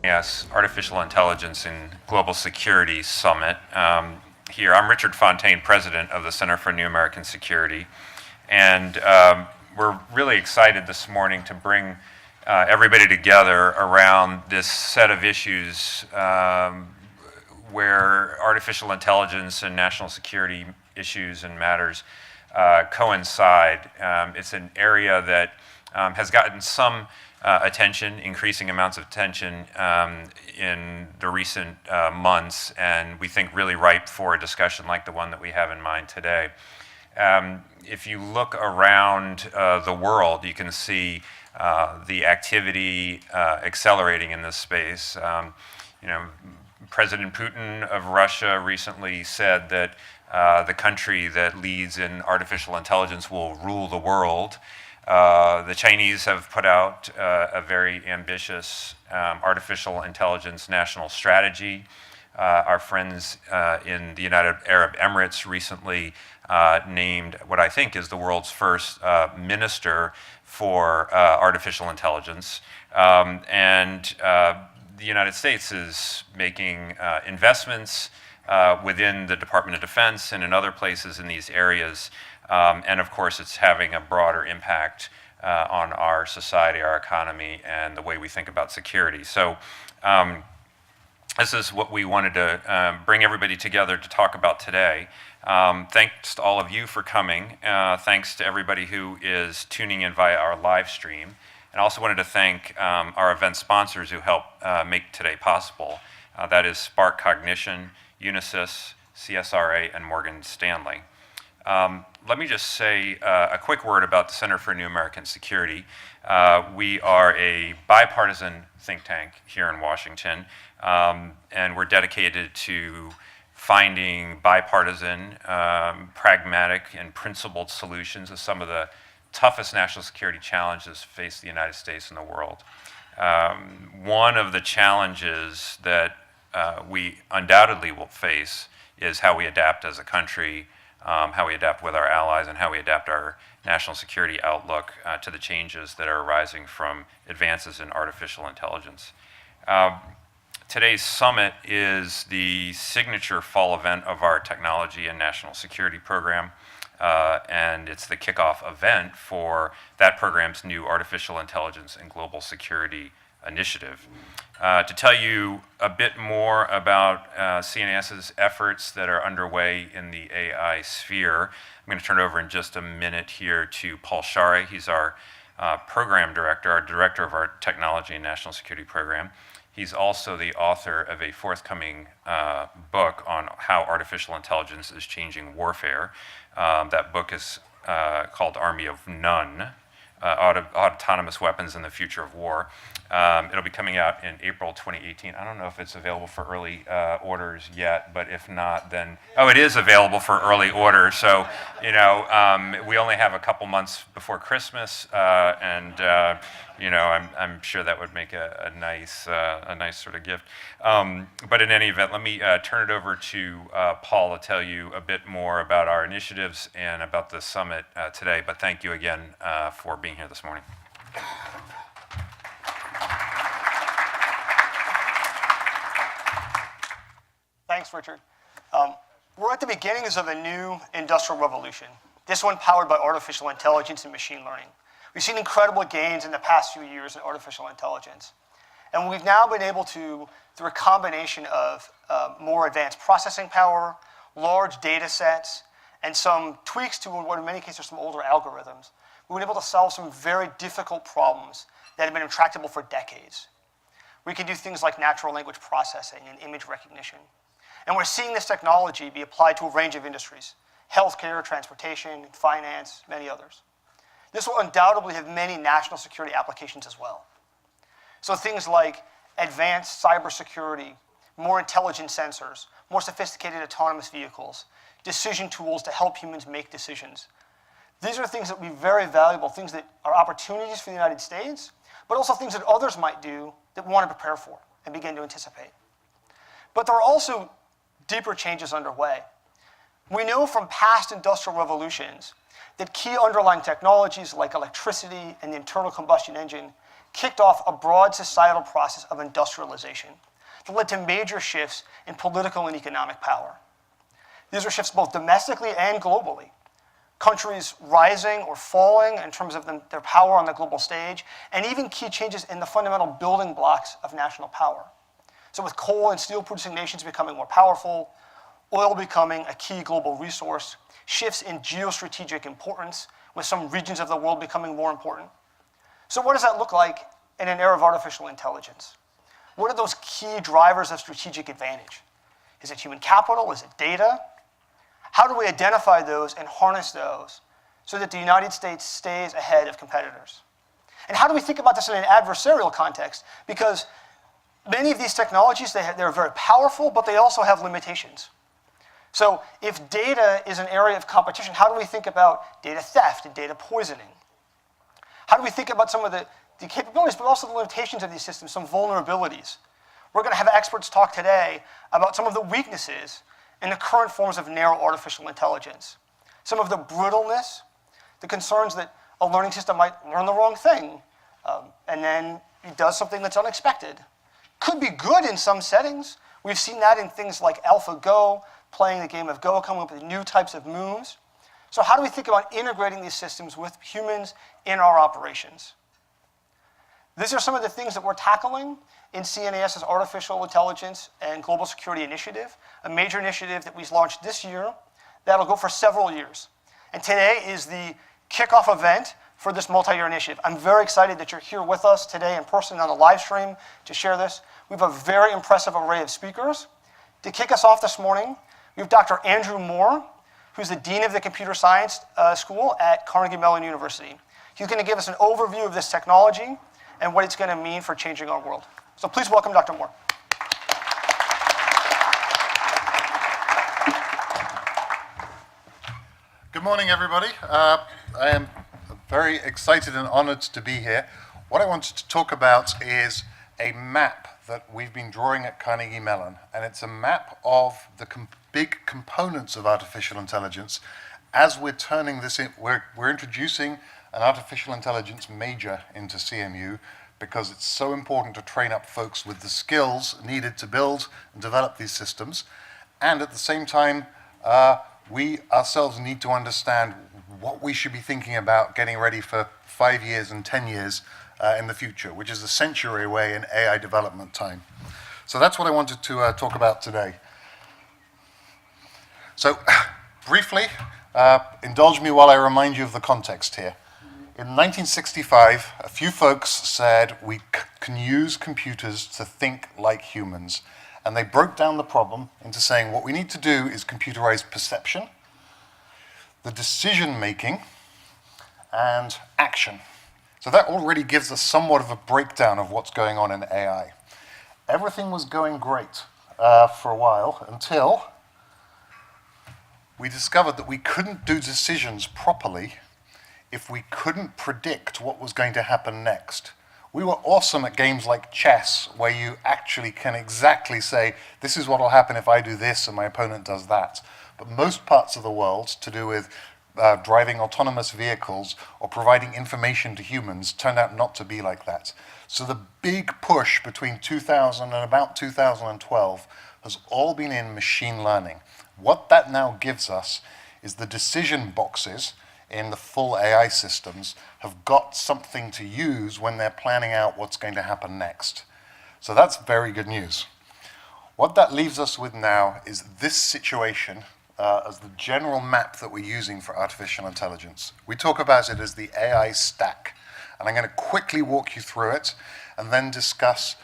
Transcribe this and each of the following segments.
CNAS Artificial Intelligence and Global Security Summit. Here, I'm Richard Fontaine, President of the Center for New American Security, and we're really excited this morning to bring everybody together around this set of issues where artificial intelligence and national security issues and matters coincide. It's an area that has gotten some attention, increasing amounts of attention in the recent months, and we think really ripe for a discussion like the one that we have in mind today. If you look around the world, you can see the activity accelerating in this space. President Putin of Russia recently said that the country that leads in artificial intelligence will rule the world. The Chinese have put out a very ambitious artificial intelligence national strategy. Our friends in the United Arab Emirates recently named what I think is the world's first minister for artificial intelligence. The United States is making investments within the Department of Defense and in other places in these areas. And of course, it's having a broader impact on our society, our economy, and the way we think about security. So this is what we wanted to bring everybody together to talk about today. Thanks to all of you for coming. Thanks to everybody who is tuning in via our live stream. And I also wanted to thank our event sponsors who helped make today possible. That is Spark Cognition, Unisys, CSRA, and Morgan Stanley. Let me just say a quick word about the Center for New American Security. We are a bipartisan think tank here in Washington, and we're dedicated to finding bipartisan, pragmatic, and principled solutions to some of the toughest national security challenges face the United States and the world. One of the challenges that we undoubtedly will face is how we adapt as a country, how we adapt with our allies, and how we adapt our national security outlook to the changes that are arising from advances in artificial intelligence. Today's summit is the signature fall event of our technology and national security program, and it's the kickoff event for that program's new Artificial Intelligence and Global Security Initiative. To tell you a bit more about CNAS's efforts that are underway in the AI sphere, I'm going to turn it over in just a minute here to Paul Share. He's our program director, our director of our technology and national security program. He's also the author of a forthcoming book on how artificial intelligence is changing warfare. That book is called Army of None, Autonomous Weapons in the Future of War. It'll be coming out in April 2018. I don't know if it's available for early orders yet, but if not, then, oh, it is available for early orders. So, we only have a couple months before Christmas, and I'm sure that would make a nice sort of gift. But in any event, let me turn it over to Paul to tell you a bit more about our initiatives and about the summit today. But thank you again for being here this morning. Thanks, Richard. We're at the beginnings of a new industrial revolution, this one powered by artificial intelligence and machine learning. We've seen incredible gains in the past few years in artificial intelligence. And we've now been able to, through a combination of more advanced processing power, large data sets, and some tweaks to what in many cases are some older algorithms, we've been able to solve some very difficult problems that have been intractable for decades. We can do things like natural language processing and image recognition. And we're seeing this technology be applied to a range of industries: healthcare, transportation, finance, many others. This will undoubtedly have many national security applications as well. So things like advanced cybersecurity, more intelligent sensors, more sophisticated autonomous vehicles, decision tools to help humans make decisions. These are things that will be very valuable, things that are opportunities for the United States, but also things that others might do that we want to prepare for and begin to anticipate. But there are also deeper changes underway. We know from past industrial revolutions that key underlying technologies like electricity and the internal combustion engine kicked off a broad societal process of industrialization that led to major shifts in political and economic power. These are shifts both domestically and globally. Countries rising or falling in terms of their power on the global stage, and even key changes in the fundamental building blocks of national power. So with coal and steel producing nations becoming more powerful, oil becoming a key global resource, shifts in geostrategic importance, with some regions of the world becoming more important. So what does that look like in an era of artificial intelligence? What are those key drivers of strategic advantage? Is it human capital? Is it data? How do we identify those and harness those so that the United States stays ahead of competitors? And how do we think about this in an adversarial context? Because many of these technologies, they're very powerful, but they also have limitations. So if data is an area of competition, how do we think about data theft and data poisoning? How do we think about some of the capabilities, but also the limitations of these systems, some vulnerabilities? We're going to have experts talk today about some of the weaknesses in the current forms of narrow artificial intelligence. Some of the brittleness, the concerns that a learning system might learn the wrong thing, and then it does something that's unexpected. Could be good in some settings. We've seen that in things like AlphaGo, playing the game of Go, coming up with new types of moves. So how do we think about integrating these systems with humans in our operations? These are some of the things that we're tackling in CNAS's Artificial Intelligence and Global Security Initiative, a major initiative that we launched this year that'll go for several years. And today is the kickoff event for this multi-year initiative. I'm very excited that you're here with us today in person on the live stream to share this. We have a very impressive array of speakers. To kick us off this morning, we have Dr. Andrew Moore, who's the Dean of the Computer Science School at Carnegie Mellon University. He's going to give us an overview of this technology and what it's going to mean for changing our world. So please welcome Dr. Moore. Good morning, everybody. I am very excited and honored to be here. What I wanted to talk about is a map that we've been drawing at Carnegie Mellon, and it's a map of the big components of artificial intelligence. As we're turning this in, we're introducing an artificial intelligence major into CMU because it's so important to train up folks with the skills needed to build and develop these systems. And at the same time, we ourselves need to understand what we should be thinking about getting ready for 5 years and 10 years in the future, which is a century away in AI development time. So that's what I wanted to talk about today. So briefly, indulge me while I remind you of the context here. In 1965, a few folks said we can use computers to think like humans. And they broke down the problem into saying what we need to do is computerize perception, the decision-making, and action. So that already gives us somewhat of a breakdown of what's going on in AI. Everything was going great for a while until we discovered that we couldn't do decisions properly if we couldn't predict what was going to happen next. We were awesome at games like chess, where you actually can exactly say, this is what will happen if I do this and my opponent does that. But most parts of the world, to do with driving autonomous vehicles or providing information to humans, turned out not to be like that. So the big push between 2000 and about 2012 has all been in machine learning. What that now gives us is the decision boxes in the full AI systems have got something to use when they're planning out what's going to happen next. So that's very good news. What that leaves us with now is this situation as the general map that we're using for artificial intelligence. We talk about it as the AI stack. And I'm going to quickly walk you through it and then discuss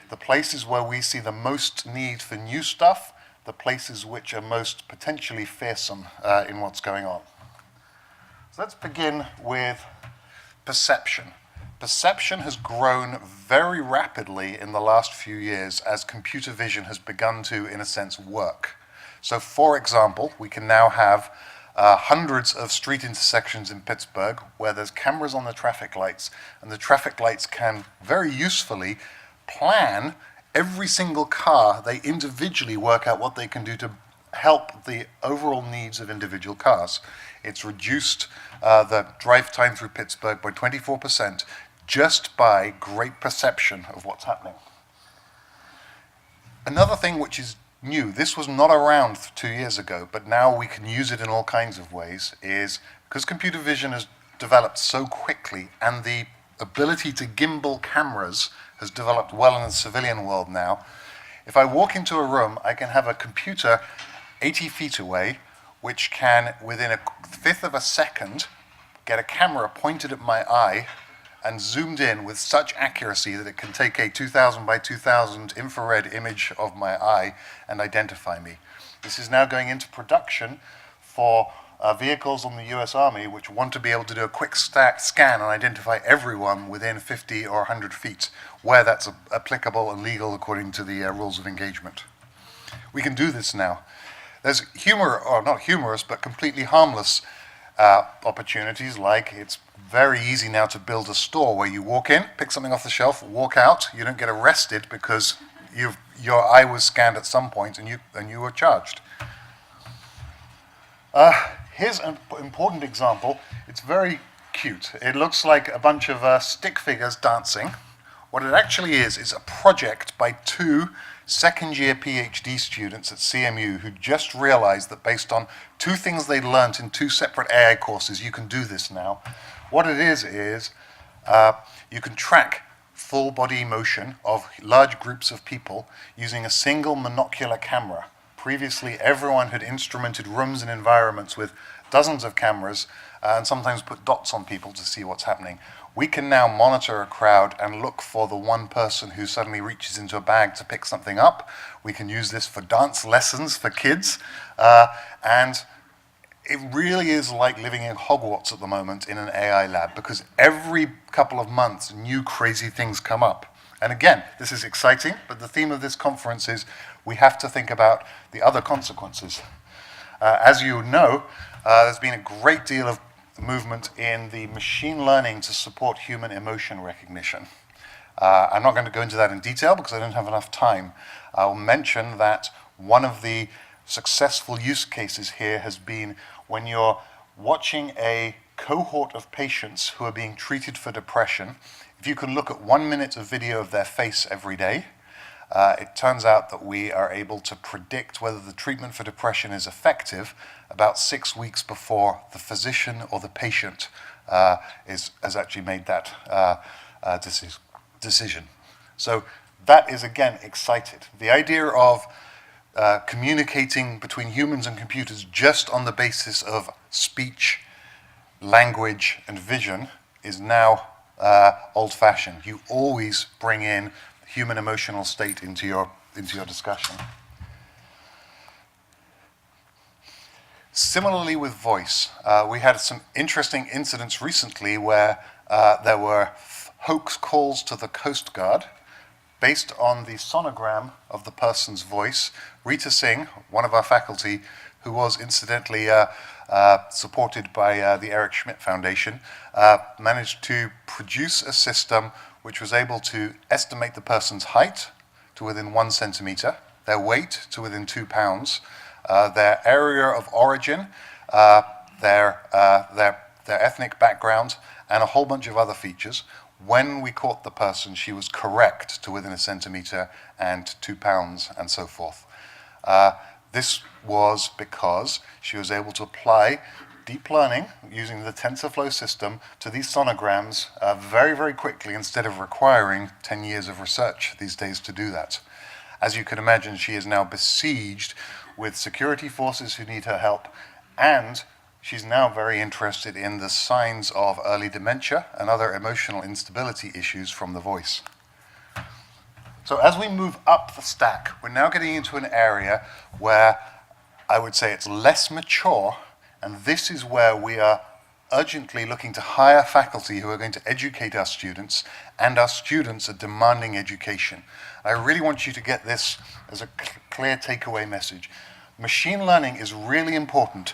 the places where we see the most need for new stuff, the places which are most potentially fearsome in what's going on. So let's begin with perception. Perception has grown very rapidly in the last few years as computer vision has begun to, in a sense, work. So for example, we can now have hundreds of street intersections in Pittsburgh where there's cameras on the traffic lights, and the traffic lights can very usefully plan every single car. They individually work out what they can do to help the overall needs of individual cars. It's reduced the drive time through Pittsburgh by 24% just by great perception of what's happening. Another thing which is new, this was not around 2 years ago, but now we can use it in all kinds of ways, is because computer vision has developed so quickly and the ability to gimbal cameras has developed well in the civilian world now. If I walk into a room, I can have a computer 80 feet away, which can, within a fifth of a second, get a camera pointed at my eye and zoomed in with such accuracy that it can take a 2000 by 2000 infrared image of my eye and identify me. This is now going into production for vehicles on the US Army which want to be able to do a quick scan and identify everyone within 50 or 100 feet, where that's applicable and legal according to the rules of engagement. We can do this now. There's not humorous, but completely harmless opportunities, like it's very easy now to build a store where you walk in, pick something off the shelf, walk out, you don't get arrested because your eye was scanned at some point and you were charged. Here's an important example. It's very cute. It looks like a bunch of stick figures dancing. What it actually is a project by 2 second-year PhD students at CMU who just realized that based on 2 things they'd learned in 2 separate AI courses, you can do this now. What it is you can track full body motion of large groups of people using a single monocular camera. Previously, everyone had instrumented rooms and environments with dozens of cameras and sometimes put dots on people to see what's happening. We can now monitor a crowd and look for the one person who suddenly reaches into a bag to pick something up. We can use this for dance lessons for kids. And it really is like living in Hogwarts at the moment in an AI lab, because every couple of months, new crazy things come up. And again, this is exciting, but the theme of this conference is we have to think about the other consequences. As you know, there's been a great deal of movement in the machine learning to support human emotion recognition. I'm not going to go into that in detail because I don't have enough time. I'll mention that one of the successful use cases here has been when you're watching a cohort of patients who are being treated for depression. If you can look at 1 minute of video of their face every day, it turns out that we are able to predict whether the treatment for depression is effective about 6 weeks before the physician or the patient has actually made that decision. So that is, again, excited. The idea of communicating between humans and computers just on the basis of speech, language, and vision is now old-fashioned. You always bring in human emotional state into your discussion. Similarly with voice, we had some interesting incidents recently where there were hoax calls to the Coast Guard based on the sonogram of the person's voice. Rita Singh, one of our faculty, who was incidentally supported by the Eric Schmidt Foundation, managed to produce a system which was able to estimate the person's height to within 1 centimeter, their weight to within 2 pounds, their area of origin, their ethnic background, and a whole bunch of other features. When we caught the person, she was correct to within 1 centimeter and 2 pounds and so forth. This was because she was able to apply deep learning using the TensorFlow system to these sonograms very, very quickly, instead of requiring 10 years of research these days to do that. As you can imagine, she is now besieged with security forces who need her help, and she's now very interested in the signs of early dementia and other emotional instability issues from the voice. So as we move up the stack, we're now getting into an area where I would say it's less mature, and this is where we are urgently looking to hire faculty who are going to educate our students, and our students are demanding education. I really want you to get this as a clear takeaway message. Machine learning is really important,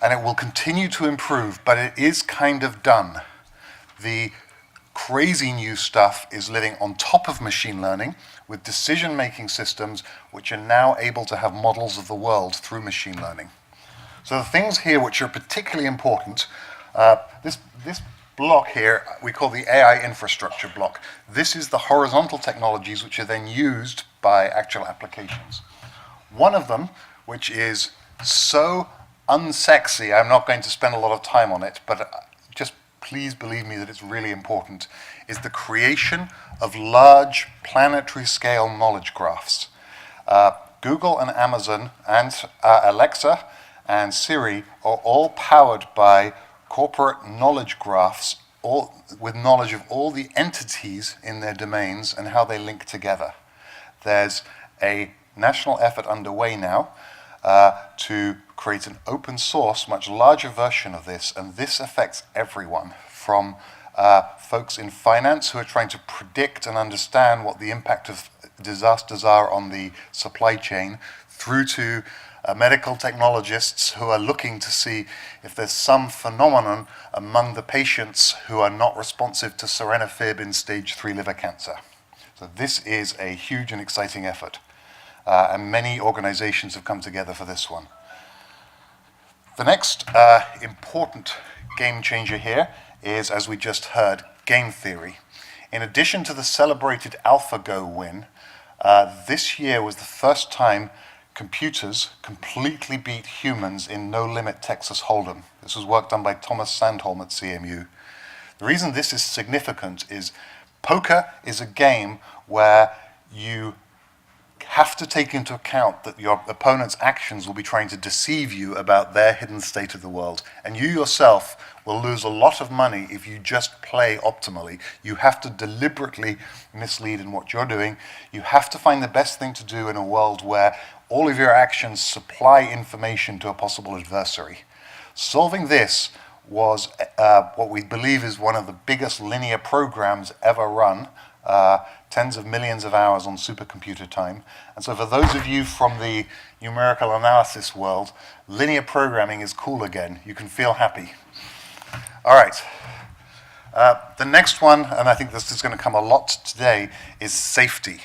and it will continue to improve, but it is kind of done. The crazy new stuff is living on top of machine learning with decision-making systems which are now able to have models of the world through machine learning. So the things here which are particularly important, this block here we call the AI infrastructure block. This is the horizontal technologies which are then used by actual applications. One of them, which is so unsexy, I'm not going to spend a lot of time on it, but just please believe me that it's really important, is the creation of large planetary scale knowledge graphs. Google and Amazon and Alexa and Siri are all powered by corporate knowledge graphs, all with knowledge of all the entities in their domains and how they link together. There's a national effort underway now to create an open source, much larger version of this, and this affects everyone, from folks in finance who are trying to predict and understand what the impact of disasters are on the supply chain, through to medical technologists who are looking to see if there's some phenomenon among the patients who are not responsive to Serenafib in stage 3 liver cancer. So this is a huge and exciting effort, and many organizations have come together for this one. The next important game changer here is, as we just heard, game theory. In addition to the celebrated AlphaGo win, this year was the first time computers completely beat humans in no-limit Texas Hold'em. This was work done by Thomas Sandholm at CMU. The reason this is significant is poker is a game where you have to take into account that your opponent's actions will be trying to deceive you about their hidden state of the world. And you yourself will lose a lot of money if you just play optimally. You have to deliberately mislead in what you're doing. You have to find the best thing to do in a world where all of your actions supply information to a possible adversary. Solving this was what we believe is one of the biggest linear programs ever run, tens of millions of hours on supercomputer time. And so for those of you from the numerical analysis world, linear programming is cool again. You can feel happy. All right. The next one, and I think this is going to come a lot today, is safety.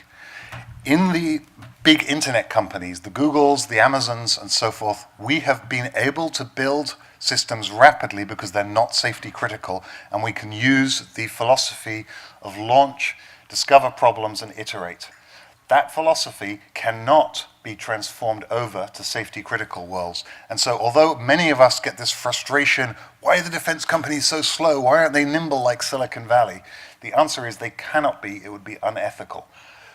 In the big internet companies, the Googles, the Amazons, and so forth, we have been able to build systems rapidly because they're not safety critical, and we can use the philosophy of launch, discover problems, and iterate. That philosophy cannot be transformed over to safety critical worlds. And so although many of us get this frustration, why are the defense companies so slow? Why aren't they nimble like Silicon Valley? The answer is they cannot be. It would be unethical.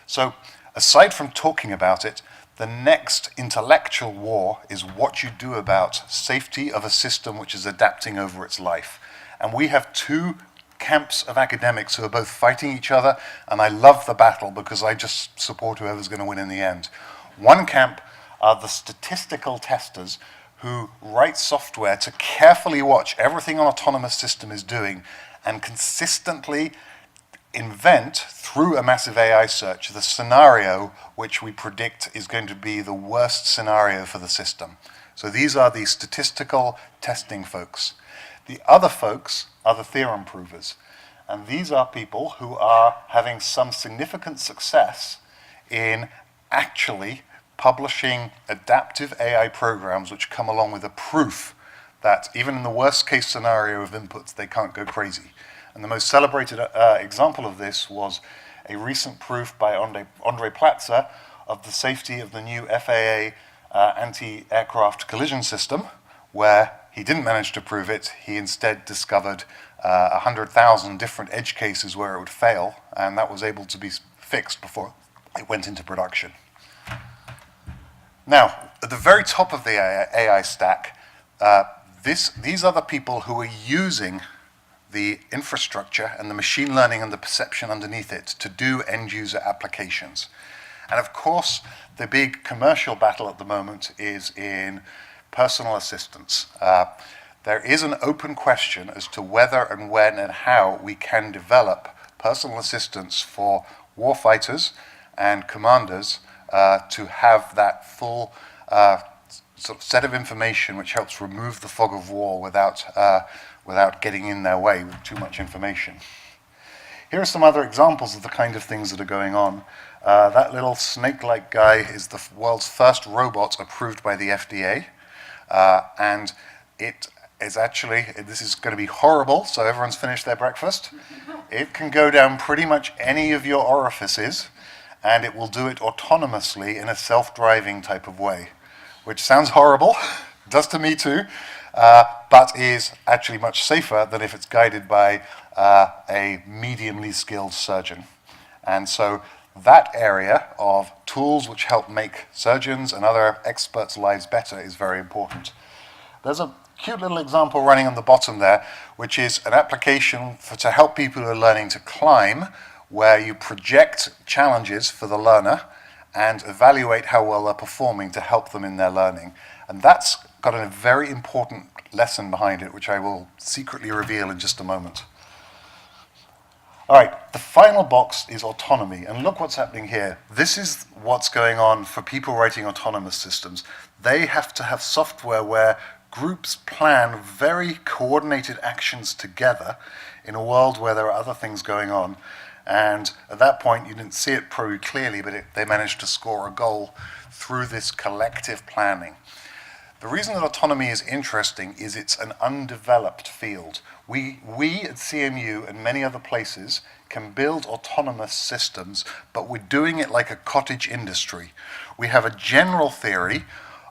So aside from talking about it, the next intellectual war is what you do about safety of a system which is adapting over its life. And we have two camps of academics who are both fighting each other, and I love the battle because I just support whoever's going to win in the end. One camp are the statistical testers who write software to carefully watch everything an autonomous system is doing and consistently invent, through a massive AI search, the scenario which we predict is going to be the worst scenario for the system. So these are the statistical testing folks. The other folks are the theorem provers. And these are people who are having some significant success in actually publishing adaptive AI programs which come along with a proof that even in the worst case scenario of inputs, they can't go crazy. And the most celebrated example of this was a recent proof by Andre Platzer of the safety of the new FAA anti-aircraft collision system, where he didn't manage to prove it. He instead discovered 100,000 different edge cases where it would fail, and that was able to be fixed before it went into production. Now, at the very top of the AI stack, these are the people who are using the infrastructure and the machine learning and the perception underneath it to do end-user applications. And of course, the big commercial battle at the moment is in personal assistance. There is an open question as to whether and when and how we can develop personal assistance for warfighters and commanders to have that full sort of set of information which helps remove the fog of war without getting in their way with too much information. Here are some other examples of the kind of things that are going on. That little snake-like guy is the world's first robot approved by the FDA, and it is actually, this is going to be horrible, so everyone's finished their breakfast. It can go down pretty much any of your orifices, and it will do it autonomously in a self-driving type of way, which sounds horrible, does to me too, but is actually much safer than if it's guided by a mediumly skilled surgeon. And so that area of tools which help make surgeons and other experts' lives better is very important. There's a cute little example running on the bottom there, which is an application to help people who are learning to climb, where you project challenges for the learner and evaluate how well they're performing to help them in their learning. And that's got a very important lesson behind it, which I will secretly reveal in just a moment. All right, the final box is autonomy, and look what's happening here. This is what's going on for people writing autonomous systems. They have to have software where groups plan very coordinated actions together in a world where there are other things going on. And at that point, you didn't see it probably clearly, but they managed to score a goal through this collective planning. The reason that autonomy is interesting is it's an undeveloped field. We at CMU and many other places can build autonomous systems, but we're doing it like a cottage industry. We have a general theory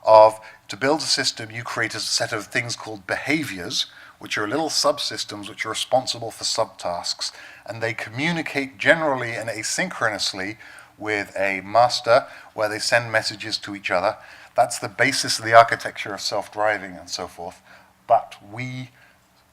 of, to build a system, you create a set of things called behaviors, which are little subsystems which are responsible for subtasks, and they communicate generally and asynchronously with a master where they send messages to each other. That's the basis of the architecture of self-driving and so forth. But we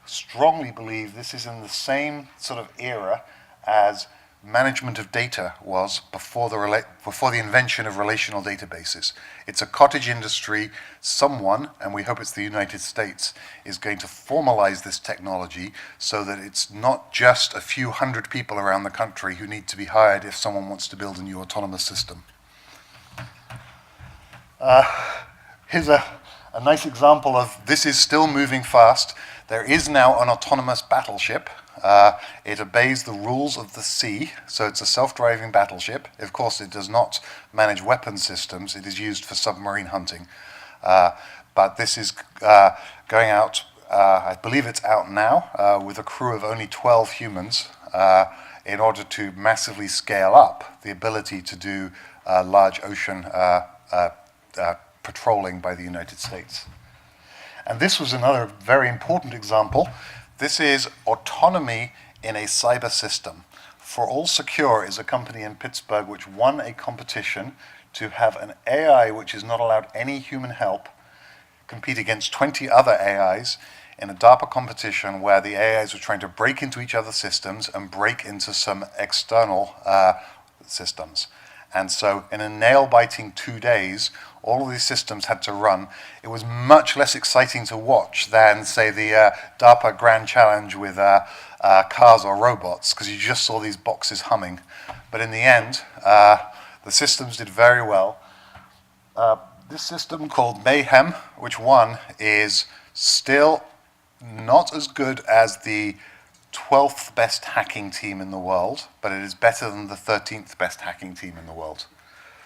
strongly believe this is in the same sort of era as management of data was before the invention of relational databases. It's a cottage industry. Someone, and we hope it's the United States, is going to formalize this technology so that it's not just a few hundred people around the country who need to be hired if someone wants to build a new autonomous system. Here's a nice example of this is still moving fast. There is now an autonomous battleship. It obeys the rules of the sea, so it's a self-driving battleship. Of course, it does not manage weapon systems. It is used for submarine hunting. But this is going out, I believe it's out now, with a crew of only 12 humans in order to massively scale up the ability to do large ocean patrolling by the United States. And this was another very important example. This is autonomy in a cyber system. For All Secure is a company in Pittsburgh which won a competition to have an AI which is not allowed any human help compete against 20 other AIs in a DARPA competition where the AIs were trying to break into each other's systems and break into some external systems. And so in a nail-biting 2 days, all of these systems had to run. It was much less exciting to watch than, say, the DARPA Grand Challenge with cars or robots, because you just saw these boxes humming. But in the end, the systems did very well. This system called Mayhem, which won, is still not as good as the 12th best hacking team in the world, but it is better than the 13th best hacking team in the world.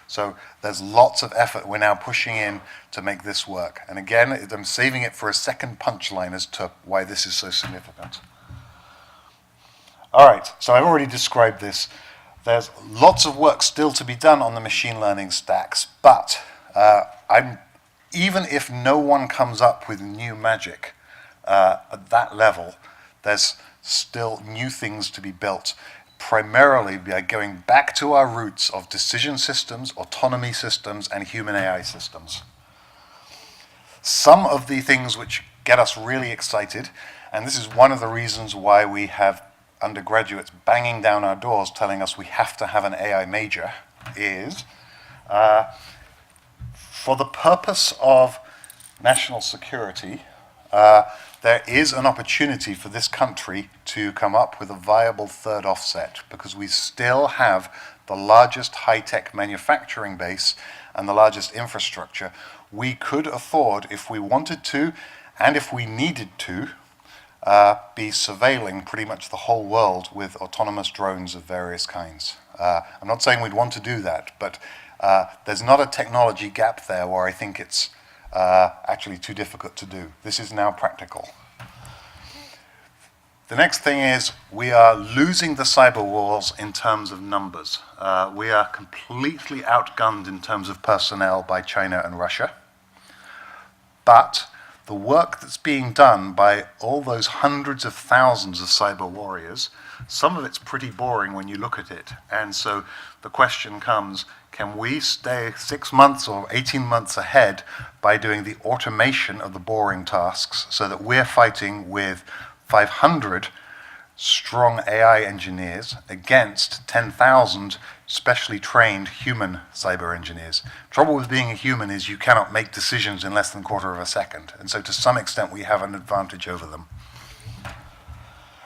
So there's lots of effort we're now pushing in to make this work. And again, I'm saving it for a second punchline as to why this is so significant. All right, so I've already described this. There's lots of work still to be done on the machine learning stacks, but even if no one comes up with new magic at that level, there's still new things to be built, primarily by going back to our roots of decision systems, autonomy systems, and human AI systems. Some of the things which get us really excited, and this is one of the reasons why we have undergraduates banging down our doors telling us we have to have an AI major, is for the purpose of national security, there is an opportunity for this country to come up with a viable third offset, because we still have the largest high-tech manufacturing base and the largest infrastructure. We could afford, if we wanted to, and if we needed to, be surveilling pretty much the whole world with autonomous drones of various kinds. I'm not saying we'd want to do that, but there's not a technology gap there where I think it's actually too difficult to do. This is now practical. The next thing is we are losing the cyber wars in terms of numbers. We are completely outgunned in terms of personnel by China and Russia. But the work that's being done by all those hundreds of thousands of cyber warriors, some of it's pretty boring when you look at it. And so the question comes, can we stay 6 months or 18 months ahead by doing the automation of the boring tasks so that we're fighting with 500 strong AI engineers against 10,000 specially trained human cyber engineers? Trouble with being a human is you cannot make decisions in less than a quarter of a second. And so to some extent, we have an advantage over them.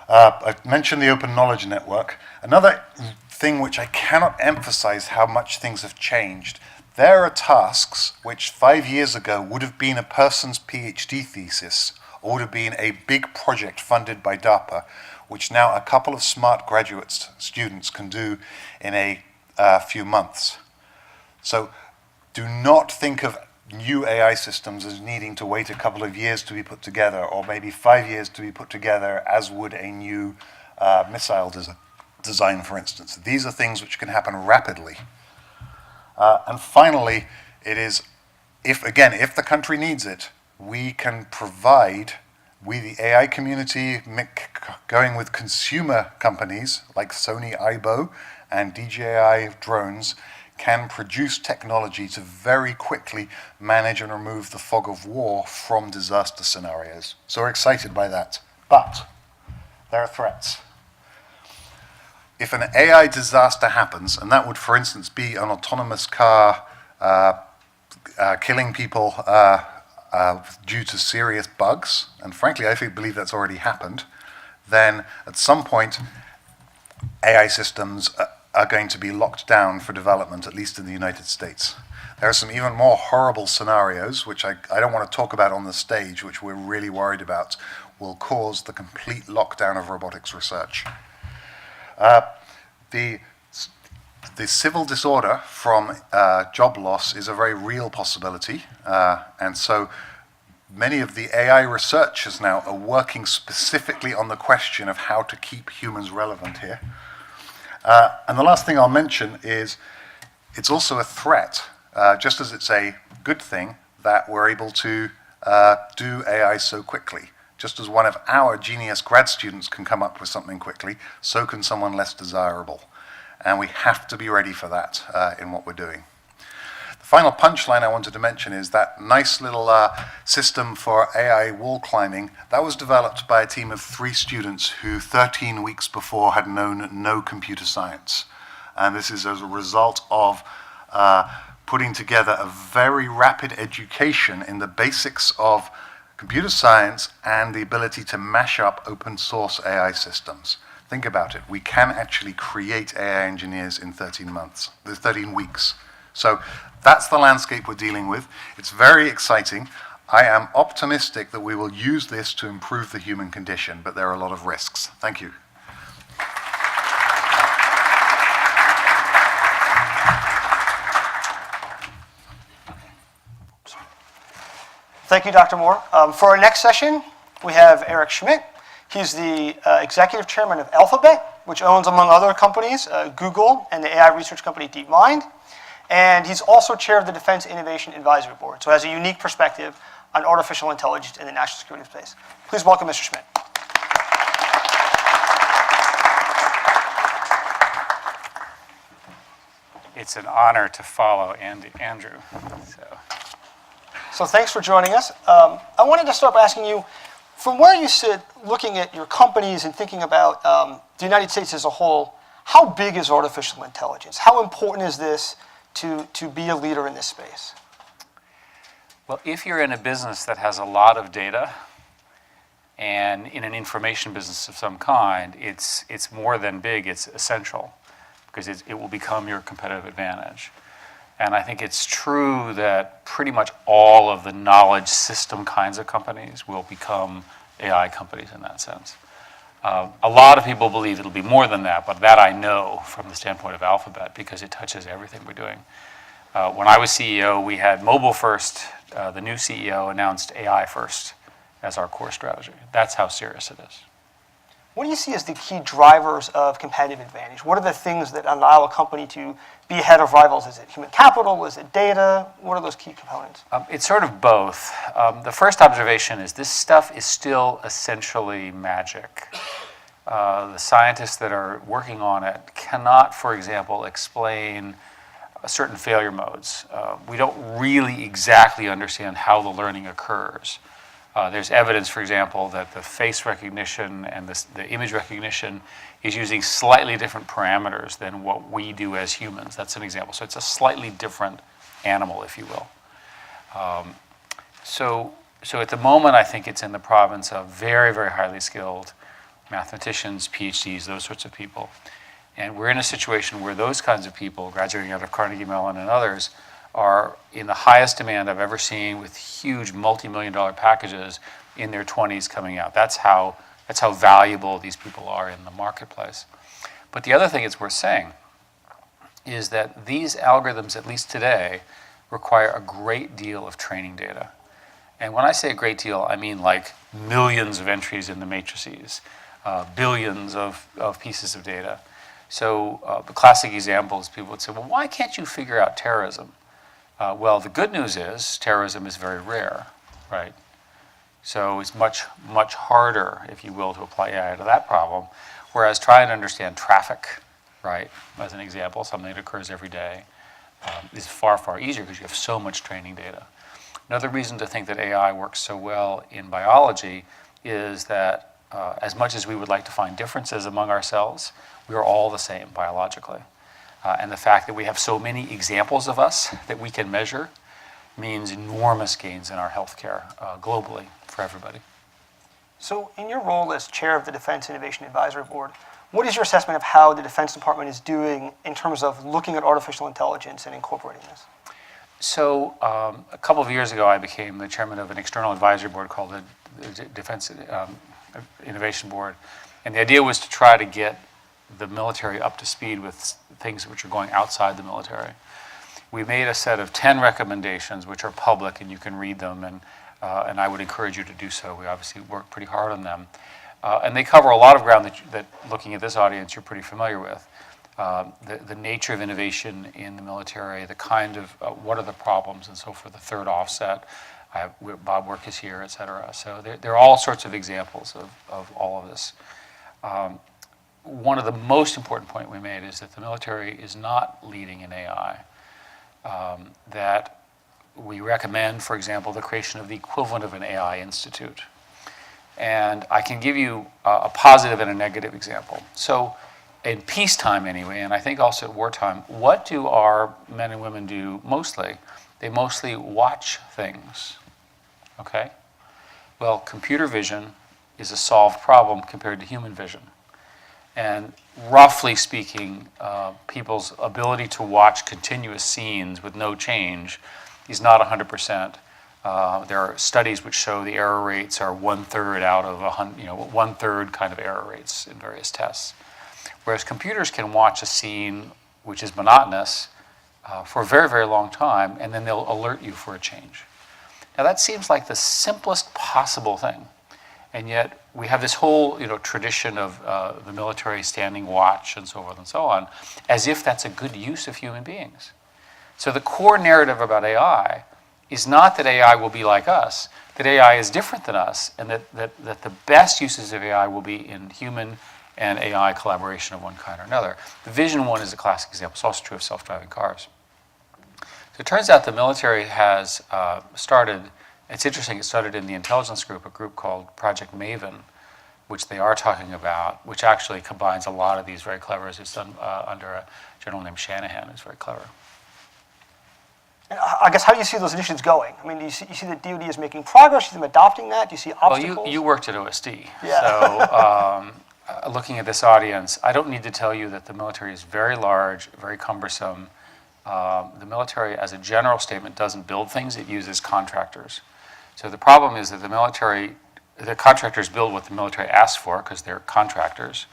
I mentioned the Open Knowledge Network. Another thing which I cannot emphasize how much things have changed. There are tasks which 5 years ago would have been a person's PhD thesis or would have been a big project funded by DARPA, which now a couple of smart graduate students can do in a few months. So do not think of new AI systems as needing to wait a couple of years to be put together, or maybe 5 years to be put together, as would a new missile design, for instance. These are things which can happen rapidly. And finally, it is, if the country needs it, we can provide, we the AI community, going with consumer companies like Sony Aibo and DJI drones, can produce technology to very quickly manage and remove the fog of war from disaster scenarios. So we're excited by that. But there are threats. If an AI disaster happens, and that would, for instance, be an autonomous car killing people due to serious bugs, and frankly, I believe that's already happened, then at some point, AI systems are going to be locked down for development, at least in the United States. There are some even more horrible scenarios, which I don't want to talk about on the stage, which we're really worried about, will cause the complete lockdown of robotics research. The civil disorder from job loss is a very real possibility, and so many of the AI researchers now are working specifically on the question of how to keep humans relevant here. And the last thing I'll mention is it's also a threat, just as it's a good thing that we're able to do AI so quickly. Just as one of our genius grad students can come up with something quickly, so can someone less desirable. And we have to be ready for that in what we're doing. The final punchline I wanted to mention is that nice little system for AI wall climbing. That was developed by a team of 3 students who 13 weeks before had known no computer science. And this is as a result of putting together a very rapid education in the basics of computer science and the ability to mash up open source AI systems. Think about it. We can actually create AI engineers in 13 weeks. So that's the landscape we're dealing with. It's very exciting. I am optimistic that we will use this to improve the human condition, but there are a lot of risks. Thank you. Thank you, Dr. Moore. For our next session, we have Eric Schmidt. He's the executive chairman of Alphabet, which owns, among other companies, Google and the AI research company DeepMind. And he's also chair of the Defense Innovation Advisory Board, so has a unique perspective on artificial intelligence in the national security space. Please welcome Mr. Schmidt. It's an honor to follow Andrew. So thanks for joining us. I wanted to start by asking you, from where you sit, looking at your companies and thinking about the United States as a whole, how big is artificial intelligence? How important is this to be a leader in this space? Well, if you're in a business that has a lot of data and in an information business of some kind, it's more than big, it's essential, because it will become your competitive advantage. And I think it's true that pretty much all of the knowledge system kinds of companies will become AI companies in that sense. A lot of people believe it'll be more than that, but that I know from the standpoint of Alphabet because it touches everything we're doing. When I was CEO, we had mobile first. The new CEO announced AI first as our core strategy. That's how serious it is. What do you see as the key drivers of competitive advantage? What are the things that allow a company to be ahead of rivals? Is it human capital? Is it data? What are those key components? It's sort of both. The first observation is this stuff is still essentially magic. The scientists that are working on it cannot, for example, explain certain failure modes. We don't really exactly understand how the learning occurs. There's evidence, for example, that the face recognition and the image recognition is using slightly different parameters than what we do as humans. That's an example. So it's a slightly different animal, if you will. So at the moment, I think it's in the province of very, very highly skilled mathematicians, PhDs, those sorts of people. And we're in a situation where those kinds of people, graduating out of Carnegie Mellon and others, are in the highest demand I've ever seen, with huge multi-million-dollar packages in their 20s coming out. That's how valuable these people are in the marketplace. But the other thing it's worth saying is that these algorithms, at least today, require a great deal of training data. And when I say a great deal, I mean like millions of entries in the matrices, billions of pieces of data. So the classic example is people would say, well, why can't you figure out terrorism? Well, the good news is terrorism is very rare, right? So it's much, much harder, if you will, to apply AI to that problem. Whereas trying to understand traffic, right, as an example, something that occurs every day, is far, far easier because you have so much training data. Another reason to think that AI works so well in biology is that as much as we would like to find differences among ourselves, we are all the same biologically. And the fact that we have so many examples of us that we can measure means enormous gains in our healthcare globally for everybody. So in your role as chair of the Defense Innovation Advisory Board, what is your assessment of how the Defense Department is doing in terms of looking at artificial intelligence and incorporating this? So a couple of years ago, I became the chairman of an external advisory board called the Defense Innovation Board. And the idea was to try to get the military up to speed with things which are going outside the military. We made a set of 10 recommendations which are public and you can read them, and I would encourage you to do so. We obviously worked pretty hard on them. And they cover a lot of ground that looking at this audience, you're pretty familiar with. The nature of innovation in the military, the kind of, what are the problems and so forth, the third offset. Bob Work is here, et cetera. So there are all sorts of examples of all of this. One of the most important points we made is that the military is not leading in AI. That we recommend, for example, the creation of the equivalent of an AI institute. And I can give you a positive and a negative example. So in peacetime anyway, and I think also at wartime, what do our men and women do mostly? They mostly watch things, okay? Well, computer vision is a solved problem compared to human vision. And roughly speaking, people's ability to watch continuous scenes with no change is not 100%. There are studies which show the error rates are 1/3 out of 100, 1/3 kind of error rates in various tests. Whereas computers can watch a scene which is monotonous for a very, very long time, and then they'll alert you for a change. Now that seems like the simplest possible thing. And yet we have this whole tradition of the military standing watch and so forth and so on, as if that's a good use of human beings. So the core narrative about AI is not that AI will be like us, that AI is different than us, and that the best uses of AI will be in human and AI collaboration of one kind or another. The Vision one is a classic example. It's also true of self-driving cars. So it turns out the military has started, it's interesting, it started in the intelligence group, a group called Project Maven, which they are talking about, which actually combines a lot of these very clever, it's done under a general named Shanahan, who's very clever. And I guess, how do you see those initiatives going? I mean, do you see that DoD is making progress? Do you see them adopting that? Do you see obstacles? Well, you worked at OSD. Yeah. So looking at this audience, I don't need to tell you that the military is very large, very cumbersome. The military, as a general statement, doesn't build things. It uses contractors. So the problem is that the contractors build what the military asks for because they're contractors.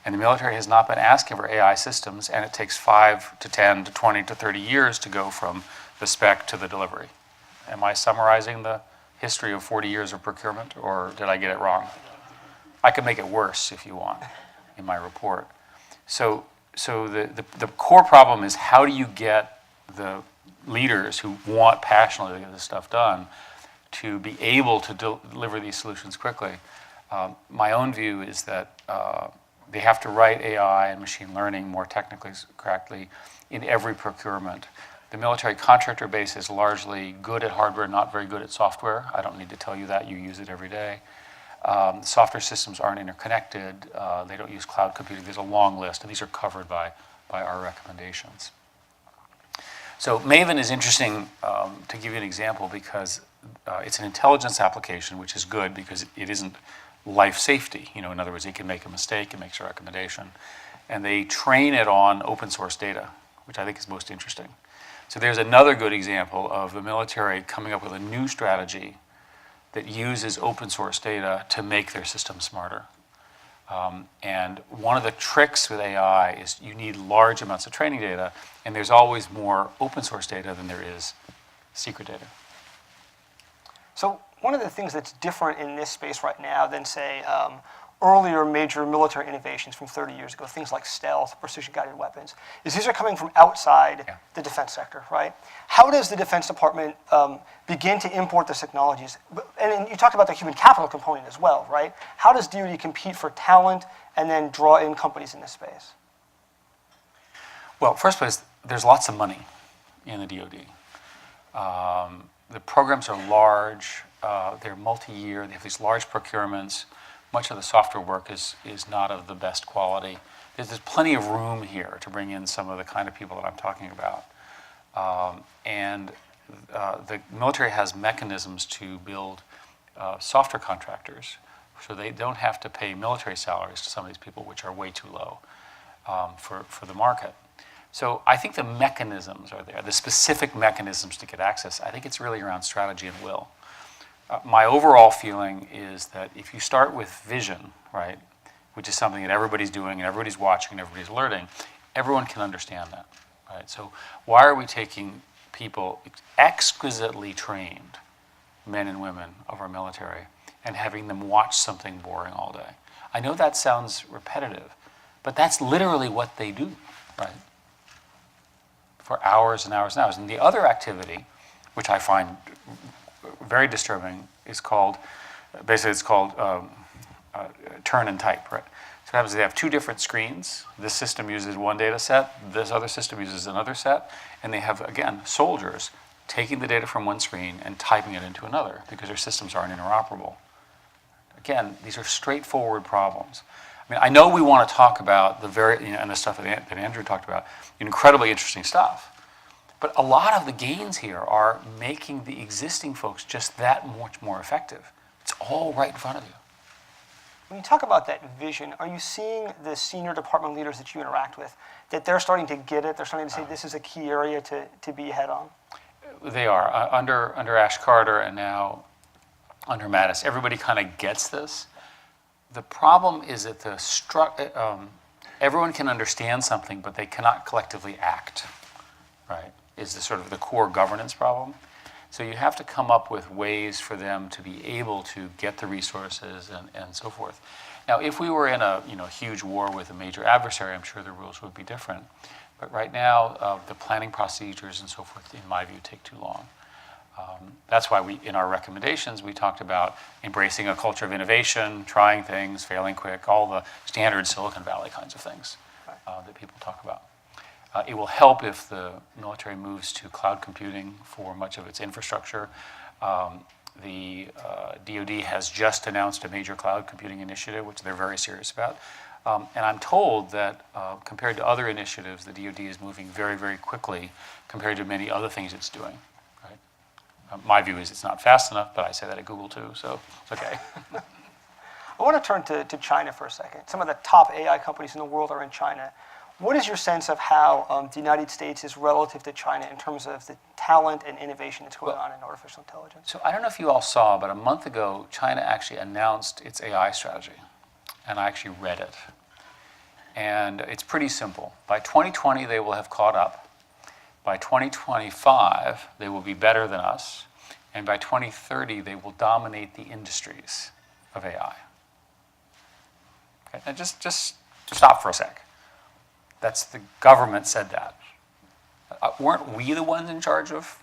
And the military has not been asking for AI systems, and it takes 5 to 10 to 20 to 30 years to go from the spec to the delivery. Am I summarizing the history of 40 years of procurement, or did I get it wrong? I could make it worse if you want in my report. So the core problem is, how do you get the leaders who want passionately to get this stuff done to be able to deliver these solutions quickly? My own view is that they have to write AI and machine learning more technically correctly in every procurement. The military contractor base is largely good at hardware, not very good at software. I don't need to tell you that. You use it every day. Software systems aren't interconnected. They don't use cloud computing. There's a long list, and these are covered by our recommendations. So Maven is interesting, to give you an example, because it's an intelligence application, which is good because it isn't life safety. In other words, it can make a mistake, it makes a recommendation. And they train it on open source data, which I think is most interesting. So there's another good example of the military coming up with a new strategy that uses open source data to make their system smarter. And one of the tricks with AI is you need large amounts of training data, and there's always more open source data than there is secret data. So one of the things that's different in this space right now than, say, earlier major military innovations from 30 years ago, things like stealth, precision-guided weapons, is these are coming from outside the defense sector, right? How does the Defense Department begin to import those technologies? And you talked about the human capital component as well, right? How does DoD compete for talent and then draw in companies in this space? Well, first place, there's lots of money in the DoD. The programs are large, they're multi-year, they have these large procurements. Much of the software work is not of the best quality. There's plenty of room here to bring in some of the kind of people that I'm talking about. And the military has mechanisms to build software contractors, so they don't have to pay military salaries to some of these people, which are way too low for the market. So I think the mechanisms are there, the specific mechanisms to get access. I think it's really around strategy and will. My overall feeling is that if you start with vision, right, which is something that everybody's doing and everybody's watching and everybody's alerting, everyone can understand that, right? So why are we taking people exquisitely trained, men and women of our military, and having them watch something boring all day? I know that sounds repetitive, but that's literally what they do, right? For hours and hours and hours. And the other activity, which I find very disturbing, is called, basically it's called turn and type, right? So what happens is they have two different screens. This system uses one data set, this other system uses another set, and they have, again, soldiers taking the data from one screen and typing it into another because their systems aren't interoperable. Again, these are straightforward problems. I mean, I know we want to talk about the very, and the stuff that Andrew talked about, incredibly interesting stuff. But a lot of the gains here are making the existing folks just that much more effective. It's all right in front of you. When you talk about that vision, are you seeing the senior department leaders that you interact with, that they're starting to get it? They're starting to say this is a key area to be ahead on? They are. Under Ash Carter and now under Mattis, everybody kind of gets this. The problem is that everyone can understand something, but they cannot collectively act, right? Is the sort of the core governance problem. So you have to come up with ways for them to be able to get the resources and so forth. Now, if we were in a huge war with a major adversary, I'm sure the rules would be different. But right now, the planning procedures and so forth, in my view, take too long. That's why in our recommendations, we talked about embracing a culture of innovation, trying things, failing quick, all the standard Silicon Valley kinds of things that people talk about. It will help if the military moves to cloud computing for much of its infrastructure. The DoD has just announced a major cloud computing initiative, which they're very serious about. And I'm told that compared to other initiatives, the DoD is moving very, very quickly compared to many other things it's doing. Right? My view is it's not fast enough, but I say that at Google too, so it's okay. I want to turn to China for a second. Some of the top AI companies in the world are in China. What is your sense of how the United States is relative to China in terms of the talent and innovation that's going on in artificial intelligence? So I don't know if you all saw, but a month ago, China actually announced its AI strategy, and I actually read it. And it's pretty simple. By 2020, they will have caught up. By 2025, they will be better than us. And by 2030, they will dominate the industries of AI. Right? And just stop for a sec. That's the government said that. Weren't we the ones in charge of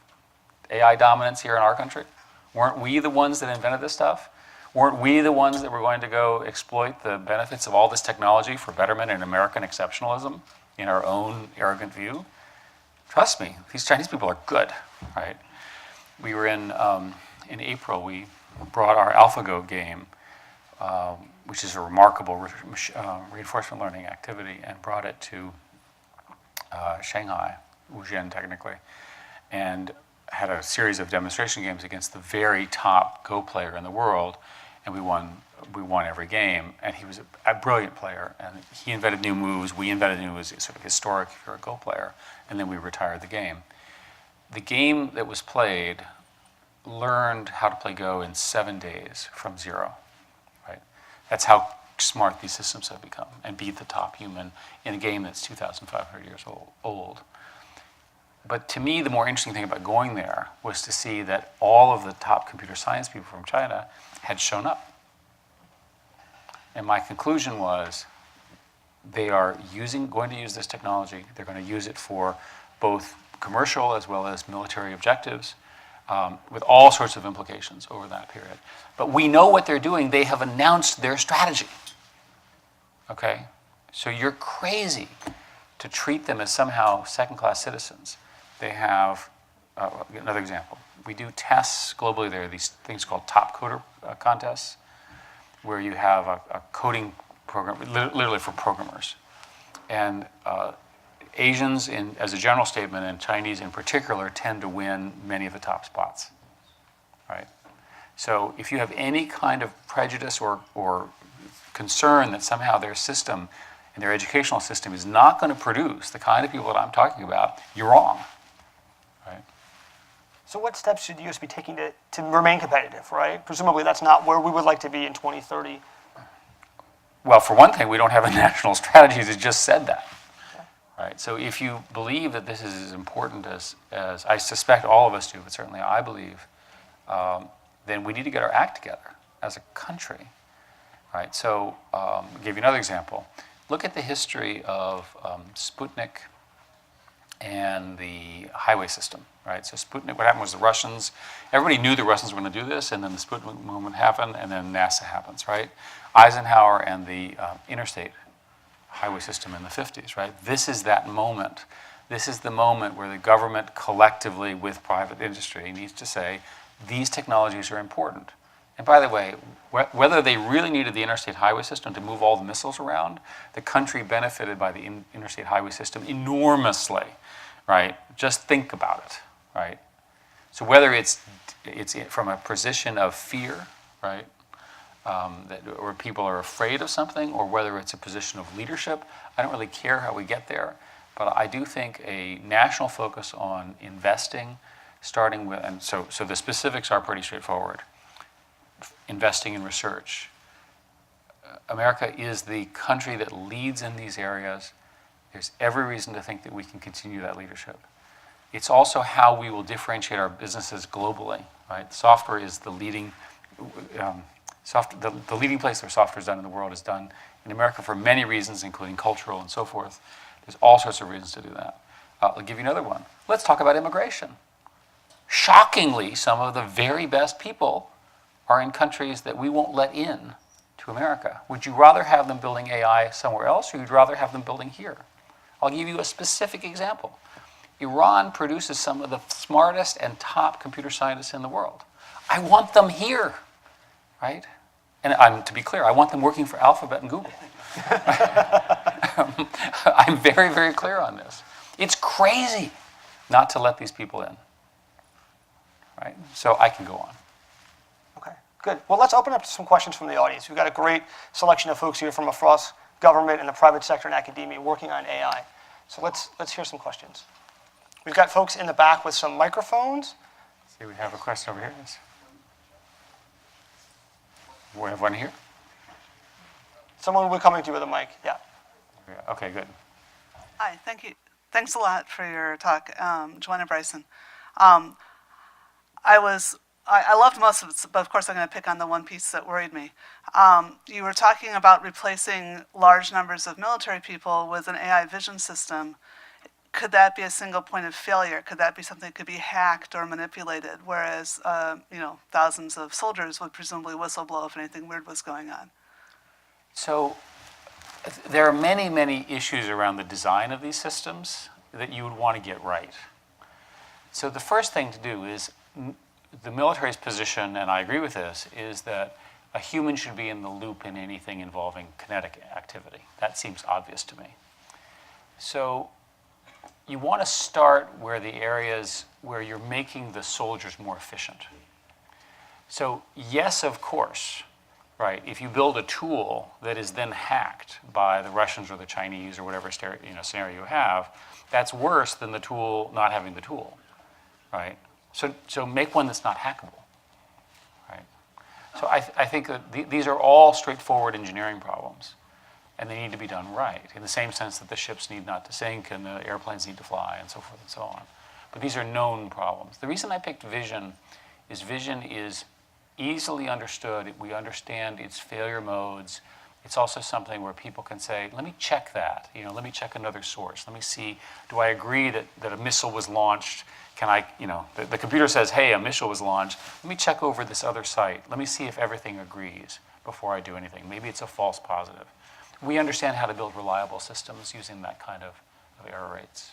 AI dominance here in our country? Weren't we the ones that invented this stuff? Weren't we the ones that were going to go exploit the benefits of all this technology for betterment and American exceptionalism in our own arrogant view? Trust me, these Chinese people are good, right? We were in April, we brought our AlphaGo game, which is a remarkable reinforcement learning activity, and brought it to Shanghai, Wujian technically, and had a series of demonstration games against the very top Go player in the world, and we won every game. And he was a brilliant player, and he invented new moves. We invented new moves. It's sort of historic if you're a Go player. And then we retired the game. The game that was played learned how to play Go in 7 days from zero. Right? That's how smart these systems have become, and beat the top human in a game that's 2,500 years old. But to me, the more interesting thing about going there was to see that all of the top computer science people from China had shown up. And my conclusion was they are going to use this technology. They're going to use it for both commercial as well as military objectives, with all sorts of implications over that period. But we know what they're doing. They have announced their strategy. Okay? So you're crazy to treat them as somehow second-class citizens. They have, another example, we do tests globally. There are these things called top coder contests, where you have a coding program, literally for programmers. And Asians, as a general statement, and Chinese in particular, tend to win many of the top spots, right? So if you have any kind of prejudice or concern that somehow their system and their educational system is not going to produce the kind of people that I'm talking about, you're wrong. Right? So what steps should the U.S. be taking to remain competitive, right? Presumably that's not where we would like to be in 2030. Well, for one thing, we don't have a national strategy that just said that. Right? So if you believe that this is as important as I suspect all of us do, but certainly I believe, then we need to get our act together as a country. Right? So I'll give you another example. Look at the history of Sputnik and the highway system, right? So Sputnik, what happened was the Russians, everybody knew the Russians were going to do this, and then the Sputnik movement happened, and then NASA happens, right? Eisenhower and the interstate highway system in the 50s, right? This is that moment. This is the moment where the government collectively with private industry needs to say, these technologies are important. And by the way, whether they really needed the interstate highway system to move all the missiles around, the country benefited by the interstate highway system enormously, right? Just think about it, right? So whether it's from a position of fear, right, or people are afraid of something, or whether it's a position of leadership, I don't really care how we get there. But I do think a national focus on investing, starting with, and so the specifics are pretty straightforward. Investing in research. America is the country that leads in these areas. There's every reason to think that we can continue that leadership. It's also how we will differentiate our businesses globally, right? Software is the leading, the leading place where software is done in the world is done in America for many reasons, including cultural and so forth. There's all sorts of reasons to do that. I'll give you another one. Let's talk about immigration. Shockingly, some of the very best people are in countries that we won't let in to America. Would you rather have them building AI somewhere else, or you'd rather have them building here? I'll give you a specific example. Iran produces some of the smartest and top computer scientists in the world. I want them here, right? And to be clear, I want them working for Alphabet and Google. I'm very, very clear on this. It's crazy not to let these people in, right? So I can go on. Okay, good. Well, let's open up to some questions from the audience. We've got a great selection of folks here from across government and the private sector and academia working on AI. So let's hear some questions. We've got folks in the back with some microphones. See, we have a question over here. Yes. We have one here. Someone will be coming to you with a mic. Yeah. Okay, good. Hi, thank you. Thanks a lot for your talk, Joanna Bryson. I was I loved most of it, but of course I'm going to pick on the one piece that worried me. You were talking about replacing large numbers of military people with an AI vision system. Could that be a single point of failure? Could that be something that could be hacked or manipulated, whereas thousands of soldiers would presumably whistleblow if anything weird was going on? So there are many, many issues around the design of these systems that you would want to get right. So the first thing to do is, the military's position, and I agree with this, is that a human should be in the loop in anything involving kinetic activity. That seems obvious to me. So you want to start where the areas where you're making the soldiers more efficient. So yes, of course, right, if you build a tool that is then hacked by the Russians or the Chinese or whatever scenario you have, that's worse than the tool not having the tool, right? So make one that's not hackable, right? So I think that these are all straightforward engineering problems, and they need to be done right, in the same sense that the ships need not to sink and the airplanes need to fly and so forth and so on. But these are known problems. The reason I picked vision is easily understood. We understand its failure modes. It's also something where people can say, let me check that. Let me check another source. Let me see, do I agree that a missile was launched? Can I, the computer says, hey, a missile was launched. Let me check over this other site. Let me see if everything agrees before I do anything. Maybe it's a false positive. We understand how to build reliable systems using that kind of error rates.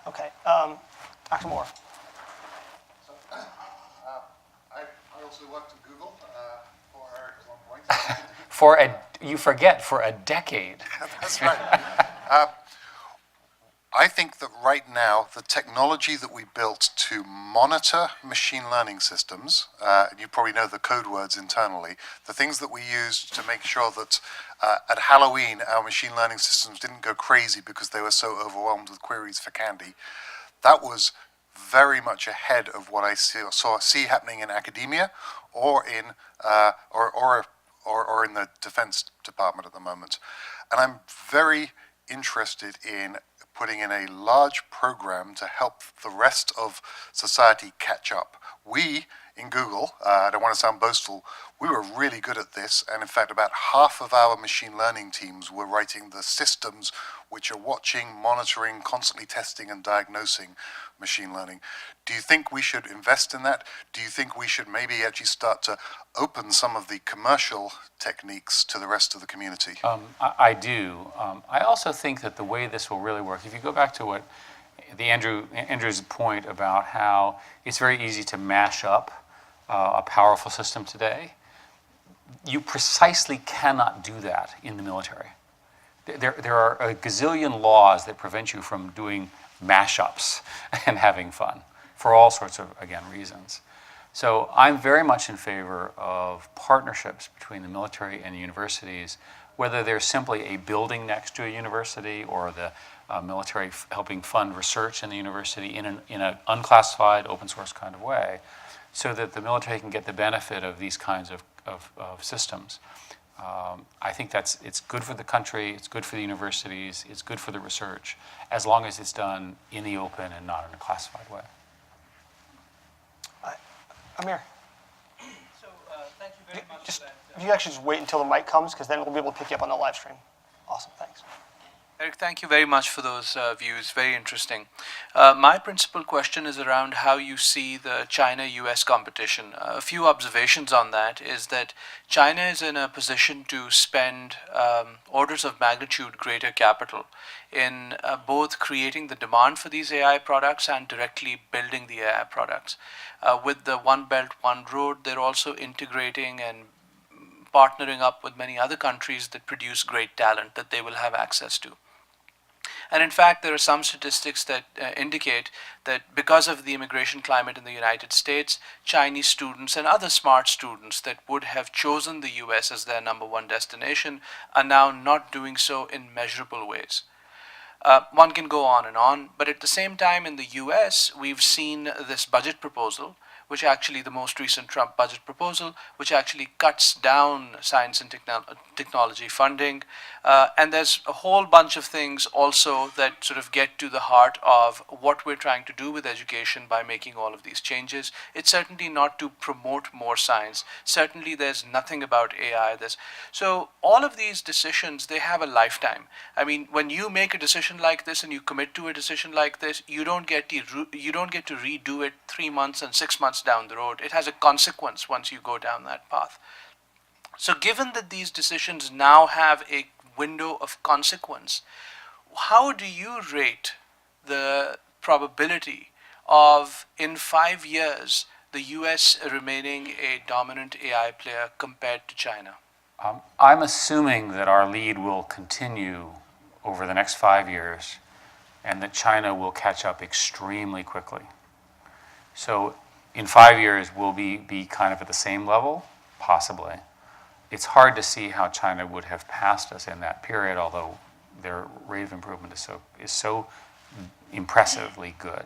Okay, Dr. Moore. I also worked at Google for Eric at one point. You forget, for a decade. That's right. I think that right now, the technology that we built to monitor machine learning systems, and you probably know the code words internally, the things that we used to make sure that at Halloween, our machine learning systems didn't go crazy because they were so overwhelmed with queries for candy, that was very much ahead of what I see happening in academia or in or in the Defense Department at the moment. And I'm very interested in putting in a large program to help the rest of society catch up. We, in Google, I don't want to sound boastful, we were really good at this, and in fact about half of our machine learning teams were writing the systems which are watching, monitoring, constantly testing and diagnosing machine learning. Do you think we should invest in that? Do you think we should maybe actually start to open some of the commercial techniques to the rest of the community? I do. I also think that the way this will really work, if you go back to what Andrew's point about how it's very easy to mash up a powerful system today, you precisely cannot do that in the military. There are a gazillion laws that prevent you from doing mashups and having fun for all sorts of, again, reasons. So I'm very much in favor of partnerships between the military and universities, whether they're simply a building next to a university or the military helping fund research in the university in an unclassified, open source kind of way, so that the military can get the benefit of these kinds of systems. I think it's good for the country, it's good for the universities, it's good for the research, as long as it's done in the open and not in a classified way. Amir, So thank you very much. if you actually just wait until the mic comes, because then we'll be able to pick you up on the live stream. Awesome, thanks. Eric, thank you very much for those views. Very interesting. My principal question is around how you see the China-US competition. A few observations on that is that China is in a position to spend orders of magnitude greater capital in both creating the demand for these AI products and directly building the AI products. With the One Belt, One Road, they're also integrating and partnering up with many other countries that produce great talent that they will have access to. And in fact, there are some statistics that indicate that because of the immigration climate in the United States, Chinese students and other smart students that would have chosen the US as their #1 destination are now not doing so in measurable ways. One can go on and on, but at the same time in the US, we've seen this budget proposal, which actually the most recent Trump budget proposal, which actually cuts down science and technology funding. And there's a whole bunch of things also that sort of get to the heart of what we're trying to do with education by making all of these changes. It's certainly not to promote more science. Certainly there's nothing about AI. So all of these decisions, they have a lifetime. I mean, when you make a decision like this and you commit to a decision like this, you don't get to redo it 3 months and 6 months down the road. It has a consequence once you go down that path. So given that these decisions now have a window of consequence, how do you rate the probability of, in 5 years, the US remaining a dominant AI player compared to China? I'm assuming that our lead will continue over the next 5 years and that China will catch up extremely quickly. So in 5 years, we'll be kind of at the same level, possibly. It's hard to see how China would have passed us in that period, although their rate of improvement is so impressively good.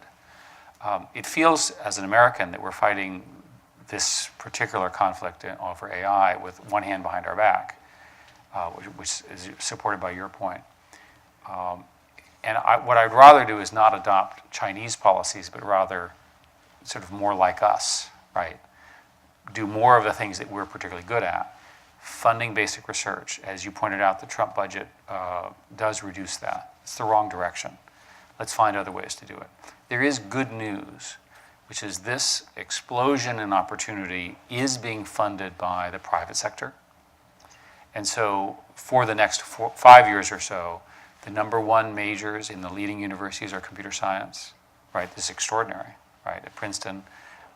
It feels, as an American, that we're fighting this particular conflict over AI with one hand behind our back, which is supported by your point. And what I'd rather do is not adopt Chinese policies, but rather sort of more like us, right? Do more of the things that we're particularly good at. Funding basic research. As you pointed out, the Trump budget does reduce that. It's the wrong direction. Let's find other ways to do it. There is good news, which is this explosion in opportunity is being funded by the private sector. And so for the next 5 years or so, the #1 majors in the leading universities are computer science, right? This is extraordinary, right? At Princeton,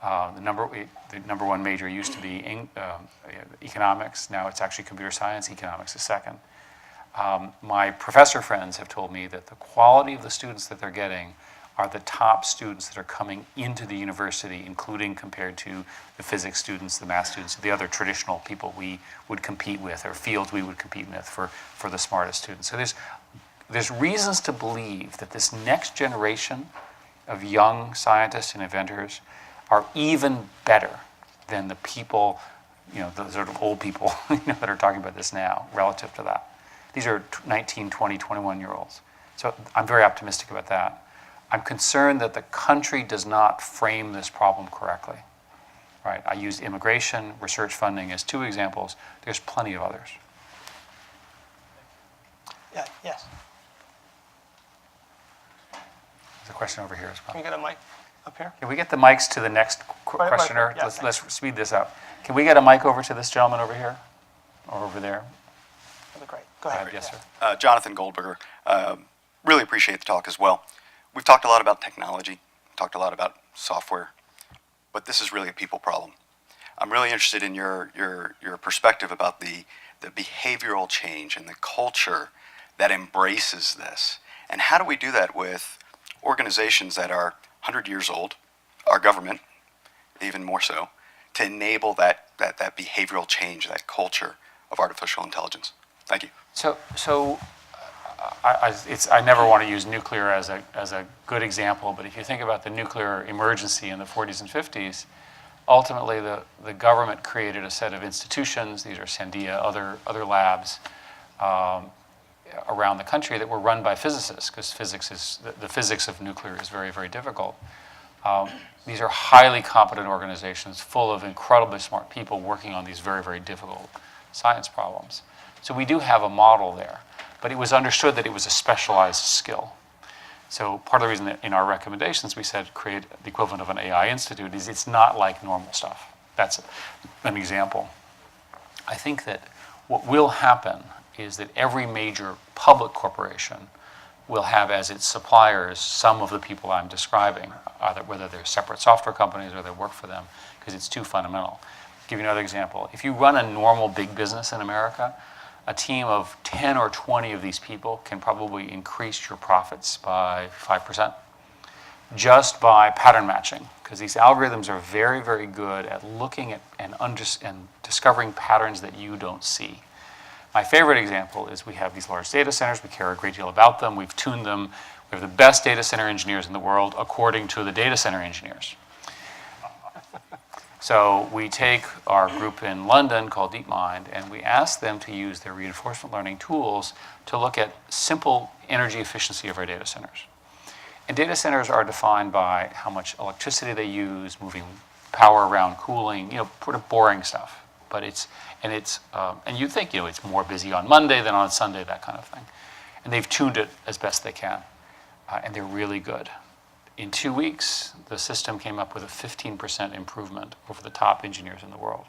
the #1 major used to be economics. Now it's actually computer science. Economics is second. My professor friends have told me that the quality of the students that they're getting are the top students that are coming into the university, including compared to the physics students, the math students, the other traditional people we would compete with, or fields we would compete with for the smartest students. So there's reasons to believe that this next generation of young scientists and inventors are even better than the people, the sort of old people that are talking about this now relative to that. These are 19, 20, 21-year-olds. So I'm very optimistic about that. I'm concerned that the country does not frame this problem correctly, right? I used immigration, research funding as 2 examples. There's plenty of others. Yeah, yes. There's a question over here as well. Can we get a mic up here? Can we get the mics to the next questioner? Yeah, Let's speed this up. Can we get a mic over to this gentleman over here or over there? That'd be great. Go ahead. Yes, Yeah. sir. Jonathan Goldberger. Really appreciate the talk as well. We've talked a lot about technology, talked a lot about software, but this is really a people problem. I'm really interested in your perspective about the behavioral change and the culture that embraces this. And how do we do that with organizations that are 100 years old, our government, even more so, to enable that behavioral change, that culture of artificial intelligence? Thank you. I never want to use nuclear as a good example, but if you think about the nuclear emergency in the 40s and 50s, ultimately the government created a set of institutions. These are Sandia, other labs around the country that were run by physicists, because the physics of nuclear is very, very difficult. These are highly competent organizations full of incredibly smart people working on these very, very difficult science problems. So we do have a model there, but it was understood that it was a specialized skill. So part of the reason that in our recommendations we said create the equivalent of an AI institute is it's not like normal stuff. That's an example. I think that what will happen is that every major public corporation will have as its suppliers some of the people I'm describing, whether they're separate software companies or they work for them, because it's too fundamental. I'll give you another example. If you run a normal big business in America, a team of 10 or 20 of these people can probably increase your profits by 5% just by pattern matching, because these algorithms are very, very good at looking at and discovering patterns that you don't see. My favorite example is we have these large data centers. We care a great deal about them. We've tuned them. We have the best data center engineers in the world according to the data center engineers. So we take our group in London called DeepMind, and we ask them to use their reinforcement learning tools to look at simple energy efficiency of our data centers. And data centers are defined by how much electricity they use, moving power around, cooling, pretty boring stuff. But and you think, it's more busy on Monday than on Sunday, that kind of thing. And they've tuned it as best they can, and they're really good. In 2 weeks, the system came up with a 15% improvement over the top engineers in the world.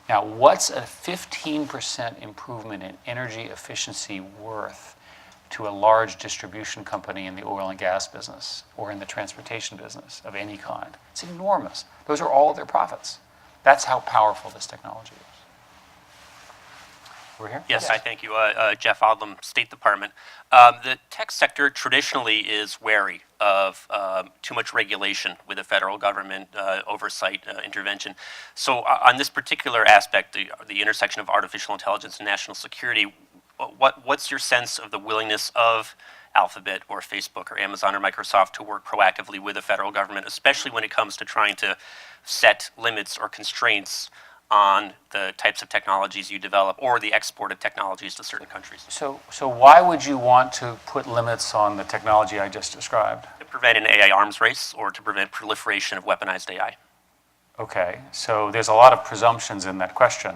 Now, what's a 15% improvement in energy efficiency worth to a large distribution company in the oil and gas business or in the transportation business of any kind? It's enormous. Those are all of their profits. That's how powerful this technology is. Over here? Yes, I thank you. Jeff Odlum, State Department. The tech sector traditionally is wary of too much regulation with the federal government oversight intervention. So on this particular aspect, the intersection of artificial intelligence and national security, what's your sense of the willingness of Alphabet or Facebook or Amazon or Microsoft to work proactively with the federal government, especially when it comes to trying to set limits or constraints on the types of technologies you develop or the export of technologies to certain countries? So why would you want to put limits on the technology I just described? To prevent an AI arms race or to prevent proliferation of weaponized AI. Okay, so there's a lot of presumptions in that question.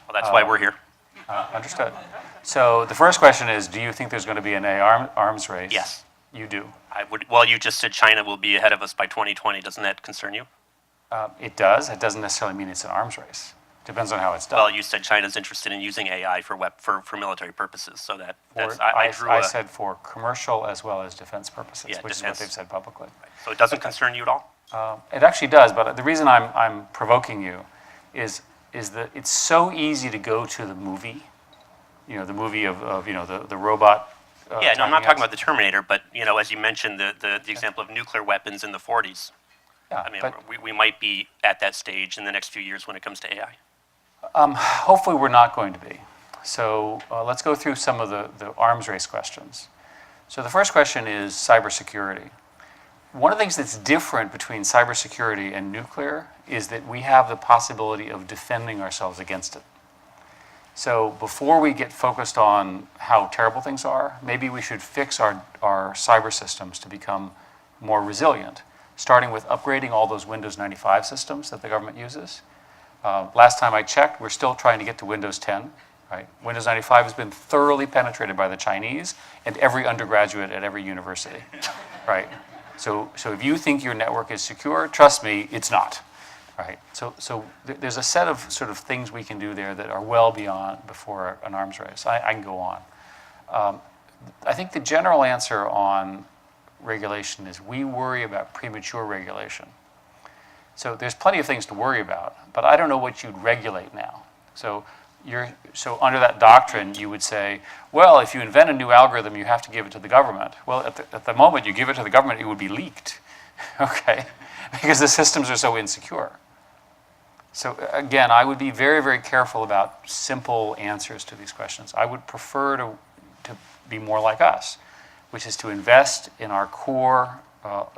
Well, that's why we're here. Understood. So the first question is, do you think there's going to be an AI arms race? Yes. You do? I would. Well, you just said China will be ahead of us by 2020. Doesn't that concern you? It does. It doesn't necessarily mean it's an arms race. Depends on how it's done. Well, you said China's interested in using AI for military purposes, so I said for commercial as well as defense purposes, Yeah, which is what they've said publicly. So it doesn't concern you at all? It actually does, but the reason I'm provoking you is that it's so easy to go to the movie, the movie of the robot. Yeah, no, I'm not talking about the Terminator, but as you mentioned, the example of nuclear weapons in the 40s. Yeah, I mean, but we might be at that stage in the next few years when it comes to AI. hopefully we're not going to be. So let's go through some of the arms race questions. So the first question is cybersecurity. One of the things that's different between cybersecurity and nuclear is that we have the possibility of defending ourselves against it. So before we get focused on how terrible things are, maybe we should fix our cyber systems to become more resilient, starting with upgrading all those Windows 95 systems that the government uses. Last time I checked, we're still trying to get to Windows 10. Right? Windows 95 has been thoroughly penetrated by the Chinese and every undergraduate at every university. Right? So if you think your network is secure, trust me, it's not. Right? So there's a set of sort of things we can do there that are well beyond before an arms race. I can go on. I think the general answer on regulation is we worry about premature regulation. So there's plenty of things to worry about, but I don't know what you'd regulate now. So under that doctrine, you would say, well, if you invent a new algorithm, you have to give it to the government. Well, at the moment you give it to the government, it would be leaked, okay? Because the systems are so insecure. So again, I would be very, very careful about simple answers to these questions. I would prefer to be more like us, which is to invest in our core,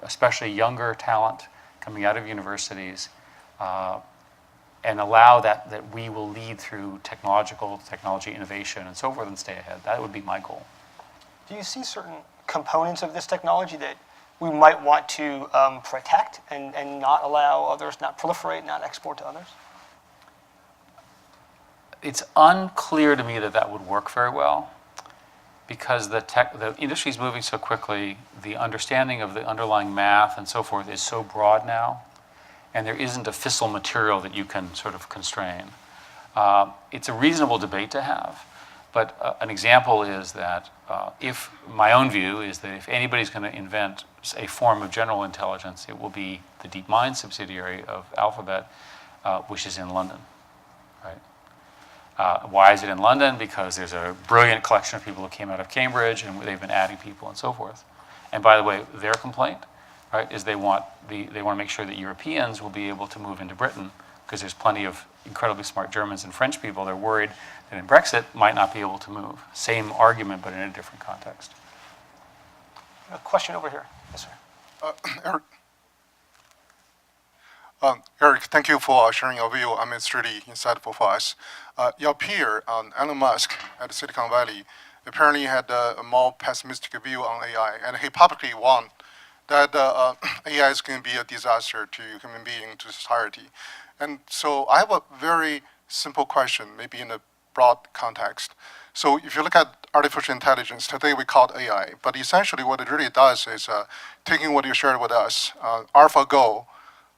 especially younger talent coming out of universities, and allow that we will lead through technology innovation and so forth and stay ahead. That would be my goal. Do you see certain components of this technology that we might want to protect and not allow others, not proliferate, not export to others? It's unclear to me that would work very well because the industry is moving so quickly, the understanding of the underlying math and so forth is so broad now, and there isn't a fissile material that you can sort of constrain. It's a reasonable debate to have, but an example is that if my own view is that if anybody's going to invent a form of general intelligence, it will be the DeepMind subsidiary of Alphabet, which is in London. Right? Why is it in London? Because there's a brilliant collection of people who came out of Cambridge, and they've been adding people and so forth. And by the way, their complaint, right, is they want to make sure that Europeans will be able to move into Britain because there's plenty of incredibly smart Germans and French people. They're worried that in Brexit might not be able to move. Same argument, but in a different context. A question over here. Yes, sir. Eric, Eric, thank you for sharing your view. I mean, it's really insightful for us. Your peer, Elon Musk at Silicon Valley, apparently had a more pessimistic view on AI, and he publicly warned that AI is going to be a disaster to human beings, to society. And so I have a very simple question, maybe in a broad context. So if you look at artificial intelligence, today we call it AI, but essentially what it really does is taking what you shared with us, AlphaGo,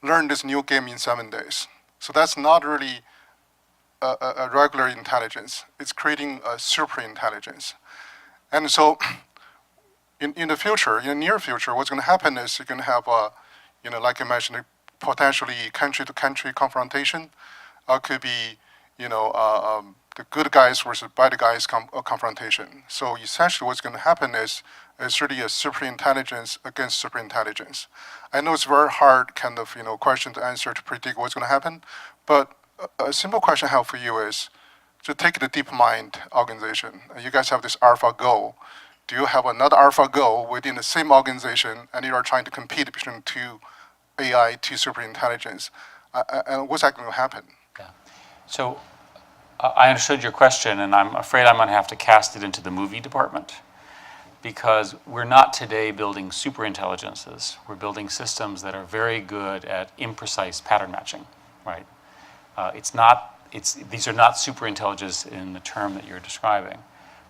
learn this new game in 7 days. So that's not really a regular intelligence. It's creating a super intelligence. And so in the future, in the near future, what's going to happen is you're going to have, like I mentioned, potentially country-to-country confrontation. Could be, the good guys versus bad guys confrontation. So essentially what's going to happen is it's really a super intelligence against super intelligence. I know it's very hard kind of, question to answer to predict what's going to happen, but a simple question I have for you is to take the DeepMind organization. You guys have this AlphaGo. Do you have another AlphaGo within the same organization and you are trying to compete between two AI, two super intelligence? And what's that going to happen? Yeah. So I understood your question, and I'm afraid I'm going to have to cast it into the movie department, because we're not today building super intelligences. We're building systems that are very good at imprecise pattern matching, right? These are not super intelligence in the term that you're describing.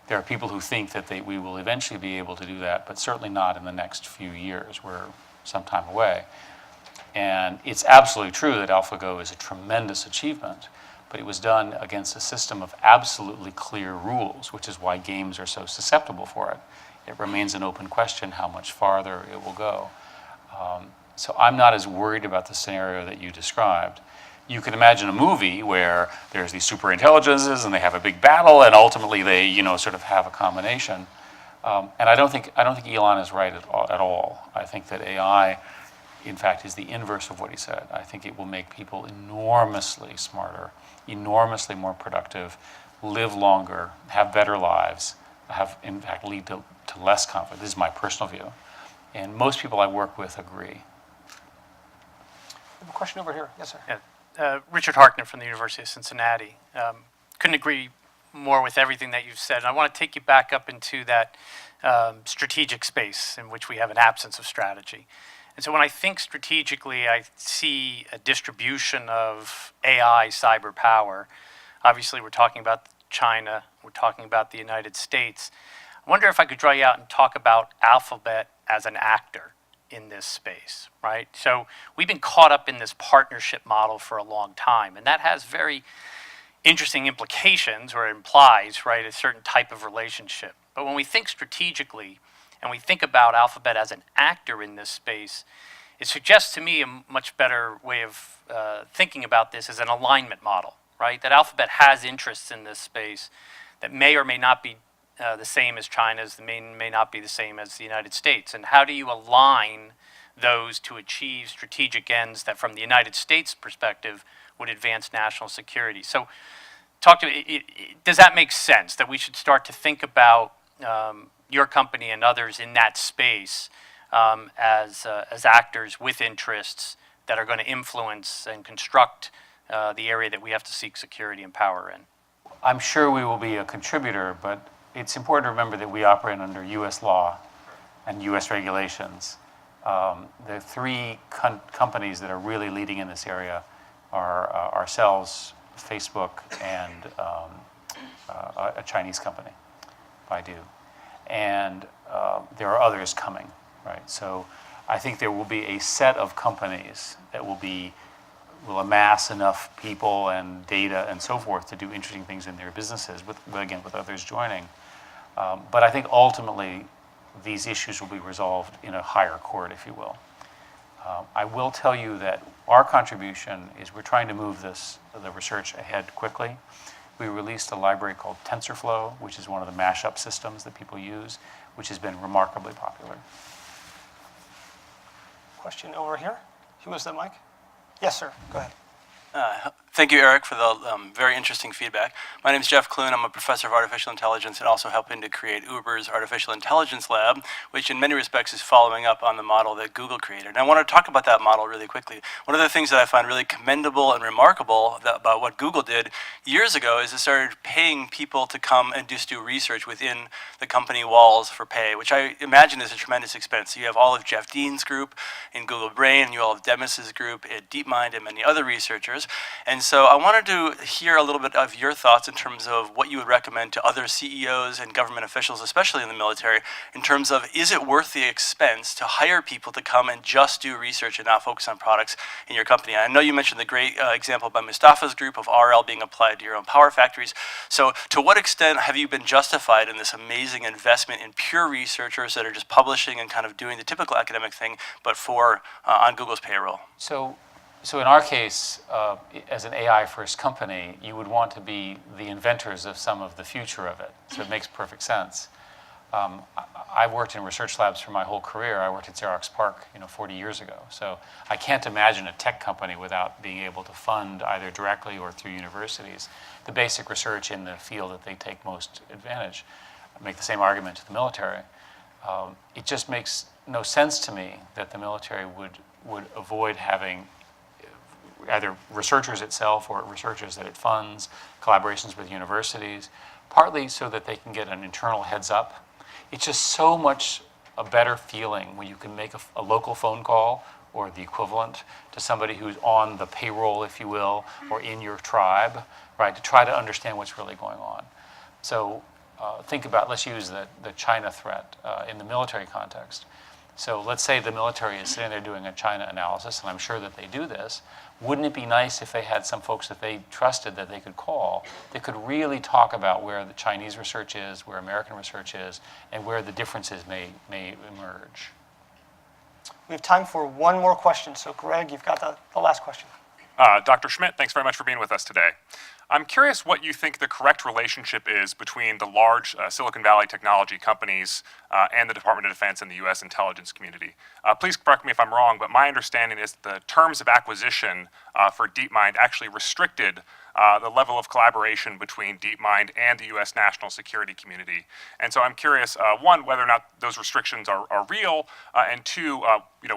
There are people who think that we will eventually be able to do that, but certainly not in the next few years. We're some time away. And it's absolutely true that AlphaGo is a tremendous achievement, but it was done against a system of absolutely clear rules, which is why games are so susceptible for it. It remains an open question how much farther it will go. So I'm not as worried about the scenario that you described. You can imagine a movie where there's these super intelligences and they have a big battle, and ultimately they, sort of have a combination. And I don't think Elon is right at all. I think that AI, in fact, is the inverse of what he said. I think it will make people enormously smarter, enormously more productive, live longer, have better lives, in fact, lead to less conflict. This is my personal view. And most people I work with agree. We have a question over here. Yes, sir. Yeah. Richard Harkner from the University of Cincinnati. Couldn't agree more with everything that you've said. And I want to take you back up into that strategic space in which we have an absence of strategy. And so when I think strategically, I see a distribution of AI cyber power. Obviously, we're talking about China. We're talking about the United States. I wonder if I could draw you out and talk about Alphabet as an actor in this space, right? So we've been caught up in this partnership model for a long time, and that has very interesting implications, or implies, right, a certain type of relationship. But when we think strategically, and we think about Alphabet as an actor in this space, it suggests to me a much better way of thinking about this as an alignment model, right? That Alphabet has interests in this space that may or may not be the same as China's, may not be the same as the United States. And how do you align those to achieve strategic ends that, from the United States perspective, would advance national security? So talk to me, does that make sense, that we should start to think about your company and others in that space as actors with interests that are going to influence and construct the area that we have to seek security and power in? I'm sure we will be a contributor, but it's important to remember that we operate under U.S. law and U.S. regulations. The three companies that are really leading in this area are ourselves, Facebook, and a Chinese company, Baidu. And there are others coming, right? So I think there will be a set of companies that will amass enough people and data and so forth to do interesting things in their businesses, with others joining. But I think ultimately these issues will be resolved in a higher court, if you will. I will tell you that our contribution is we're trying to move the research ahead quickly. We released a library called TensorFlow, which is one of the mashup systems that people use, which has been remarkably popular. Question over here. Who was the mic? Yes, sir. Go ahead. Thank you, Eric, for the very interesting feedback. My name is Jeff Clune. I'm a professor of artificial intelligence and also helping to create Uber's Artificial Intelligence Lab, which in many respects is following up on the model that Google created. And I want to talk about that model really quickly. One of the things that I find really commendable and remarkable about what Google did years ago is it started paying people to come and just do research within the company walls for pay, which I imagine is a tremendous expense. So you have all of Jeff Dean's group in Google Brain, and you all have Demis's group at DeepMind and many other researchers. And so I wanted to hear a little bit of your thoughts in terms of what you would recommend to other CEOs and government officials, especially in the military, in terms of is it worth the expense to hire people to come and just do research and not focus on products in your company? I know you mentioned the great example by Mustafa's group of RL being applied to your own power factories. So to what extent have you been justified in this amazing investment in pure researchers that are just publishing and kind of doing the typical academic thing, but for on Google's payroll? So in our case, as an AI-first company, you would want to be the inventors of some of the future of it. So it makes perfect sense. I worked in research labs for my whole career. I worked at Xerox PARC, 40 years ago. So I can't imagine a tech company without being able to fund either directly or through universities the basic research in the field that they take most advantage. I make the same argument to the military. It just makes no sense to me that the military would avoid having either researchers itself or researchers that it funds, collaborations with universities, partly so that they can get an internal heads up. It's just so much a better feeling when you can make a local phone call or the equivalent to somebody who's on the payroll, if you will, or in your tribe, right, to try to understand what's really going on. So think about, let's use the China threat in the military context. So let's say the military is sitting there doing a China analysis, and I'm sure that they do this. Wouldn't it be nice if they had some folks that they trusted that they could call, that could really talk about where the Chinese research is, where American research is, and where the differences may emerge? We have time for one more question. So Greg, you've got the last question. Dr. Schmidt, thanks very much for being with us today. I'm curious what you think the correct relationship is between the large Silicon Valley technology companies and the Department of Defense and the U.S. intelligence community. Please correct me if I'm wrong, but my understanding is the terms of acquisition for DeepMind actually restricted the level of collaboration between DeepMind and the U.S. national security community. And so I'm curious, one, whether or not those restrictions are real, and two,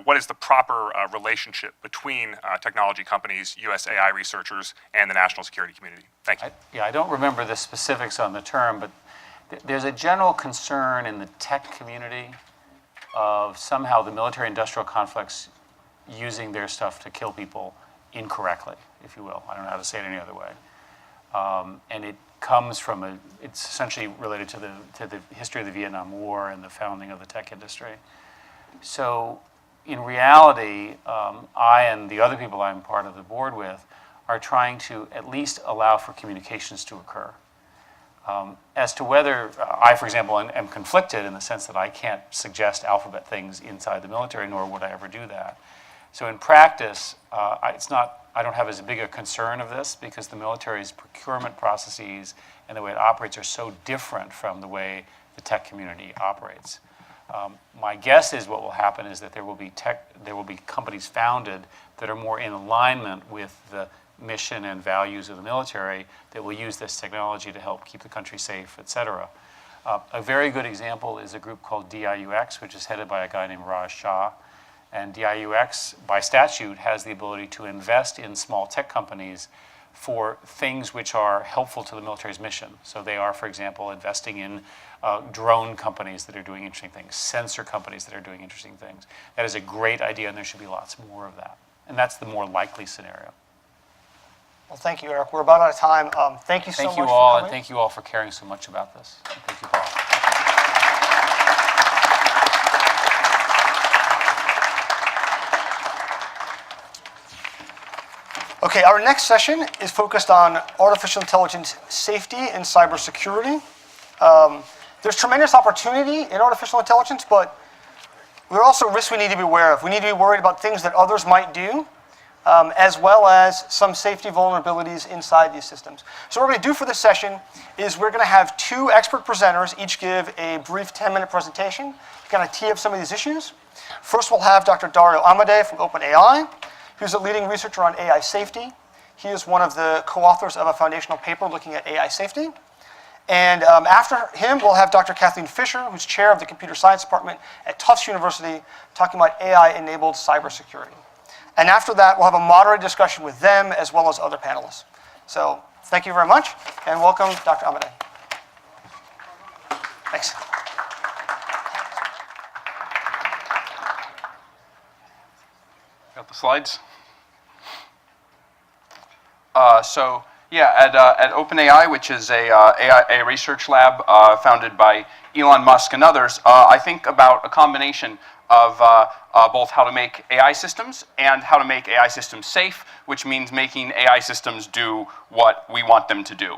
what is the proper relationship between technology companies, U.S. AI researchers, and the national security community? Thank you. I don't remember the specifics on the term, but there's a general concern in the tech community of somehow the military-industrial complex using their stuff to kill people incorrectly, if you will. I don't know how to say it any other way. And it comes from it's essentially related to the history of the Vietnam War and the founding of the tech industry. So in reality, I and the other people I'm part of the board with are trying to at least allow for communications to occur. As to whether I, for example, am conflicted in the sense that I can't suggest alphabet things inside the military, nor would I ever do that. So in practice, I don't have as big a concern of this because the military's procurement processes and the way it operates are so different from the way the tech community operates. My guess is what will happen is that there will be companies founded that are more in alignment with the mission and values of the military that will use this technology to help keep the country safe, et cetera. A very good example is a group called DIUX, which is headed by a guy named Raj Shah. And DIUX, by statute, has the ability to invest in small tech companies for things which are helpful to the military's mission. So they are, for example, investing in drone companies that are doing interesting things, sensor companies that are doing interesting things. That is a great idea, and there should be lots more of that. And that's the more likely scenario. Well, thank you, Eric. We're about out of time. Thank you so much for coming. Thank you all, and thank you all for caring so much about this. And thank you, Paul. Okay, our next session is focused on artificial intelligence safety and cybersecurity. There's tremendous opportunity in artificial intelligence, but there are also risks we need to be aware of. We need to be worried about things that others might do, as well as some safety vulnerabilities inside these systems. So what we're going to do for this session is we're going to have two expert presenters each give a brief 10-minute presentation to kind of tee up some of these issues. First, we'll have Dr. Dario Amodei from OpenAI, who's a leading researcher on AI safety. He is one of the co-authors of a foundational paper looking at AI safety. And after him, we'll have Dr. Kathleen Fisher, who's chair of the Computer Science Department at Tufts University, talking about AI-enabled cybersecurity. And after that, we'll have a moderated discussion with them as well as other panelists. So thank you very much, and welcome, Dr. Amadei. Thanks. Got the slides? At OpenAI, which is a research lab founded by Elon Musk and others, I think about a combination of both how to make AI systems and how to make AI systems safe, which means making AI systems do what we want them to do.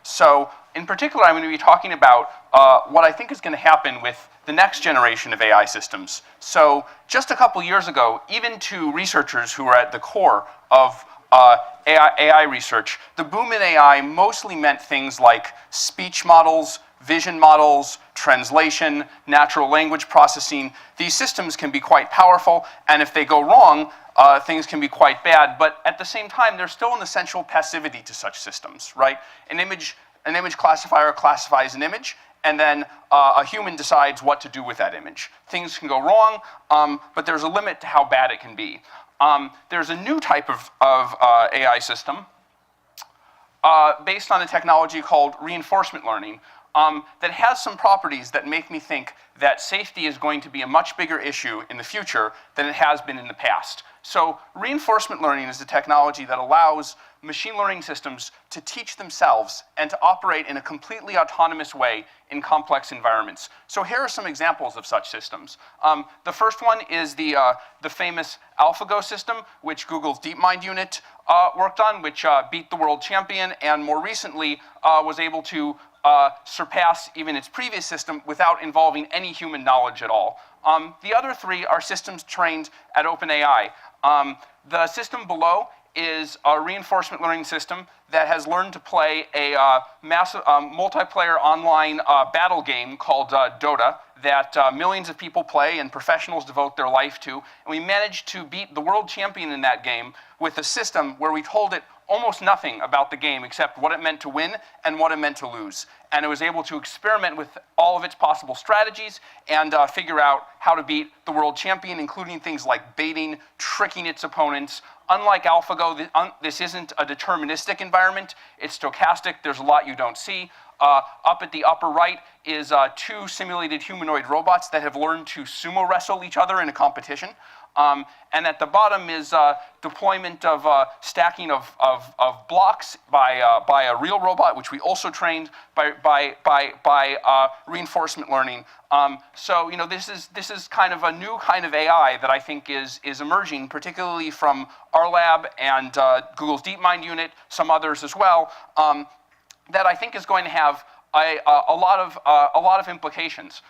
So in particular, I'm going to be talking about what I think is going to happen with the next generation of AI systems. So just a couple years ago, even to researchers who are at the core of AI research, the boom in AI mostly meant things like speech models, vision models, translation, natural language processing. These systems can be quite powerful, and if they go wrong, things can be quite bad. But at the same time, there's still an essential passivity to such systems, right? An image classifier classifies an image, and then a human decides what to do with that image. Things can go wrong, but there's a limit to how bad it can be. There's a new type of AI system based on a technology called reinforcement learning that has some properties that make me think that safety is going to be a much bigger issue in the future than it has been in the past. So reinforcement learning is a technology that allows machine learning systems to teach themselves and to operate in a completely autonomous way in complex environments. So here are some examples of such systems. The first one is the famous AlphaGo system, which Google's DeepMind unit worked on, which beat the world champion and more recently was able to surpass even its previous system without involving any human knowledge at all. The other three are systems trained at OpenAI. The system below is a reinforcement learning system that has learned to play a massive multiplayer online battle game called Dota that millions of people play and professionals devote their life to. And we managed to beat the world champion in that game with a system where we told it almost nothing about the game except what it meant to win and what it meant to lose. And it was able to experiment with all of its possible strategies and figure out how to beat the world champion, including things like baiting, tricking its opponents. Unlike AlphaGo, this isn't a deterministic environment. It's stochastic. There's a lot you don't see. Up at the upper right is two simulated humanoid robots that have learned to sumo wrestle each other in a competition. And at the bottom is deployment of stacking of blocks by a real robot, which we also trained by reinforcement learning. So this is kind of a new kind of AI that I think is emerging, particularly from our lab and Google's DeepMind unit, some others as well, that I think is going to have a lot of implications.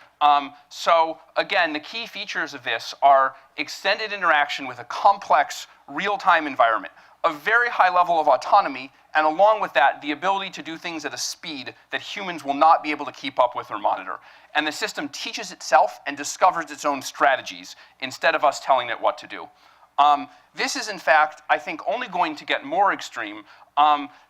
So again, the key features of this are extended interaction with a complex real-time environment, a very high level of autonomy, and along with that, the ability to do things at a speed that humans will not be able to keep up with or monitor. And the system teaches itself and discovers its own strategies instead of us telling it what to do. This is, in fact, I think, only going to get more extreme.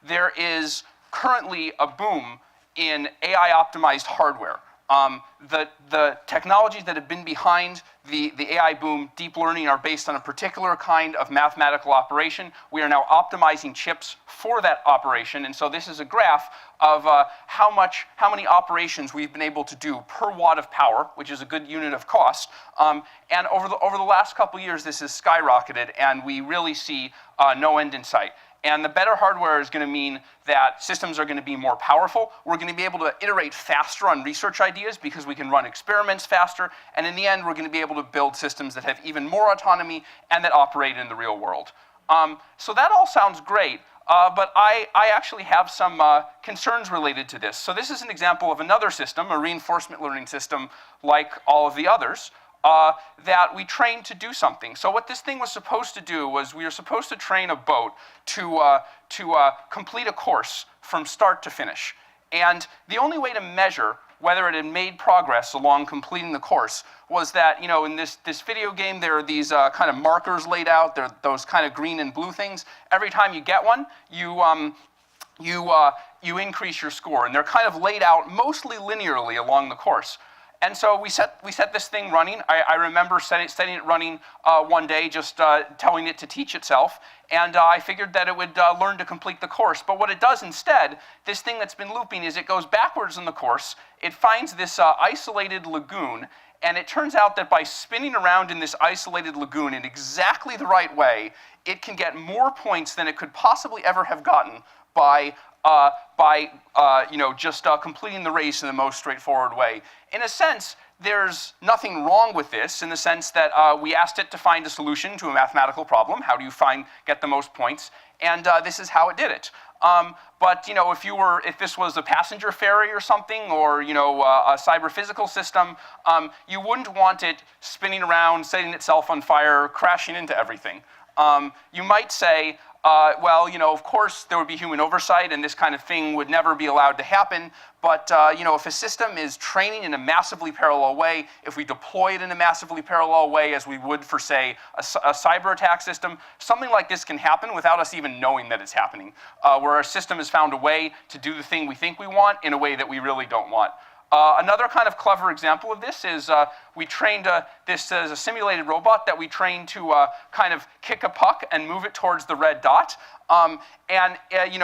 There is currently a boom in AI-optimized hardware. The technologies that have been behind the AI boom, deep learning, are based on a particular kind of mathematical operation. We are now optimizing chips for that operation, and so this is a graph of how many operations we've been able to do per watt of power, which is a good unit of cost. And over the last couple years, this has skyrocketed, and we really see no end in sight. And the better hardware is going to mean that systems are going to be more powerful. We're going to be able to iterate faster on research ideas because we can run experiments faster. And in the end, we're going to be able to build systems that have even more autonomy and that operate in the real world. So that all sounds great, but I actually have some concerns related to this. So this is an example of another system, a reinforcement learning system like all of the others, that we trained to do something. So what this thing was supposed to do was we were supposed to train a boat to complete a course from start to finish. And the only way to measure whether it had made progress along completing the course was that, in this video game, there are these kind of markers laid out. There are those kind of green and blue things. Every time you get one, you increase your score. And they're kind of laid out mostly linearly along the course. And so we set this thing running. I remember setting it running one day, just telling it to teach itself. And I figured that it would learn to complete the course. But what it does instead, this thing that's been looping, is it goes backwards in the course. It finds this isolated lagoon. And it turns out that by spinning around in this isolated lagoon in exactly the right way, it can get more points than it could possibly ever have gotten by just completing the race in the most straightforward way. In a sense, there's nothing wrong with this, in the sense that we asked it to find a solution to a mathematical problem. How do you get the most points? And this is how it did it. But if this was a passenger ferry or something, or a cyber-physical system, you wouldn't want it spinning around, setting itself on fire, crashing into everything. You might say, of course there would be human oversight and this kind of thing would never be allowed to happen, but if a system is training in a massively parallel way, if we deploy it in a massively parallel way as we would for, say, a cyber attack system, something like this can happen without us even knowing that it's happening, where our system has found a way to do the thing we think we want in a way that we really don't want. Another kind of clever example of this is we trained this as a simulated robot that we trained to kind of kick a puck and move it towards the red dot.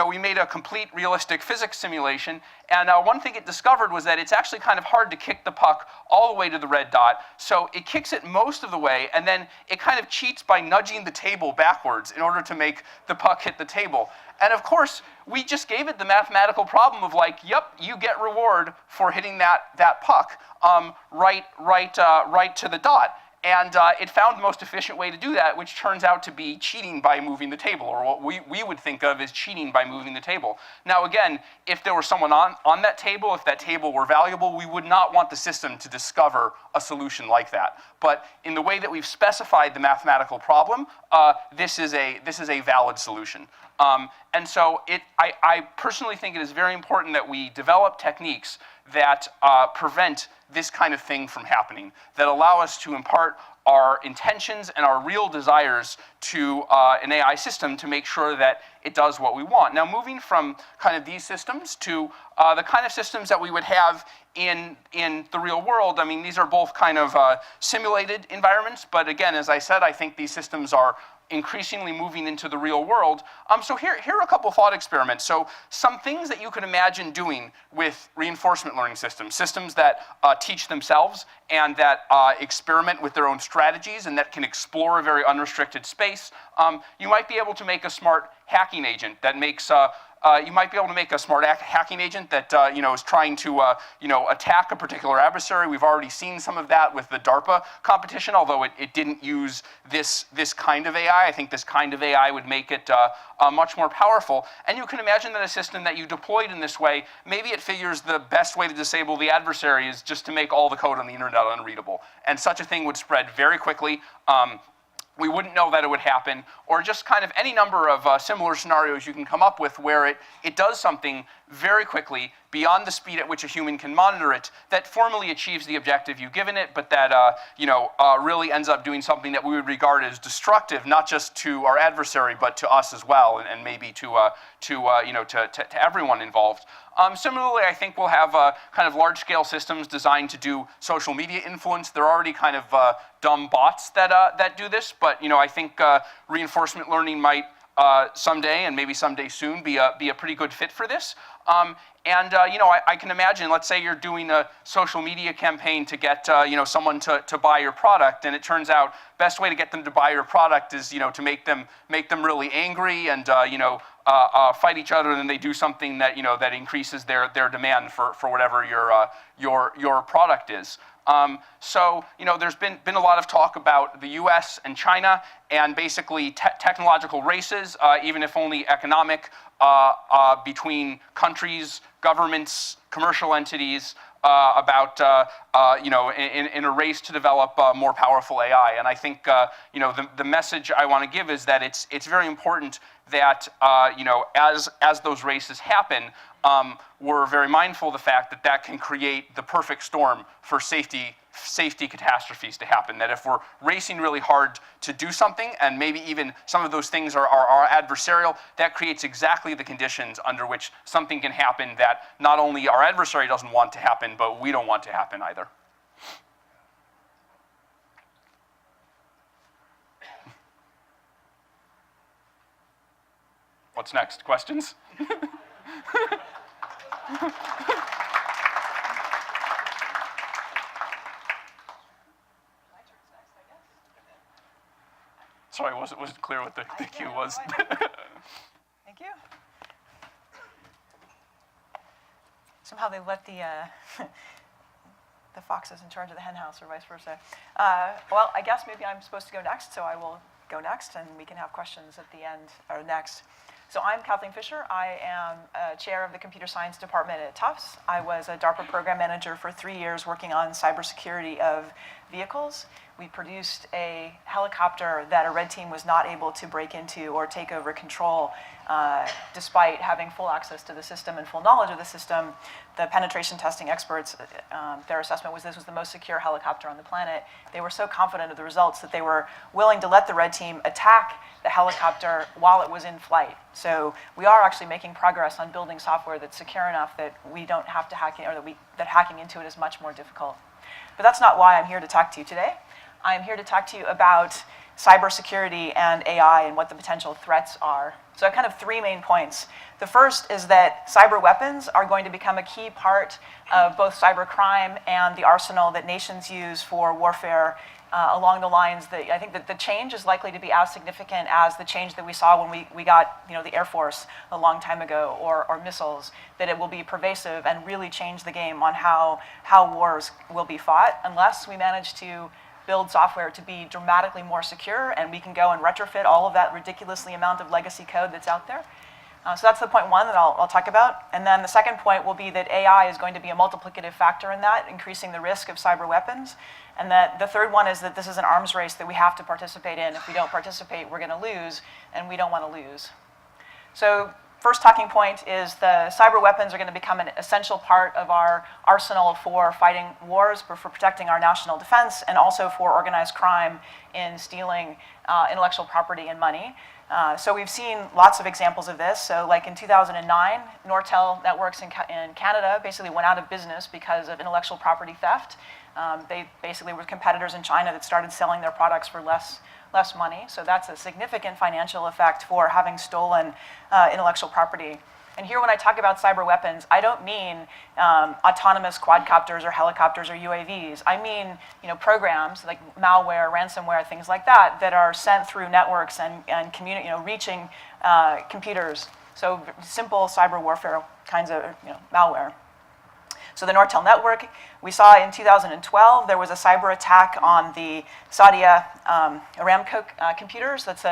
We made a complete realistic physics simulation. And one thing it discovered was that it's actually kind of hard to kick the puck all the way to the red dot. So it kicks it most of the way, and then it kind of cheats by nudging the table backwards in order to make the puck hit the table. And of course, we just gave it the mathematical problem of like, yep, you get reward for hitting that puck right to the dot. And it found the most efficient way to do that, which turns out to be cheating by moving the table, or what we would think of as cheating by moving the table. Now again, if there were someone on that table, if that table were valuable, we would not want the system to discover a solution like that. But in the way that we've specified the mathematical problem, this is a valid solution. And so I personally think it is very important that we develop techniques that prevent this kind of thing from happening, that allow us to impart our intentions and our real desires to an AI system to make sure that it does what we want. Now, moving from kind of these systems to the kind of systems that we would have in the real world, I mean, these are both kind of simulated environments, but again, as I said, I think these systems are increasingly moving into the real world. So here are a couple thought experiments. So some things that you could imagine doing with reinforcement learning systems that teach themselves and that experiment with their own strategies and that can explore a very unrestricted space. You might be able to make a smart hacking agent that makes you might be able to make a smart hacking agent that is trying to attack a particular adversary. We've already seen some of that with the DARPA competition, although it didn't use this kind of AI. I think this kind of AI would make it much more powerful. And you can imagine that a system that you deployed in this way, maybe it figures the best way to disable the adversary is just to make all the code on the internet unreadable. And such a thing would spread very quickly. We wouldn't know that it would happen, or just kind of any number of similar scenarios you can come up with where it does something very quickly beyond the speed at which a human can monitor it that formally achieves the objective you've given it, but that really ends up doing something that we would regard as destructive, not just to our adversary, but to us as well, and maybe to everyone involved. Similarly, I think we'll have kind of large-scale systems designed to do social media influence. There are already kind of dumb bots that do this, but I think reinforcement learning might someday, and maybe someday soon, be a pretty good fit for this. I can imagine, let's say you're doing a social media campaign to get someone to buy your product, and it turns out best way to get them to buy your product is to make them really angry and fight each other, and then they do something that that increases their demand for whatever your product is. There's been a lot of talk about the U.S. and China and basically technological races, even if only economic, between countries, governments, commercial entities, in a race to develop more powerful AI. And I think the message I want to give is that it's very important that as those races happen, we're very mindful of the fact that that can create the perfect storm for safety catastrophes to happen. That if we're racing really hard to do something, and maybe even some of those things are adversarial, that creates exactly the conditions under which something can happen that not only our adversary doesn't want to happen, but we don't want to happen either. What's next? Questions? Sorry, wasn't clear what the cue was. Thank you. Somehow they let the the foxes in charge of the hen house, or vice versa. Well, I guess maybe I'm supposed to go next, so I will go next, and we can have questions at the end, or next. So I'm Kathleen Fisher. I am chair of the computer science department at Tufts. I was a DARPA program manager for 3 years working on cybersecurity of vehicles. We produced a helicopter that a red team was not able to break into or take over control, despite having full access to the system and full knowledge of the system. The penetration testing experts, their assessment was this was the most secure helicopter on the planet. They were so confident of the results that they were willing to let the red team attack the helicopter while it was in flight. So we are actually making progress on building software that's secure enough that we don't have to hack it, or that hacking into it is much more difficult. But that's not why I'm here to talk to you today. I'm here to talk to you about cybersecurity and AI and what the potential threats are. So kind of 3 main points. The first is that cyber weapons are going to become a key part of both cybercrime and the arsenal that nations use for warfare, along the lines that I think that the change is likely to be as significant as the change that we saw when we got the Air Force a long time ago, or missiles, that it will be pervasive and really change the game on how wars will be fought, unless we manage to build software to be dramatically more secure, and we can go and retrofit all of that ridiculously amount of legacy code that's out there. So that's the point 1 that I'll talk about. And then the second point will be that AI is going to be a multiplicative factor in that, increasing the risk of cyber weapons. And that the third one is that this is an arms race that we have to participate in. If we don't participate, we're going to lose, and we don't want to lose. So first talking point is the cyber weapons are going to become an essential part of our arsenal for fighting wars, for protecting our national defense, and also for organized crime in stealing intellectual property and money. So we've seen lots of examples of this. So like in 2009, Nortel networks in Canada basically went out of business because of intellectual property theft. They basically were competitors in China that started selling their products for less money. So that's a significant financial effect for having stolen intellectual property. And here when I talk about cyber weapons, I don't mean autonomous quadcopters or helicopters or UAVs. I mean programs like malware, ransomware, things like that, that are sent through networks and reaching computers. So simple cyber warfare kinds of malware. So the Nortel network, we saw in 2012, there was a cyber attack on the Saudi Aramco computers. That's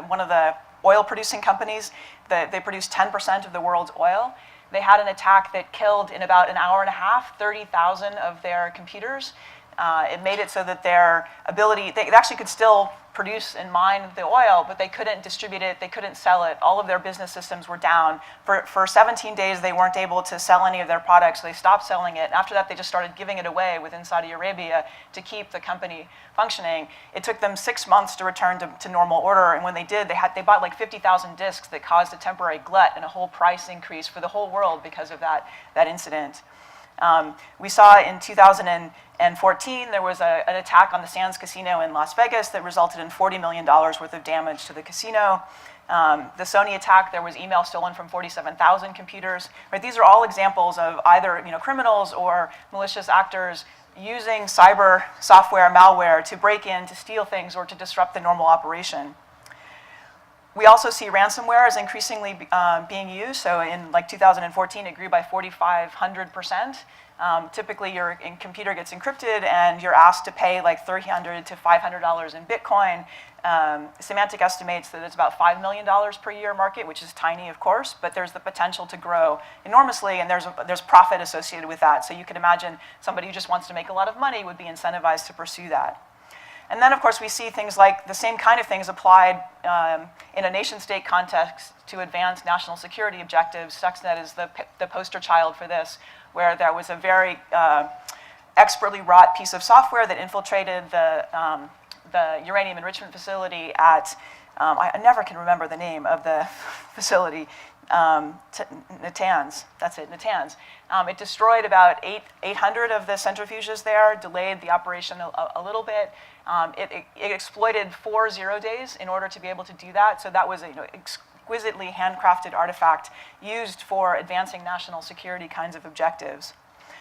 one of the oil-producing companies. They produce 10% of the world's oil. They had an attack that killed, in about an hour and a half, 30,000 of their computers. It made it so that their ability, they actually could still produce and mine the oil, but they couldn't distribute it, they couldn't sell it. All of their business systems were down. For 17 days, they weren't able to sell any of their products, so they stopped selling it. After that, they just started giving it away within Saudi Arabia to keep the company functioning. It took them 6 months to return to normal order, and when they did, they bought like 50,000 disks that caused a temporary glut and a whole price increase for the whole world because of that incident. We saw in 2014, there was an attack on the Sands Casino in Las Vegas that resulted in $40 million worth of damage to the casino. The Sony attack, there was email stolen from 47,000 computers. Right? These are all examples of either criminals or malicious actors using cyber software, malware, to break in, to steal things, or to disrupt the normal operation. We also see ransomware is increasingly being used. So in like 2014, it grew by 4,500%. Typically, your computer gets encrypted, and you're asked to pay like $300 to $500 in Bitcoin. Symantec estimates that it's about $5 million per year market, which is tiny, of course, but there's the potential to grow enormously, and there's profit associated with that. So you can imagine somebody who just wants to make a lot of money would be incentivized to pursue that. And then, of course, we see things like the same kind of things applied in a nation-state context to advance national security objectives. Stuxnet is the poster child for this, where there was a very expertly wrought piece of software that infiltrated the uranium enrichment facility at, I never can remember the name of the facility, Natanz. That's it, Natanz. It destroyed about 800 of the centrifuges there, delayed the operation a little bit. It exploited 4 0 days in order to be able to do that. So that was an exquisitely handcrafted artifact used for advancing national security kinds of objectives.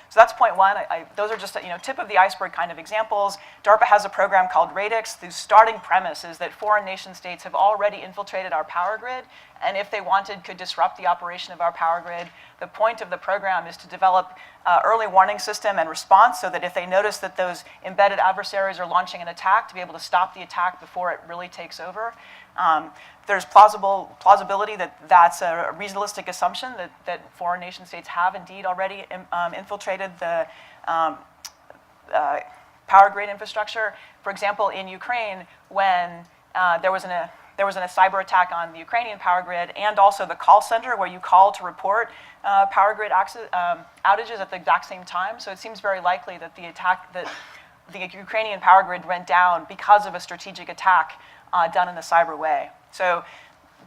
So that's point one. Those are just tip of the iceberg kind of examples. DARPA has a program called Radix, whose starting premise is that foreign nation states have already infiltrated our power grid, and if they wanted, could disrupt the operation of our power grid. The point of the program is to develop early warning system and response so that if they notice that those embedded adversaries are launching an attack, to be able to stop the attack before it really takes over. There's plausibility that that's a realistic assumption that foreign nation states have indeed already infiltrated the power grid infrastructure. For example, in Ukraine, when there was a cyber attack on the Ukrainian power grid and also the call center where you call to report power grid outages at the exact same time. So it seems very likely that the Ukrainian power grid went down because of a strategic attack done in the cyber way. So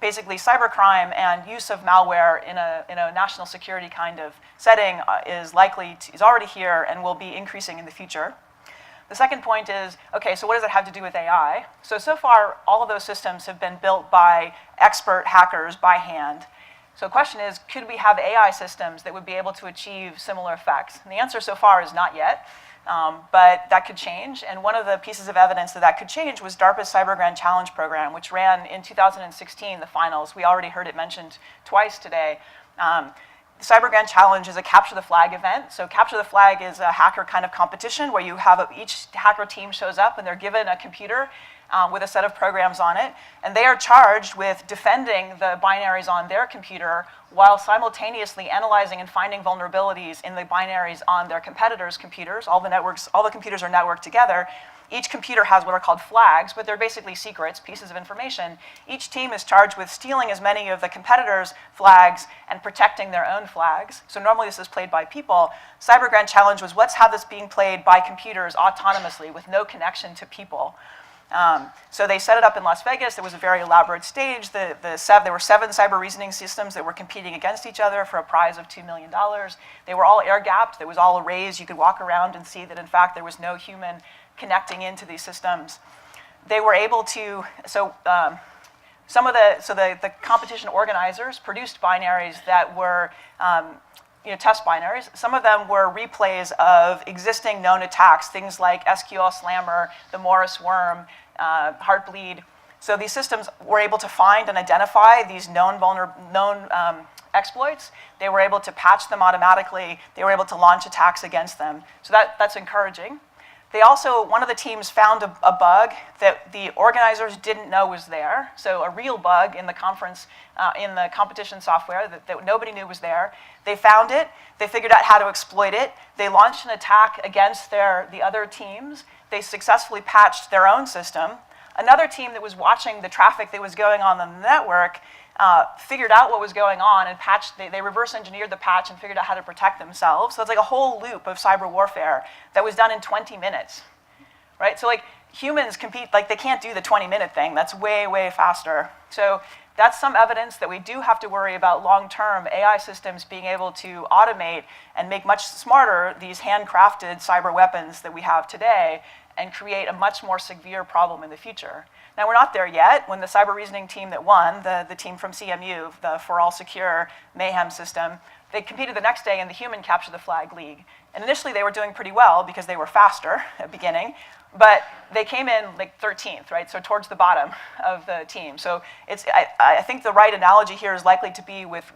basically, cybercrime and use of malware in a national security kind of setting is already here and will be increasing in the future. The second point is, okay, so what does it have to do with AI? So far, all of those systems have been built by expert hackers by hand. So the question is, could we have AI systems that would be able to achieve similar effects? And the answer so far is not yet. But that could change, and one of the pieces of evidence that could change was DARPA's Cyber Grand Challenge program, which ran in 2016, the finals. We already heard it mentioned twice today. The Cyber Grand Challenge is a capture the flag event. So capture the flag is a hacker kind of competition where you have each hacker team shows up and they're given a computer with a set of programs on it, and they are charged with defending the binaries on their computer while simultaneously analyzing and finding vulnerabilities in the binaries on their competitors' computers. All the computers are networked together. Each computer has what are called flags, but they're basically secrets, pieces of information. Each team is charged with stealing as many of the competitors' flags and protecting their own flags. So normally this is played by people. Cyber Grand Challenge was, let's have this being played by computers autonomously with no connection to people. So they set it up in Las Vegas. There was a very elaborate stage. There were 7 cyber reasoning systems that were competing against each other for a prize of $2 million. They were all air-gapped. It was all arrays. You could walk around and see that, in fact, there was no human connecting into these systems. They were able to, the competition organizers produced binaries that were test binaries. Some of them were replays of existing known attacks, things like SQL Slammer, the Morris Worm, Heartbleed. So these systems were able to find and identify these known exploits. They were able to patch them automatically. They were able to launch attacks against them. So that's encouraging. They also, one of the teams found a bug that the organizers didn't know was there. So a real bug in the competition software that nobody knew was there. They found it. They figured out how to exploit it. They launched an attack against the other teams. They successfully patched their own system. Another team that was watching the traffic that was going on the network figured out what was going on and they reverse engineered the patch and figured out how to protect themselves. So it's like a whole loop of cyber warfare that was done in 20 minutes, right? So humans compete, they can't do the 20-minute thing. That's way, way faster. So that's some evidence that we do have to worry about long-term AI systems being able to automate and make much smarter these handcrafted cyber weapons that we have today and create a much more severe problem in the future. Now, we're not there yet. When the cyber reasoning team that won, the team from CMU, the For All Secure Mayhem system, they competed the next day in the Human Capture the Flag League. And initially, they were doing pretty well because they were faster at the beginning. But they came in 13th, right? So towards the bottom of the team. So I think the right analogy here is likely to be with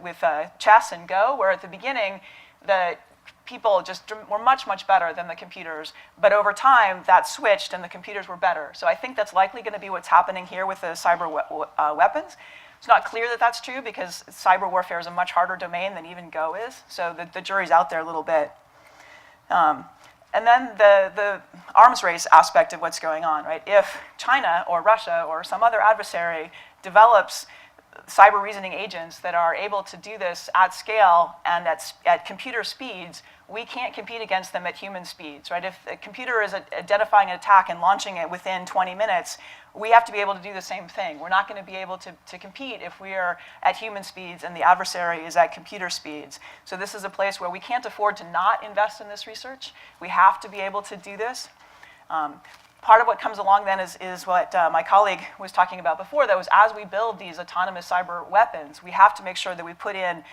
chess and Go, where at the beginning, the people just were much, much better than the computers. But over time, that switched and the computers were better. So I think that's likely going to be what's happening here with the cyber weapons. It's not clear that that's true because cyber warfare is a much harder domain than even Go is. So the jury's out there a little bit. And then the arms race aspect of what's going on, right? If China or Russia or some other adversary develops cyber reasoning agents that are able to do this at scale and at computer speeds, we can't compete against them at human speeds, right? If a computer is identifying an attack and launching it within 20 minutes, we have to be able to do the same thing. We're not going to be able to compete if we are at human speeds and the adversary is at computer speeds. So this is a place where we can't afford to not invest in this research. We have to be able to do this. Part of what comes along then is what my colleague was talking about before, that was as we build these autonomous cyber weapons, we have to make sure that we put in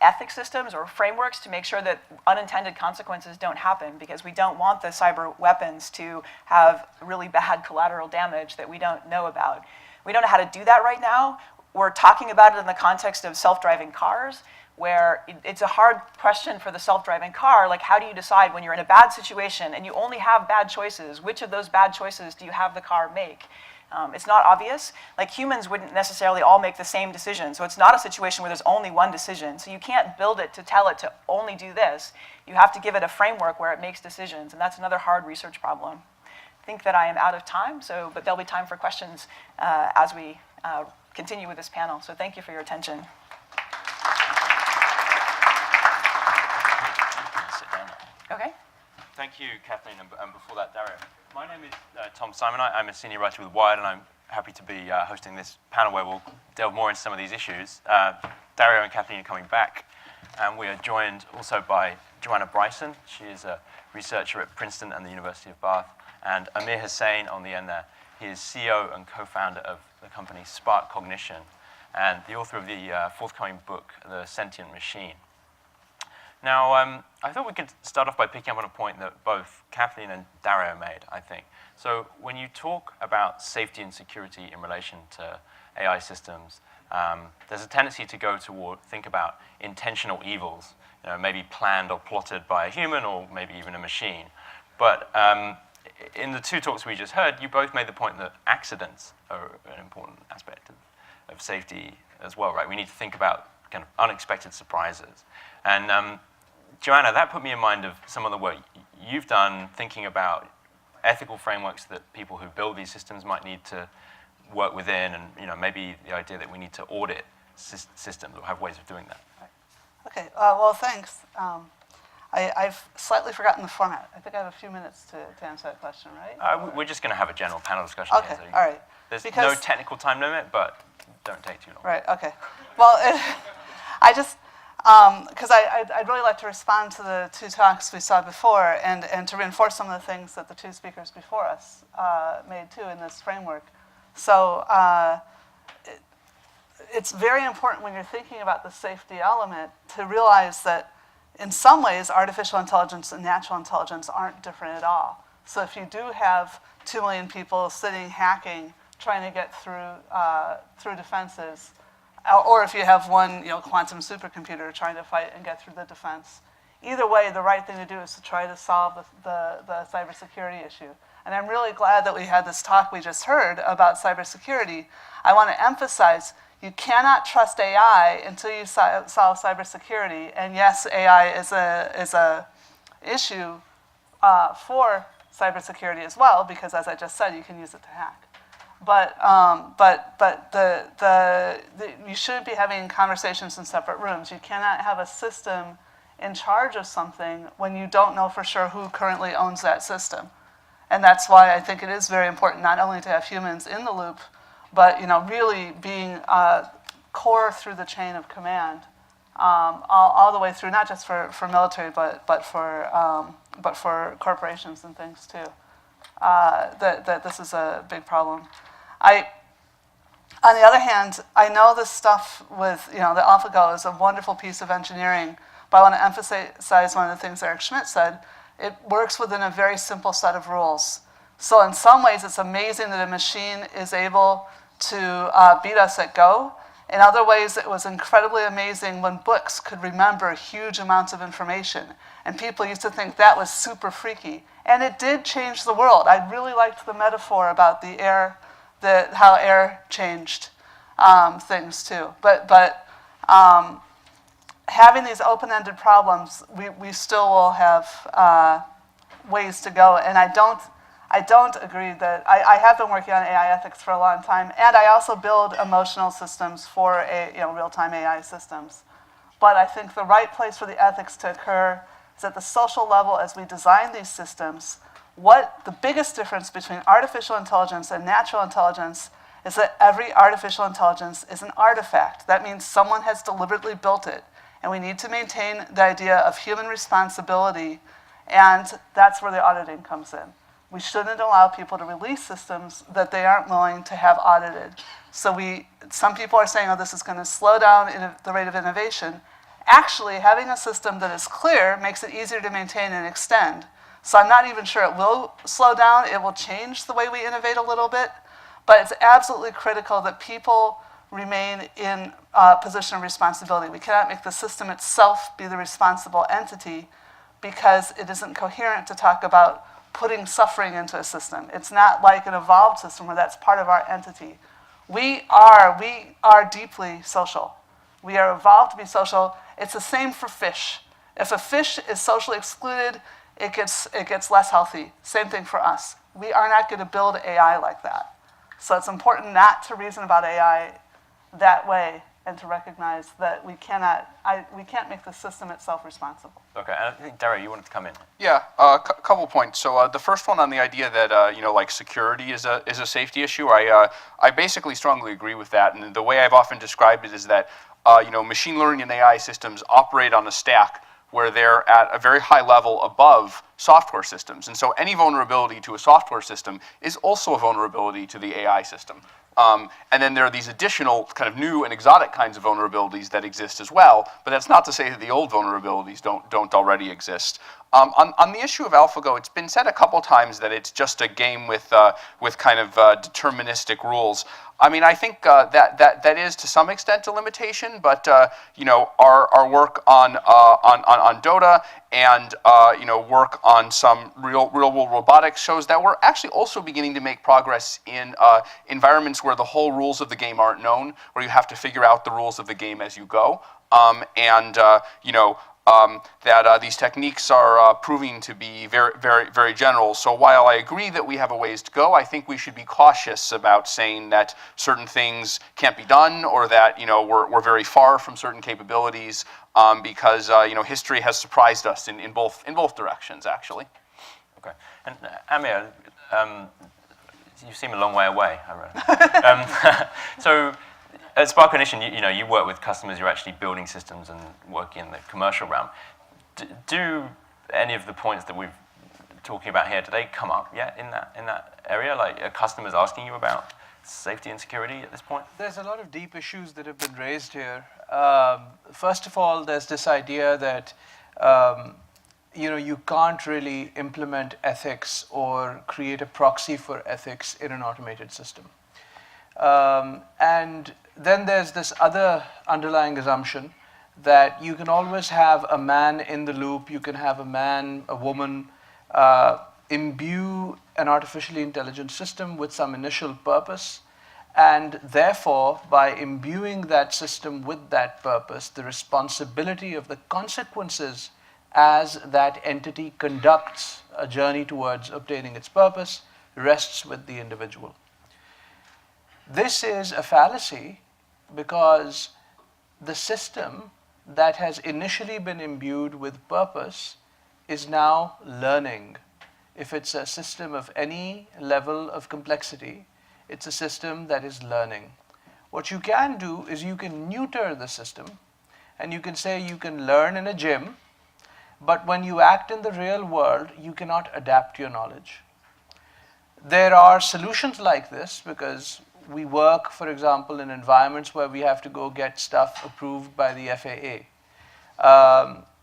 ethics systems or frameworks to make sure that unintended consequences don't happen, because we don't want the cyber weapons to have really bad collateral damage that we don't know about. We don't know how to do that right now. We're talking about it in the context of self-driving cars, where it's a hard question for the self-driving car, like how do you decide when you're in a bad situation and you only have bad choices, which of those bad choices do you have the car make? It's not obvious. Like humans wouldn't necessarily all make the same decision, so it's not a situation where there's only one decision. So you can't build it to tell it to only do this. You have to give it a framework where it makes decisions, and that's another hard research problem. I think that I am out of time, but there'll be time for questions as we continue with this panel. So thank you for your attention. Okay. Thank you, Kathleen, and before that, Dario. My name is Tom Simon. I'm a senior writer with Wired, and I'm happy to be hosting this panel where we'll delve more into some of these issues. Dario and Kathleen are coming back, and we are joined also by Joanna Bryson. She is a researcher at Princeton and the University of Bath, and Amir Hussain on the end there. He is CEO and co-founder of the company Spark Cognition, and the author of the forthcoming book, The Sentient Machine. Now, I thought we could start off by picking up on a point that both Kathleen and Dario made, I think. So when you talk about safety and security in relation to AI systems, there's a tendency to go toward, think about intentional evils, maybe planned or plotted by a human or maybe even a machine. But in the two talks we just heard, you both made the point that accidents are an important aspect of safety as well, right? We need to think about kind of unexpected surprises. And Joanna, that put me in mind of some of the work you've done thinking about ethical frameworks that people who build these systems might need to work within, and maybe the idea that we need to audit systems or have ways of doing that. Okay, well, thanks. I've slightly forgotten the format. I think I have a few minutes to answer that question, right? We're just going to have a general panel discussion okay, here. So all right. There's no technical time limit, but don't take too long. Right, okay. Well, I just, because I'd really like to respond to the two talks we saw before and to reinforce some of the things that the two speakers before us made too in this framework. So it's very important when you're thinking about the safety element to realize that in some ways artificial intelligence and natural intelligence aren't different at all. So if you do have 2 million people sitting hacking, trying to get through defenses, or if you have one quantum supercomputer trying to fight and get through the defense. Either way, the right thing to do is to try to solve the cybersecurity issue. And I'm really glad that we had this talk we just heard about cybersecurity. I want to emphasize you cannot trust AI until you solve cybersecurity. And yes, AI is a issue for cybersecurity as well, because as I just said, you can use it to hack. But you shouldn't be having conversations in separate rooms. You cannot have a system in charge of something when you don't know for sure who currently owns that system. And that's why I think it is very important not only to have humans in the loop, but really being core through the chain of command, all the way through, not just for military, but for corporations and things too. That this is a big problem. On the other hand, I know this stuff with the AlphaGo is a wonderful piece of engineering, but I want to emphasize one of the things Eric Schmidt said. It works within a very simple set of rules. So in some ways, it's amazing that a machine is able to beat us at Go. In other ways, it was incredibly amazing when books could remember huge amounts of information. And people used to think that was super freaky. And it did change the world. I really liked the metaphor about the air, how air changed things too. But having these open-ended problems, we still will have ways to go. And I don't agree that, I have been working on AI ethics for a long time, and I also build emotional systems for real-time AI systems. But I think the right place for the ethics to occur is at the social level as we design these systems. What the biggest difference between artificial intelligence and natural intelligence is that every artificial intelligence is an artifact. That means someone has deliberately built it. And we need to maintain the idea of human responsibility, and that's where the auditing comes in. We shouldn't allow people to release systems that they aren't willing to have audited. So some people are saying, oh, this is going to slow down the rate of innovation. Actually, having a system that is clear makes it easier to maintain and extend. So I'm not even sure it will slow down. It will change the way we innovate a little bit. But it's absolutely critical that people remain in a position of responsibility. We cannot make the system itself be the responsible entity because it isn't coherent to talk about putting suffering into a system. It's not like an evolved system where that's part of our entity. We are deeply social. We are evolved to be social. It's the same for fish. If a fish is socially excluded, it gets less healthy. Same thing for us. We are not going to build AI like that. So it's important not to reason about AI that way and to recognize that we can't make the system itself responsible. Okay, and I think, Dario, you wanted to come in. Yeah, a couple points. So the first one on the idea that like security is a safety issue. I basically strongly agree with that. And the way I've often described it is that machine learning and AI systems operate on a stack where they're at a very high level above software systems. And so any vulnerability to a software system is also a vulnerability to the AI system. And then there are these additional kind of new and exotic kinds of vulnerabilities that exist as well, but that's not to say that the old vulnerabilities don't already exist. On the issue of AlphaGo, it's been said a couple times that it's just a game with kind of deterministic rules. I mean, I think that is to some extent a limitation, but our work on Dota and work on some real world robotics shows that we're actually also beginning to make progress in environments where the whole rules of the game aren't known, where you have to figure out the rules of the game as you go, that these techniques are proving to be very, very, very general. So while I agree that we have a ways to go, I think we should be cautious about saying that certain things can't be done or that we're very far from certain capabilities because history has surprised us in both directions, actually. Okay, and Amir, you seem a long way away, I read. So. At Spark Ignition, you work with customers. You're actually building systems and working in the commercial realm. Do any of the points that we're talking about here, do they come up yet in that area? Like, are customers asking you about safety and security at this point? There's a lot of deep issues that have been raised here. First of all, there's this idea that you can't really implement ethics or create a proxy for ethics in an automated system. And then there's this other underlying assumption that you can always have a man in the loop, you can have a woman, imbue an artificially intelligent system with some initial purpose, and therefore, by imbuing that system with that purpose, the responsibility of the consequences as that entity conducts a journey towards obtaining its purpose rests with the individual. This is a fallacy because the system that has initially been imbued with purpose is now learning. If it's a system of any level of complexity, it's a system that is learning. What you can do is you can neuter the system, and you can say you can learn in a gym, but when you act in the real world, you cannot adapt your knowledge. There are solutions like this because we work, for example, in environments where we have to go get stuff approved by the FAA.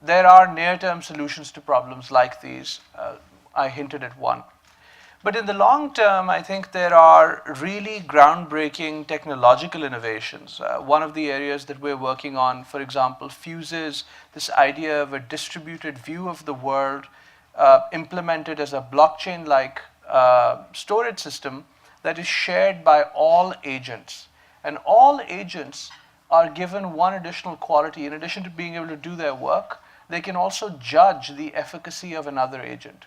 There are near-term solutions to problems like these. I hinted at one. But in the long term, I think there are really groundbreaking technological innovations. One of the areas that we're working on, for example, fuses this idea of a distributed view of the world implemented as a blockchain-like storage system that is shared by all agents. And all agents are given one additional quality. In addition to being able to do their work, they can also judge the efficacy of another agent.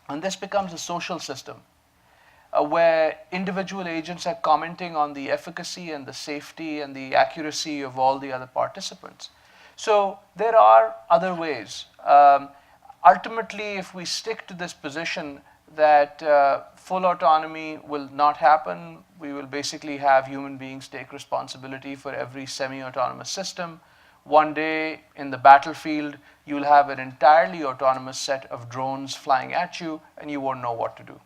And this becomes a social system where individual agents are commenting on the efficacy and the safety and the accuracy of all the other participants. So there are other ways. Ultimately, if we stick to this position that full autonomy will not happen, we will basically have human beings take responsibility for every semi-autonomous system. One day in the battlefield, you'll have an entirely autonomous set of drones flying at you, and you won't know what to do.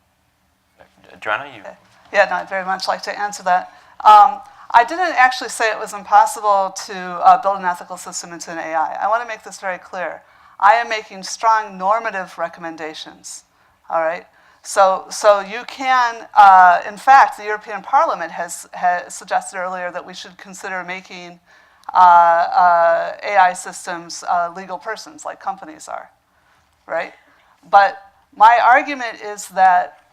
Joanna, you? Yeah, no, I'd very much like to answer that. I didn't actually say it was impossible to build an ethical system into an AI. I want to make this very clear. I am making strong normative recommendations, all right? So you can, in fact, the European Parliament has suggested earlier that we should consider making AI systems legal persons like companies are, right? But my argument is that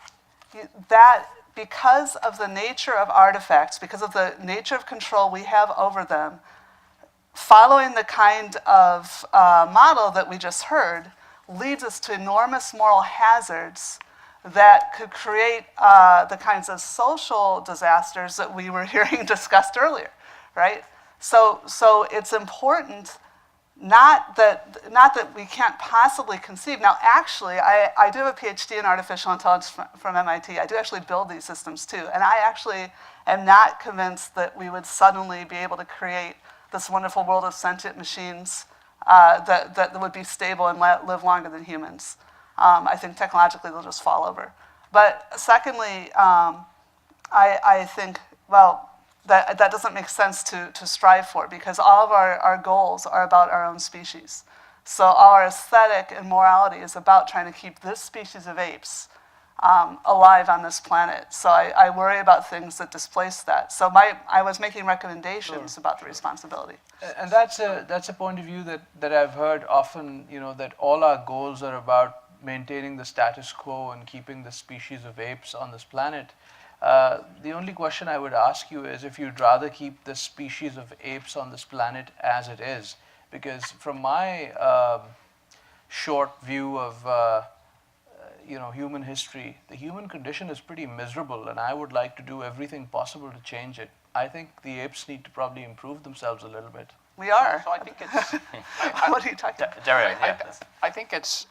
because of the nature of artifacts, because of the nature of control we have over them, following the kind of model that we just heard leads us to enormous moral hazards that could create the kinds of social disasters that we were hearing discussed earlier, right? So it's important not that we can't possibly conceive. Now, actually, I do have a PhD in artificial intelligence from MIT. I do actually build these systems too. And I actually am not convinced that we would suddenly be able to create this wonderful world of sentient machines that would be stable and live longer than humans. I think technologically they'll just fall over. But secondly, I think, well, that doesn't make sense to strive for, because all of our goals are about our own species. So our aesthetic and morality is about trying to keep this species of apes alive on this planet. So I worry about things that displace that. So I was making recommendations about the responsibility. And that's a point of view that I've heard often, that all our goals are about maintaining the status quo and keeping the species of apes on this planet. The only question I would ask you is if you'd rather keep the species of apes on this planet as it is. Because from my short view of human history, the human condition is pretty miserable, and I would like to do everything possible to change it. I think the apes need to probably improve themselves a little bit. We are. So I think it's. What are you talking about? Dario, yeah. I think it's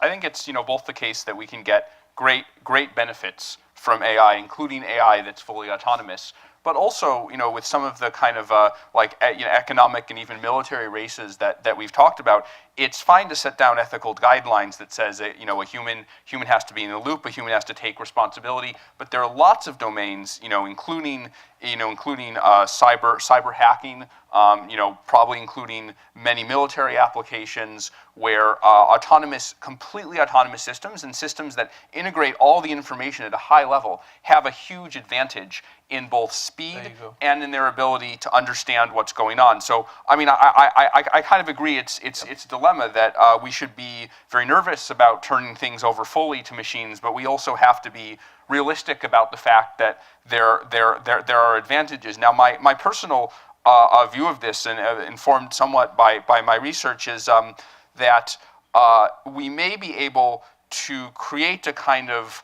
both the case that we can get great benefits from AI, including AI that's fully autonomous, but also with some of the kind of economic and even military races that we've talked about, it's fine to set down ethical guidelines that says that a human has to be in the loop, a human has to take responsibility. But there are lots of domains, including cyber hacking, probably including many military applications where completely autonomous systems and systems that integrate all the information at a high level have a huge advantage in both speed and in their ability to understand what's going on. So, I mean, I kind of agree. It's a dilemma that we should be very nervous about turning things over fully to machines, but we also have to be realistic about the fact that there are advantages. Now, my personal view of this, and informed somewhat by my research, is that we may be able to create a kind of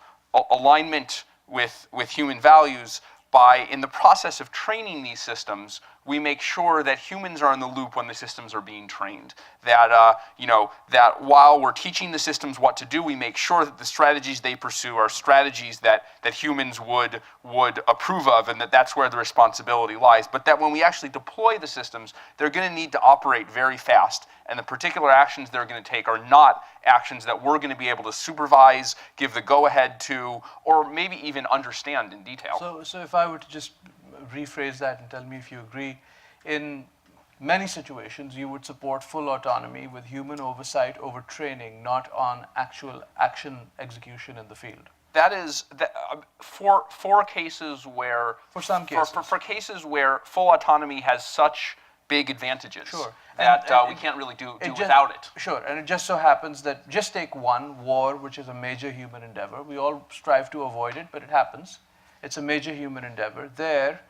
alignment with human values by, in the process of training these systems, we make sure that humans are in the loop when the systems are being trained. That that while we're teaching the systems what to do, we make sure that the strategies they pursue are strategies that humans would approve of, and that's where the responsibility lies. But that when we actually deploy the systems, they're going to need to operate very fast, and the particular actions they're going to take are not actions that we're going to be able to supervise, give the go-ahead to, or maybe even understand in detail. So if I were to just rephrase that and tell me if you agree, in many situations you would support full autonomy with human oversight over training, not on actual action execution in the field. That is for cases where for cases where full autonomy has such big advantages that we can't really do without it. Sure, and it just so happens that, just take one, war, which is a major human endeavor. We all strive to avoid it, but it happens. It's a major human endeavor. There,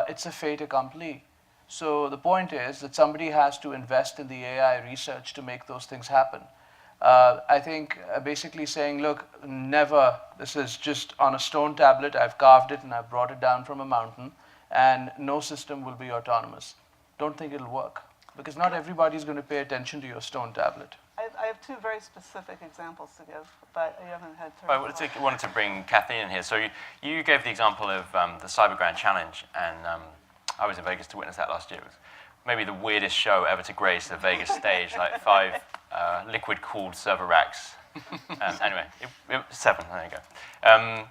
it's a fait accompli. So the point is that somebody has to invest in the AI research to make those things happen. I think basically saying, look, never, this is just on a stone tablet, I've carved it and I've brought it down from a mountain, and no system will be autonomous. Don't think it'll work, because not everybody's going to pay attention to your stone tablet. I have two very specific examples to give, but you haven't had time. I wanted to bring Kathleen in here. So you gave the example of the Cyber Grand Challenge, and I was in Vegas to witness that last year. It was maybe the weirdest show ever to grace the Vegas stage, like 5 liquid-cooled server racks. Anyway, 7, there you go.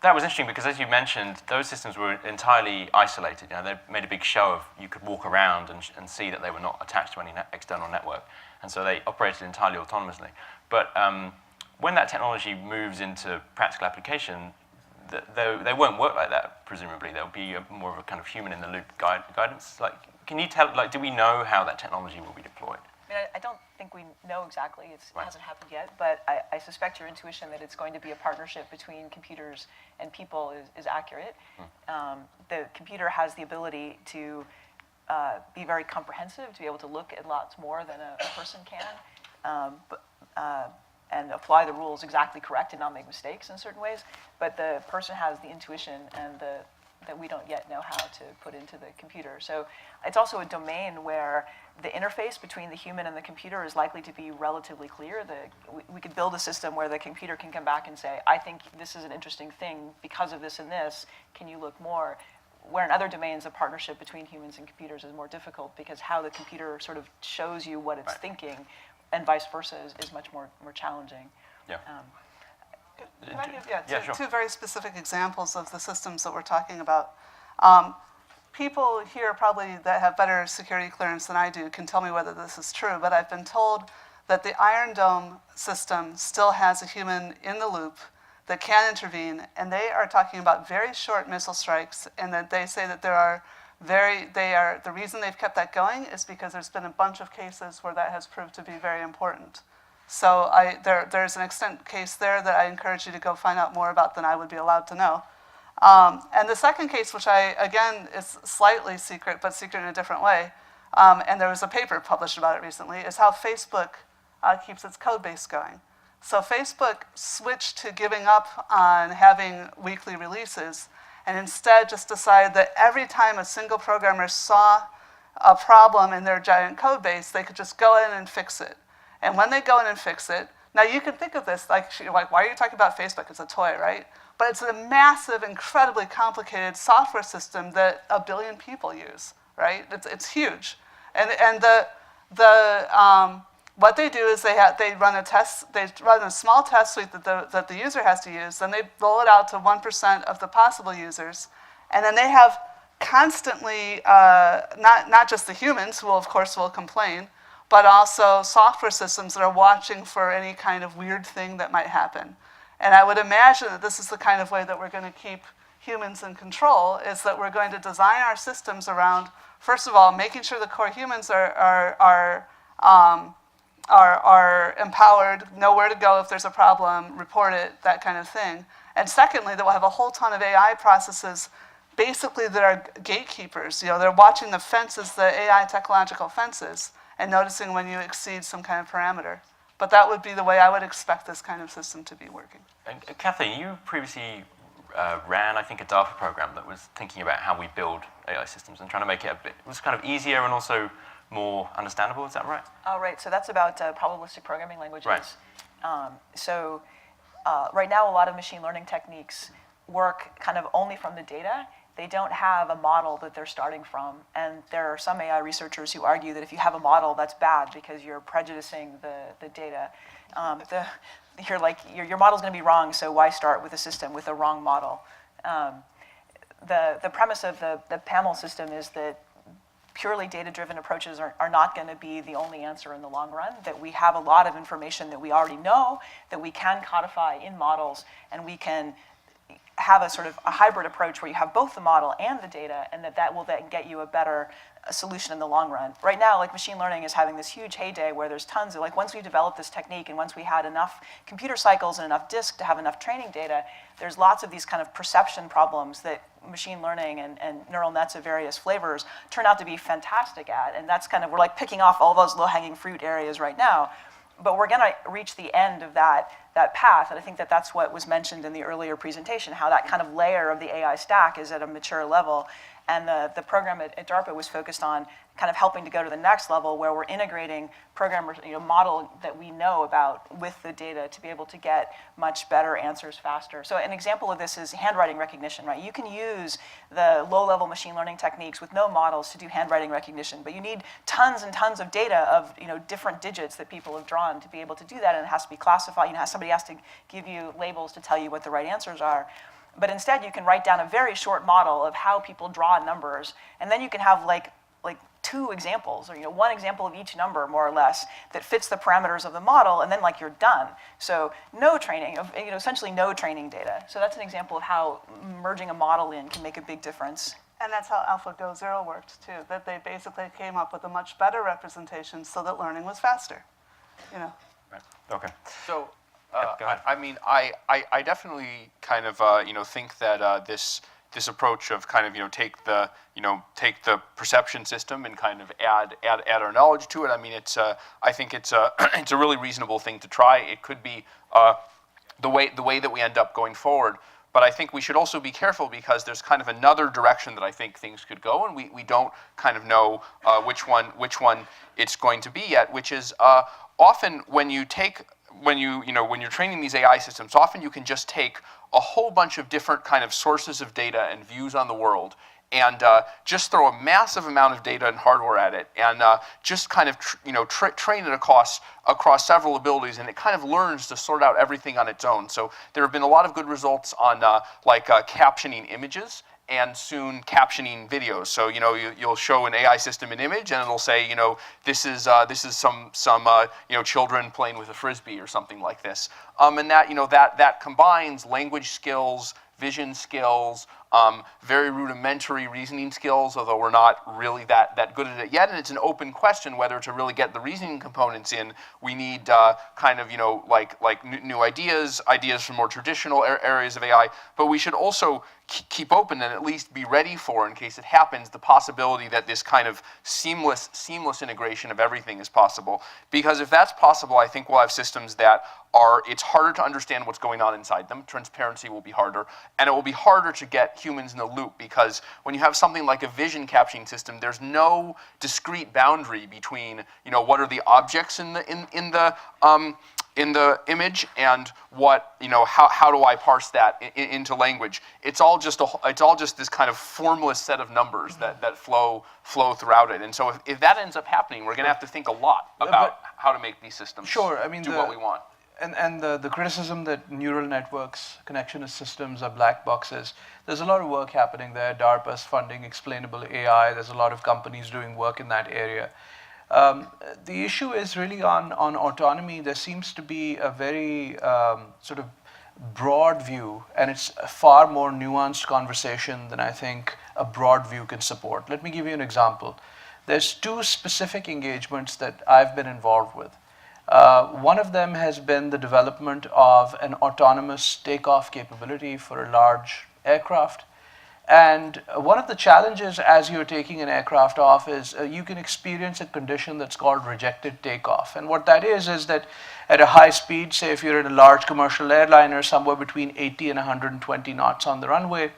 That was interesting because, as you mentioned, those systems were entirely isolated. You know, they made a big show of you could walk around and see that they were not attached to any external network. And so they operated entirely autonomously. But when that technology moves into practical application, they won't work like that, presumably. There'll be more of a kind of human-in-the-loop guidance. Like, can you tell, like, do we know how that technology will be deployed? I mean, I don't think we know exactly. It hasn't happened yet, but I suspect your intuition that it's going to be a partnership between computers and people is accurate. The computer has the ability to be very comprehensive, to be able to look at lots more than a person can, and apply the rules exactly correct and not make mistakes in certain ways. But the person has the intuition and that we don't yet know how to put into the computer. So it's also a domain where the interface between the human and the computer is likely to be relatively clear. We could build a system where the computer can come back and say, I think this is an interesting thing because of this and this. Can you look more? Where in other domains, a partnership between humans and computers is more difficult because how the computer sort of shows you what it's thinking and vice versa is much more challenging. Yeah. Can I give Sure. two very specific examples of the systems that we're talking about? People here probably that have better security clearance than I do can tell me whether this is true, but I've been told that the Iron Dome system still has a human in the loop that can intervene, and they are talking about very short missile strikes, and that they say that the reason they've kept that going is because there's been a bunch of cases where that has proved to be very important. So there's an extent case there that I encourage you to go find out more about than I would be allowed to know. And the second case, which again, is slightly secret, but secret in a different way, and there was a paper published about it recently, is how Facebook keeps its code base going. So Facebook switched to giving up on having weekly releases and instead just decided that every time a single programmer saw a problem in their giant code base, they could just go in and fix it. And when they go in and fix it, now you can think of this like why are you talking about Facebook? It's a toy, right? But it's a massive, incredibly complicated software system that 1 billion people use, right? It's huge. And what they do is they run a small test suite that the user has to use, then they roll it out to 1% of the possible users, and then they have constantly, not just the humans, who of course will complain, but also software systems that are watching for any kind of weird thing that might happen. And I would imagine that this is the kind of way that we're going to keep humans in control, is that we're going to design our systems around, first of all, making sure the core humans are empowered, know where to go if there's a problem, report it, that kind of thing. And secondly, that we'll have a whole ton of AI processes basically that are gatekeepers. You know, they're watching the fences, the AI technological fences, and noticing when you exceed some kind of parameter. But that would be the way I would expect this kind of system to be working. And Kathleen, you previously ran, I think, a DARPA program that was thinking about how we build AI systems and trying to make it it was kind of easier and also more understandable. Is that right? Oh, right. So that's about probabilistic programming languages. Right. Right now, a lot of machine learning techniques work kind of only from the data. They don't have a model that they're starting from. And there are some AI researchers who argue that if you have a model, that's bad because you're prejudicing the data. Your model's going to be wrong, so why start with a system with a wrong model? The premise of the PAML system is that purely data-driven approaches are not going to be the only answer in the long run, that we have a lot of information that we already know, that we can codify in models, and we can have a sort of a hybrid approach where you have both the model and the data, and that will then get you a better a solution in the long run. Right now, like machine learning is having this huge heyday where there's tons of, like once we developed this technique and once we had enough computer cycles and enough disk to have enough training data, there's lots of these kind of perception problems that machine learning and neural nets of various flavors turn out to be fantastic at. And that's kind of, we're like picking off all those low-hanging fruit areas right now. But we're gonna reach the end of that path, and I think that that's what was mentioned in the earlier presentation, how that kind of layer of the AI stack is at a mature level. And the program at DARPA was focused on kind of helping to go to the next level where we're integrating programmers, model that we know about with the data to be able to get much better answers faster. So an example of this is handwriting recognition, right? You can use the low-level machine learning techniques with no models to do handwriting recognition, but you need tons and tons of data of different digits that people have drawn to be able to do that, and it has to be classified. Somebody has to give you labels to tell you what the right answers are. But instead, you can write down a very short model of how people draw numbers, and then you can have like 2 examples, or one example of each number, more or less, that fits the parameters of the model, and then you're done. So no training, essentially no training data. So that's an example of how merging a model in can make a big difference. And that's how AlphaGo Zero worked too, that they basically came up with a much better representation so that learning was faster. Okay. So, go ahead. I mean, I definitely kind of think that this approach of kind of take the perception system and kind of add our knowledge to it. I mean, I think it's a it's a really reasonable thing to try. It could be the way that we end up going forward. But I think we should also be careful because there's kind of another direction that I think things could go, and we don't kind of know which one it's going to be yet. Which is often when you're training these AI systems, often you can just take a whole bunch of different kind of sources of data and views on the world, and just throw a massive amount of data and hardware at it, and just kind of train it across several abilities, and it kind of learns to sort out everything on its own. So there have been a lot of good results on captioning images, and soon captioning videos. So you'll show an AI system an image, and it'll say this is some children playing with a frisbee or something like this. And that combines language skills, vision skills, very rudimentary reasoning skills, although we're not really that good at it yet. And it's an open question whether to really get the reasoning components in. We need kind of new ideas from more traditional areas of AI. But we should also keep open and at least be ready for, in case it happens, the possibility that this kind of seamless integration of everything is possible. Because if that's possible, I think we'll have systems that it's harder to understand what's going on inside them. Transparency will be harder, and it will be harder to get humans in the loop, because when you have something like a vision captioning system, there's no discrete boundary between what are the objects in the image and what how do I parse that into language. It's all just this kind of formless set of numbers that flow throughout it. And so if that ends up happening, we're going to have to think a lot about how to make these systems do what we want. And the criticism that neural networks, connectionist systems are black boxes, there's a lot of work happening there. DARPA's funding explainable AI. There's a lot of companies doing work in that area. The issue is really on autonomy. There seems to be a very sort of broad view, and it's a far more nuanced conversation than I think a broad view can support. Let me give you an example. There's 2 specific engagements that I've been involved with. One of them has been the development of an autonomous takeoff capability for a large aircraft. And one of the challenges as you're taking an aircraft off is you can experience a condition that's called rejected takeoff. And what that is that at a high speed, say if you're in a large commercial airliner, somewhere between 80 and 120 knots on the runway,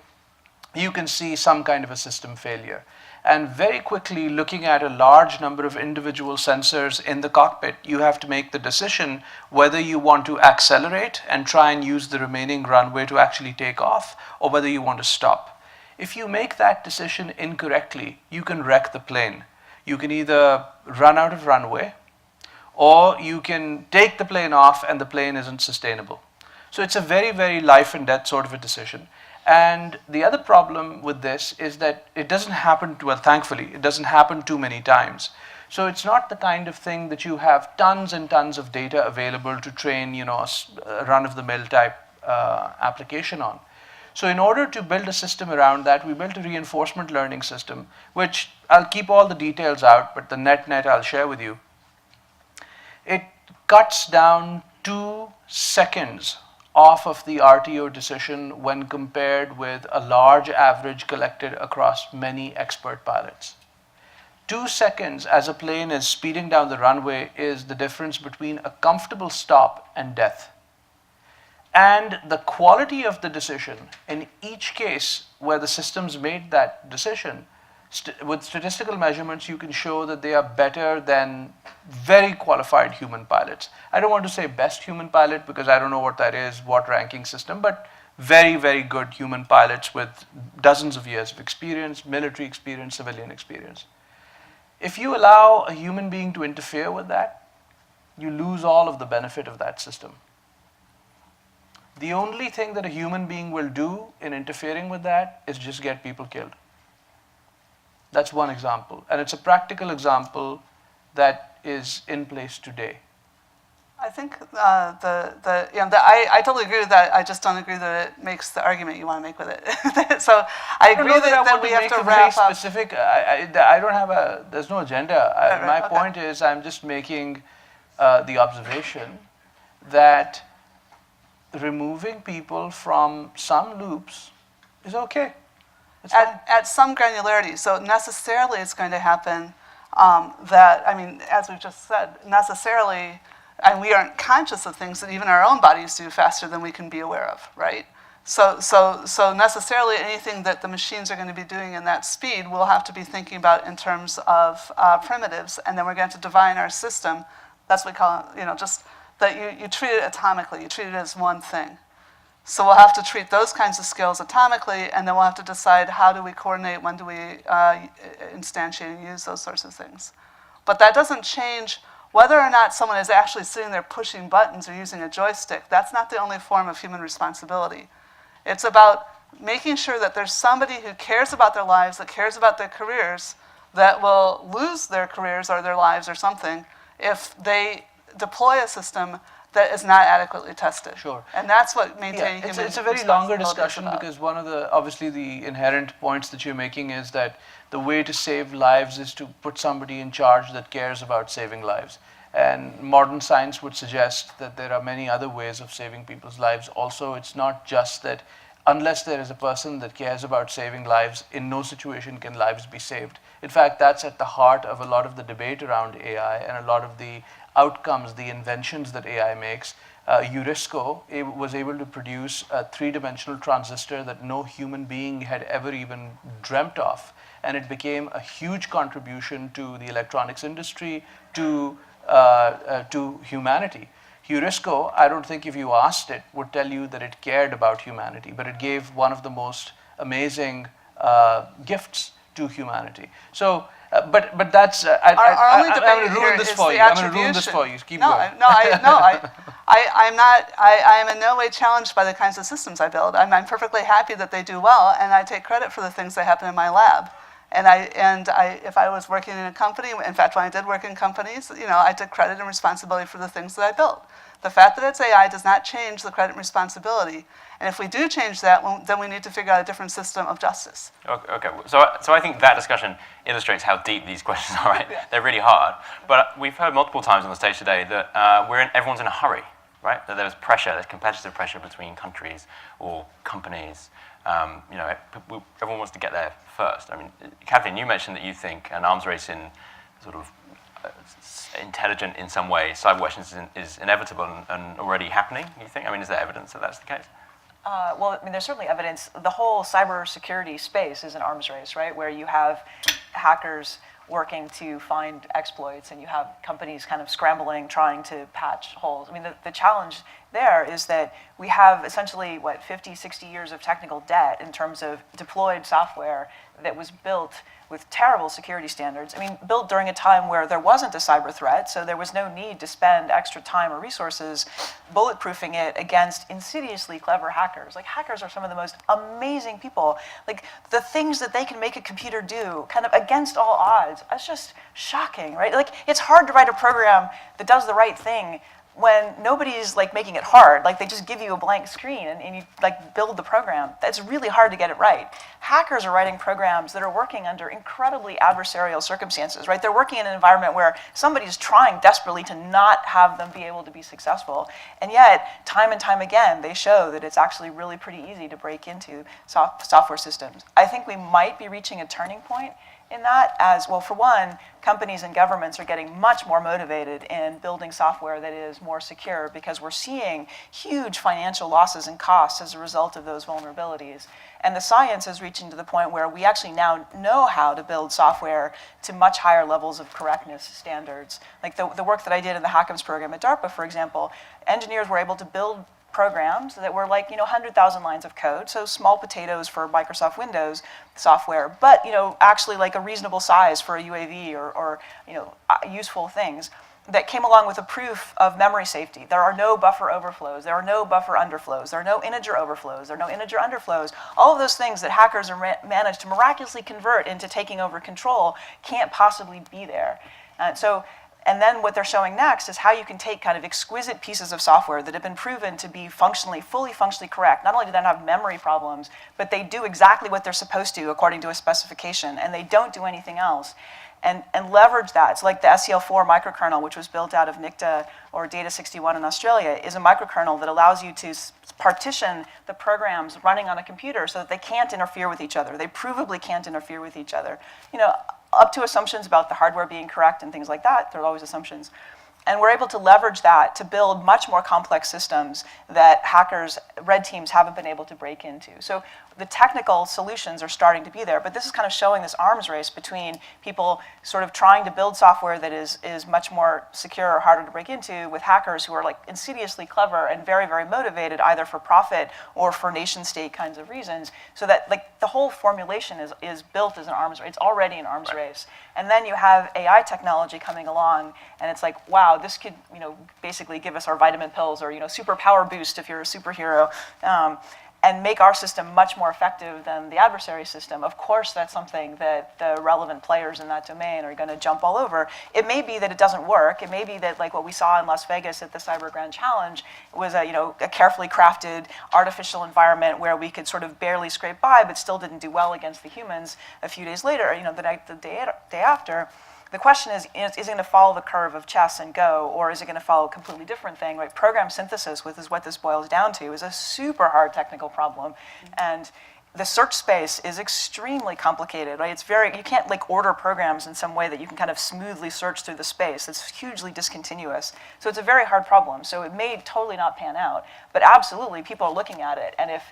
you can see some kind of a system failure. And very quickly, looking at a large number of individual sensors in the cockpit, you have to make the decision whether you want to accelerate and try and use the remaining runway to actually take off, or whether you want to stop. If you make that decision incorrectly, you can wreck the plane. You can either run out of runway, or you can take the plane off and the plane isn't sustainable. So it's a very, very life and death sort of a decision. And the other problem with this is that it doesn't happen, well, thankfully, it doesn't happen too many times. So it's not the kind of thing that you have tons and tons of data available to train, a run-of-the-mill type application on. So in order to build a system around that, we built a reinforcement learning system, which I'll keep all the details out, but the net I'll share with you. It cuts down 2 seconds off of the RTO decision when compared with a large average collected across many expert pilots. 2 seconds as a plane is speeding down the runway is the difference between a comfortable stop and death. And the quality of the decision in each case where the systems made that decision, with statistical measurements, you can show that they are better than very qualified human pilots. I don't want to say best human pilot because I don't know what that is, what ranking system, but very, very good human pilots with dozens of years of experience, military experience, civilian experience. If you allow a human being to interfere with that, you lose all of the benefit of that system. The only thing that a human being will do in interfering with that is just get people killed. That's one example, and it's a practical example that is in place today. I think I totally agree with that. I just don't agree that it makes the argument you want to make with it. So I agree that we have to wrap up. Specific. I don't have a. There's no agenda. My point is, I'm just making the observation that removing people from some loops is okay. At some granularity. So necessarily it's going to happen that, I mean, as we've just said, necessarily, and we aren't conscious of things that even our own bodies do faster than we can be aware of, right? So necessarily anything that the machines are going to be doing in that speed, we'll have to be thinking about in terms of primitives, and then we're going to define our system. That's what we call it, just that you treat it atomically, you treat it as one thing. So we'll have to treat those kinds of skills atomically, and then we'll have to decide how do we coordinate, when do we instantiate and use those sorts of things. But that doesn't change whether or not someone is actually sitting there pushing buttons or using a joystick. That's not the only form of human responsibility. It's about making sure that there's somebody who cares about their lives, that cares about their careers, that will lose their careers or their lives or something if they deploy a system that is not adequately tested. Sure. And that's what maintaining human it's a very longer responsibility is discussion about. because one of the, obviously the inherent points that you're making is that the way to save lives is to put somebody in charge that cares about saving lives. And modern science would suggest that there are many other ways of saving people's lives. Also, it's not just that unless there is a person that cares about saving lives, in no situation can lives be saved. In fact, that's at the heart of a lot of the debate around AI and a lot of the outcomes, the inventions that AI makes. Eurisco was able to produce a 3-dimensional transistor that no human being had ever even dreamt of. And it became a huge contribution to the electronics industry, to humanity. Eurisco, I don't think if you asked it, would tell you that it cared about humanity, but it gave one of the most amazing gifts to humanity. So, but that's I'm going to ruin this for you. I'm going to ruin this for you. Keep going. I'm not. I am in no way challenged by the kinds of systems I build. I'm perfectly happy that they do well, and I take credit for the things that happen in my lab. And if I was working in a company, in fact, when I did work in companies, I took credit and responsibility for the things that I built. The fact that it's AI does not change the credit and responsibility. And if we do change that, then we need to figure out a different system of justice. Okay. So I think that discussion illustrates how deep these questions are, right? They're really hard. But we've heard multiple times on the stage today that everyone's in a hurry, right? That there's pressure, there's competitive pressure between countries or companies. Everyone wants to get there first. I mean, Kathleen, you mentioned that you think an arms race in sort of intelligent in some way, cyber weapons is inevitable and already happening, you think? I mean, is there evidence that that's the case? Well, I mean, there's certainly evidence. The whole cybersecurity space is an arms race, right? Where you have hackers working to find exploits and you have companies kind of scrambling, trying to patch holes. I mean, the challenge there is that we have essentially, 50, 60 years of technical debt in terms of deployed software that was built with terrible security standards. I mean, built during a time where there wasn't a cyber threat, so there was no need to spend extra time or resources bulletproofing it against insidiously clever hackers. Like, hackers are some of the most amazing people. Like, the things that they can make a computer do, kind of against all odds, that's just shocking, right? Like, it's hard to write a program that does the right thing when nobody's like making it hard, like they just give you a blank screen and you like build the program, that's really hard to get it right. Hackers are writing programs that are working under incredibly adversarial circumstances, right? They're working in an environment where somebody's trying desperately to not have them be able to be successful. And yet, time and time again, they show that it's actually really pretty easy to break into software systems. I think we might be reaching a turning point in that as, well, for one, companies and governments are getting much more motivated in building software that is more secure because we're seeing huge financial losses and costs as a result of those vulnerabilities. And the science is reaching to the point where we actually now know how to build software to much higher levels of correctness standards. Like the work that I did in the HACCPS program at DARPA, for example, engineers were able to build programs that were like, 100,000 lines of code, so small potatoes for Microsoft Windows software, but, actually like a reasonable size for a UAV or useful things that came along with a proof of memory safety. There are no buffer overflows, there are no buffer underflows, there are no integer overflows, there are no integer underflows. All of those things that hackers are managed to miraculously convert into taking over control can't possibly be there. And then what they're showing next is how you can take kind of exquisite pieces of software that have been proven to be fully functionally correct. Not only do they not have memory problems, but they do exactly what they're supposed to according to a specification, and they don't do anything else. And leverage that. It's like the SEL4 microkernel, which was built out of NICTA or Data61 in Australia, is a microkernel that allows you to partition the programs running on a computer so that they can't interfere with each other. They provably can't interfere with each other. Up to assumptions about the hardware being correct and things like that. There are always assumptions. And we're able to leverage that to build much more complex systems that hackers, red teams, haven't been able to break into. So the technical solutions are starting to be there, but this is kind of showing this arms race between people sort of trying to build software that is much more secure or harder to break into with hackers who are like insidiously clever and very, very motivated either for profit or for nation state kinds of reasons, so that like the whole formulation is built as an arms race. It's already an arms race. And then you have AI technology coming along and it's like, wow, this could basically give us our vitamin pills or super power boost if you're a superhero. And make our system much more effective than the adversary system. Of course, that's something that the relevant players in that domain are going to jump all over. It may be that it doesn't work. It may be that, like what we saw in Las Vegas at the Cyber Grand Challenge, was a carefully crafted artificial environment where we could sort of barely scrape by, but still didn't do well against the humans a few days later, the day after. The question is it going to follow the curve of chess and Go, or is it going to follow a completely different thing? Right? Program synthesis, which is what this boils down to, is a super hard technical problem. And the search space is extremely complicated, right? You can't like order programs in some way that you can kind of smoothly search through the space. It's hugely discontinuous. So it's a very hard problem. So it may totally not pan out, but absolutely people are looking at it. And if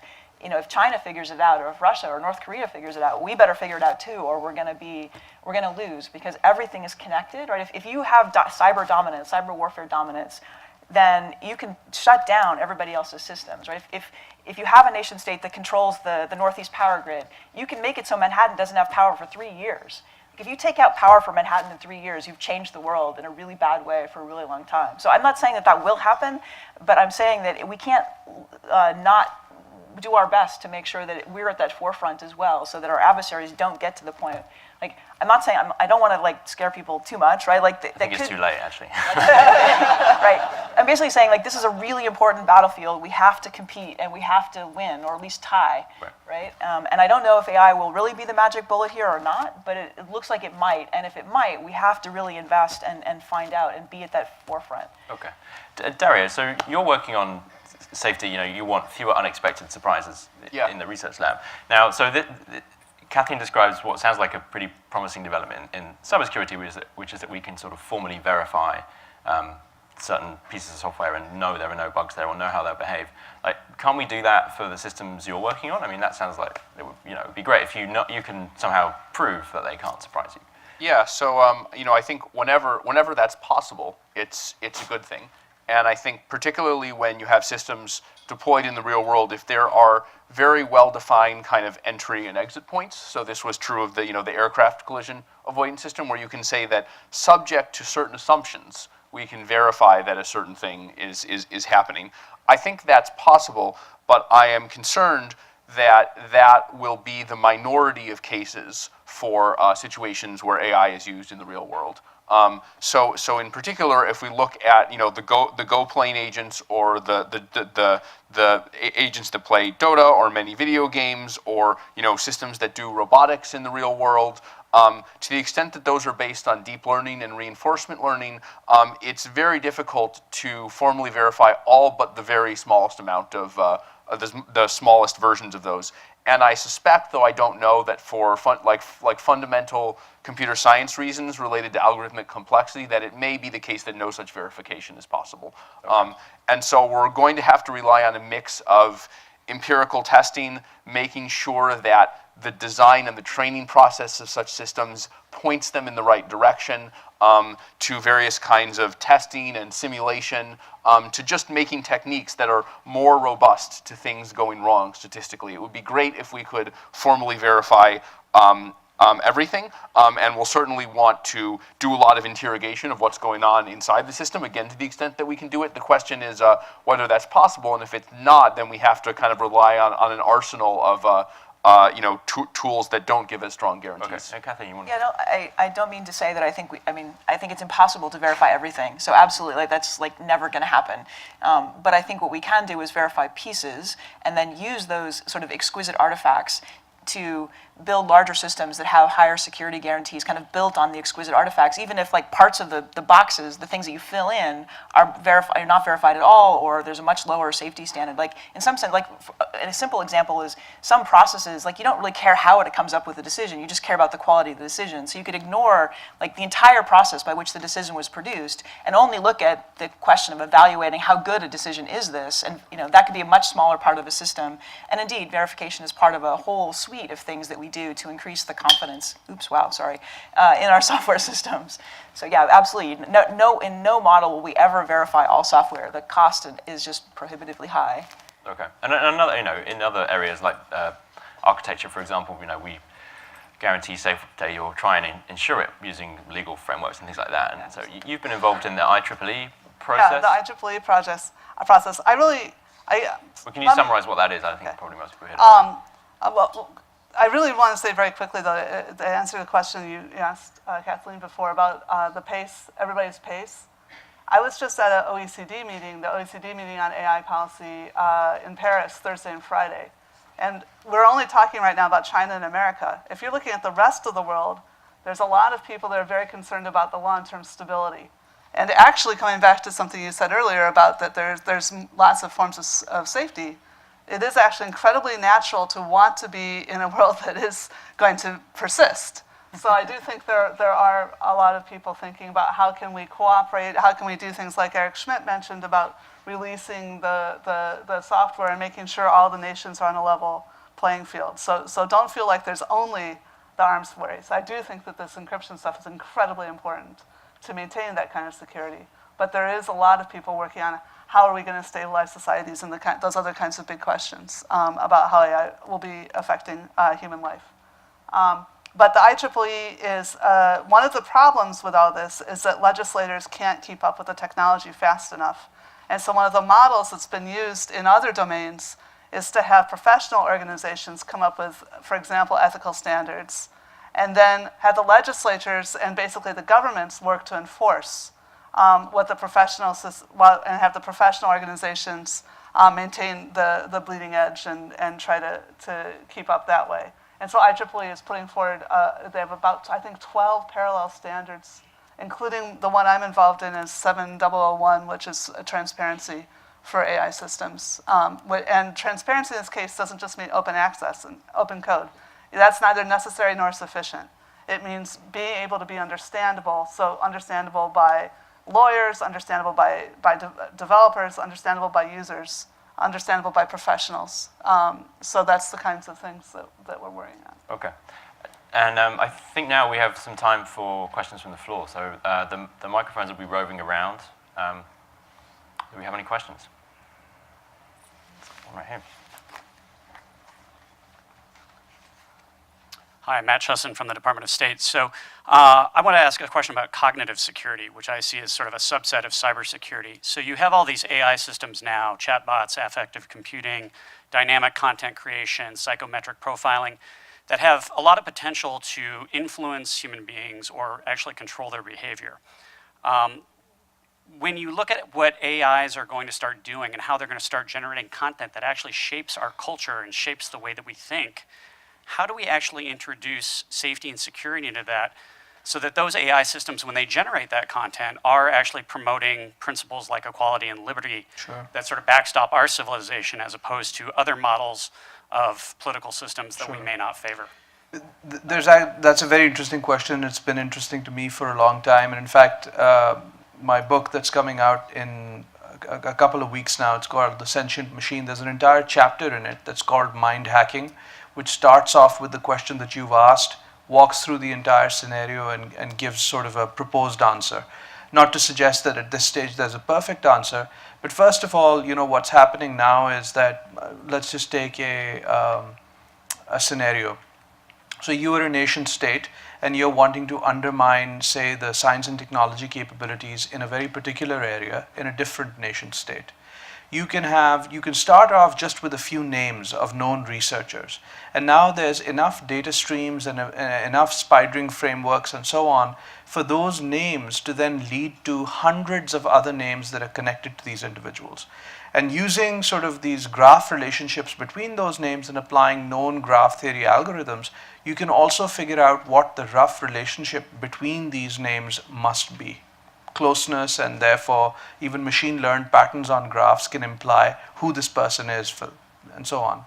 China figures it out, or if Russia or North Korea figures it out, we better figure it out too, or we're going to lose, because everything is connected, right? If you have cyber dominance, cyber warfare dominance, then you can shut down everybody else's systems, right? If you have a nation state that controls the Northeast power grid, you can make it so Manhattan doesn't have power for 3 years. If you take out power for Manhattan in 3 years, you've changed the world in a really bad way for a really long time. So I'm not saying that will happen, but I'm saying that we can't not do our best to make sure that we're at that forefront as well, so that our adversaries don't get to the point. Like, I'm not saying I don't want to like scare people too much, right? Like, I think it's too late, actually. Right. I'm basically saying like this is a really important battlefield. We have to compete and we have to win, or at least tie, right? And I don't know if AI will really be the magic bullet here or not, but it looks like it might. And if it might, we have to really invest and find out and be at that forefront. Okay, Dario. So you're working on safety. You want fewer unexpected surprises in the research lab. Now, so Kathleen describes what sounds like a pretty promising development in cybersecurity, which is that we can sort of formally verify certain pieces of software and know there are no bugs there or know how they'll behave. Like, can't we do that for the systems you're working on? I mean, that sounds like it would be great if you can somehow prove that they can't surprise you. Yeah. So I think whenever that's possible, it's a good thing. And I think particularly when you have systems deployed in the real world, if there are very well-defined kind of entry and exit points. So this was true of the aircraft collision avoidance system, where you can say that subject to certain assumptions, we can verify that a certain thing is happening. I think that's possible, but I am concerned that will be the minority of cases for situations where AI is used in the real world. So in particular, if we look at the Go playing agents or the agents that play Dota or many video games or systems that do robotics in the real world, to the extent that those are based on deep learning and reinforcement learning, it's very difficult to formally verify all but the very smallest amount of the smallest versions of those. And I suspect, though I don't know, that for fundamental computer science reasons related to algorithmic complexity, that it may be the case that no such verification is possible. Okay. And so we're going to have to rely on a mix of empirical testing, making sure that the design and the training process of such systems points them in the right direction, to various kinds of testing and simulation, to just making techniques that are more robust to things going wrong statistically. It would be great if we could formally verify everything, and we'll certainly want to do a lot of interrogation of what's going on inside the system, again, to the extent that we can do it. The question is whether that's possible, and if it's not, then we have to kind of rely on an arsenal of tools that don't give us strong guarantees. Okay, so Kathleen, you want to... Yeah, no, I don't mean to say that I think I think it's impossible to verify everything. So absolutely, that's never going to happen. But I think what we can do is verify pieces and then use those sort of exquisite artifacts to build larger systems that have higher security guarantees kind of built on the exquisite artifacts, even if parts of the boxes, the things that you fill in, are not verified at all, or there's a much lower safety standard. In some sense, a simple example is some processes, you don't really care how it comes up with a decision, you just care about the quality of the decision. So you could ignore the entire process by which the decision was produced and only look at the question of evaluating how good a decision is this, and that could be a much smaller part of a system. And indeed, verification is part of a whole suite of things that we do to increase the confidence, in our software systems. So yeah, absolutely. In no model will we ever verify all software. The cost is just prohibitively high. Okay, and another, in other areas like architecture, for example, we guarantee safety or try and ensure it using legal frameworks and things like that. And so you've been involved in the IEEE process. Yeah, the IEEE process. Can you summarize what that is? I think probably most people heard of well, I really want to say very quickly, though, to answer the question you asked Kathleen before about the pace, everybody's pace. I was just at an OECD meeting, the OECD meeting on AI policy in Paris, Thursday and Friday. And we're only talking right now about China and America. If you're looking at the rest of the world, there's a lot of people that are very concerned about the long-term stability. And actually, coming back to something you said earlier about that there's lots of forms of safety, it is actually incredibly natural to want to be in a world that is going to persist. So I do think there are a lot of people thinking about how can we cooperate, how can we do things like Eric Schmidt mentioned about releasing the software and making sure all the nations are on a level playing field. So don't feel like there's only the arms race. I do think that this encryption stuff is incredibly important to maintain that kind of security. But there is a lot of people working on how are we going to stabilize societies and those other kinds of big questions about how AI will be affecting human life. But the IEEE is, one of the problems with all this is that legislators can't keep up with the technology fast enough. And so one of the models that's been used in other domains is to have professional organizations come up with, for example, ethical standards, and then have the legislatures and basically the governments work to enforce what the professionals, and have the professional organizations maintain the bleeding edge and try to keep up that way. And so IEEE is putting forward, they have about, I think, 12 parallel standards, including the one I'm involved in is 7001, which is a transparency for AI systems. And transparency in this case doesn't just mean open access and open code. That's neither necessary nor sufficient. It means being able to be understandable, so understandable by lawyers, understandable by developers, understandable by users, understandable by professionals. So that's the kinds of things that we're working on. Okay. And I think now we have some time for questions from the floor. So the microphones will be roving around. Do we have any questions? One right here. Hi, Matt Chusson from the Department of State. So I want to ask a question about cognitive security, which I see as sort of a subset of cybersecurity. So you have all these AI systems now, chatbots, affective computing, dynamic content creation, psychometric profiling. that have a lot of potential to influence human beings or actually control their behavior. When you look at what AIs are going to start doing and how they're going to start generating content that actually shapes our culture and shapes the way that we think, how do we actually introduce safety and security into that so that those AI systems, when they generate that content, are actually promoting principles like equality and liberty that sort of backstop our civilization as opposed to other models of political systems that we may not favor? That's a very interesting question. It's been interesting to me for a long time. And in fact, my book that's coming out in a couple of weeks now, it's called The Sentient Machine. There's an entire chapter in it that's called Mind Hacking, which starts off with the question that you've asked, walks through the entire scenario and gives sort of a proposed answer. Not to suggest that at this stage there's a perfect answer, but first of all, what's happening now is that, let's just take a scenario. So you are a nation state and you're wanting to undermine, say, the science and technology capabilities in a very particular area in a different nation state. You can start off just with a few names of known researchers. And now there's enough data streams and enough spidering frameworks and so on for those names to then lead to hundreds of other names that are connected to these individuals. And using sort of these graph relationships between those names and applying known graph theory algorithms, you can also figure out what the rough relationship between these names must be. Closeness, and therefore even machine learned patterns on graphs can imply who this person is, and so on.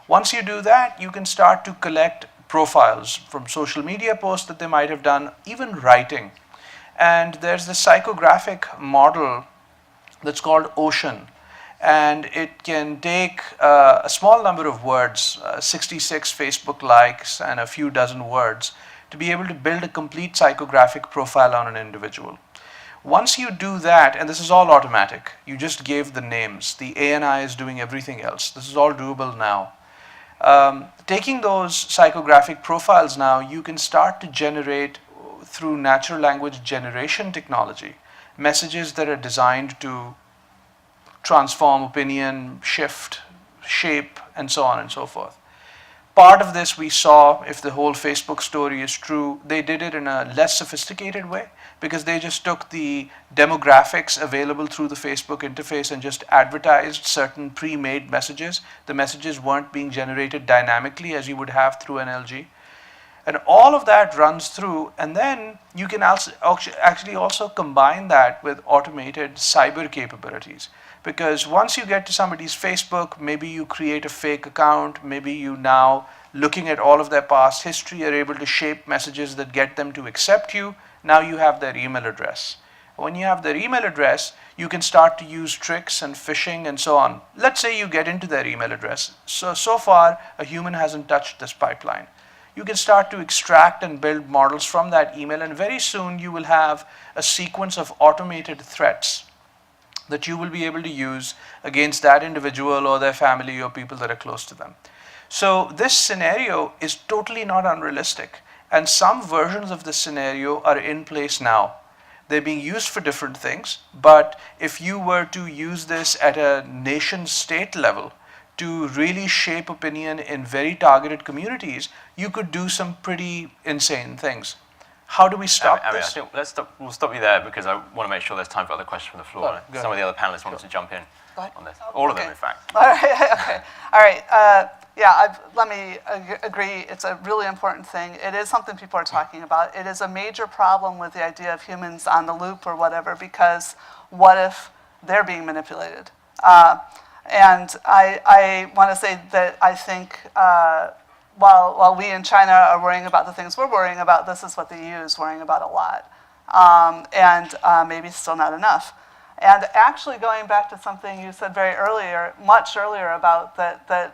Once you do that, you can start to collect profiles from social media posts that they might have done, even writing. And there's this psychographic model that's called Ocean. And it can take a small number of words, 66 Facebook likes and a few dozen words, to be able to build a complete psychographic profile on an individual. Once you do that, and this is all automatic, you just gave the names, the ANI is doing everything else. This is all doable now. Taking those psychographic profiles now, you can start to generate, through natural language generation technology, messages that are designed to transform opinion, shift, shape, and so on and so forth. Part of this we saw, if the whole Facebook story is true, they did it in a less sophisticated way because they just took the demographics available through the Facebook interface and just advertised certain pre-made messages. The messages weren't being generated dynamically as you would have through NLG. And all of that runs through, and then you can actually also combine that with automated cyber capabilities. Because once you get to somebody's Facebook, maybe you create a fake account, maybe you now, looking at all of their past history, are able to shape messages that get them to accept you. Now you have their email address. When you have their email address, you can start to use tricks and phishing and so on. Let's say you get into their email address. So far, a human hasn't touched this pipeline. You can start to extract and build models from that email, and very soon you will have a sequence of automated threats that you will be able to use against that individual or their family or people that are close to them. So this scenario is totally not unrealistic, and some versions of this scenario are in place now. They're being used for different things, but if you were to use this at a nation-state level to really shape opinion in very targeted communities, you could do some pretty insane things. How do we stop this? I think we'll stop you there because I want to make sure there's time for other questions from the floor. Some of the other panelists wanted to jump in on this. All of them, in fact. All right, okay. All right, let me agree. It's a really important thing. It is something people are talking about. It is a major problem with the idea of humans on the loop or whatever, because what if they're being manipulated? And I want to say that I think while we in China are worrying about the things we're worrying about, this is what the EU is worrying about a lot. And maybe still not enough. And actually going back to something you said much earlier about that the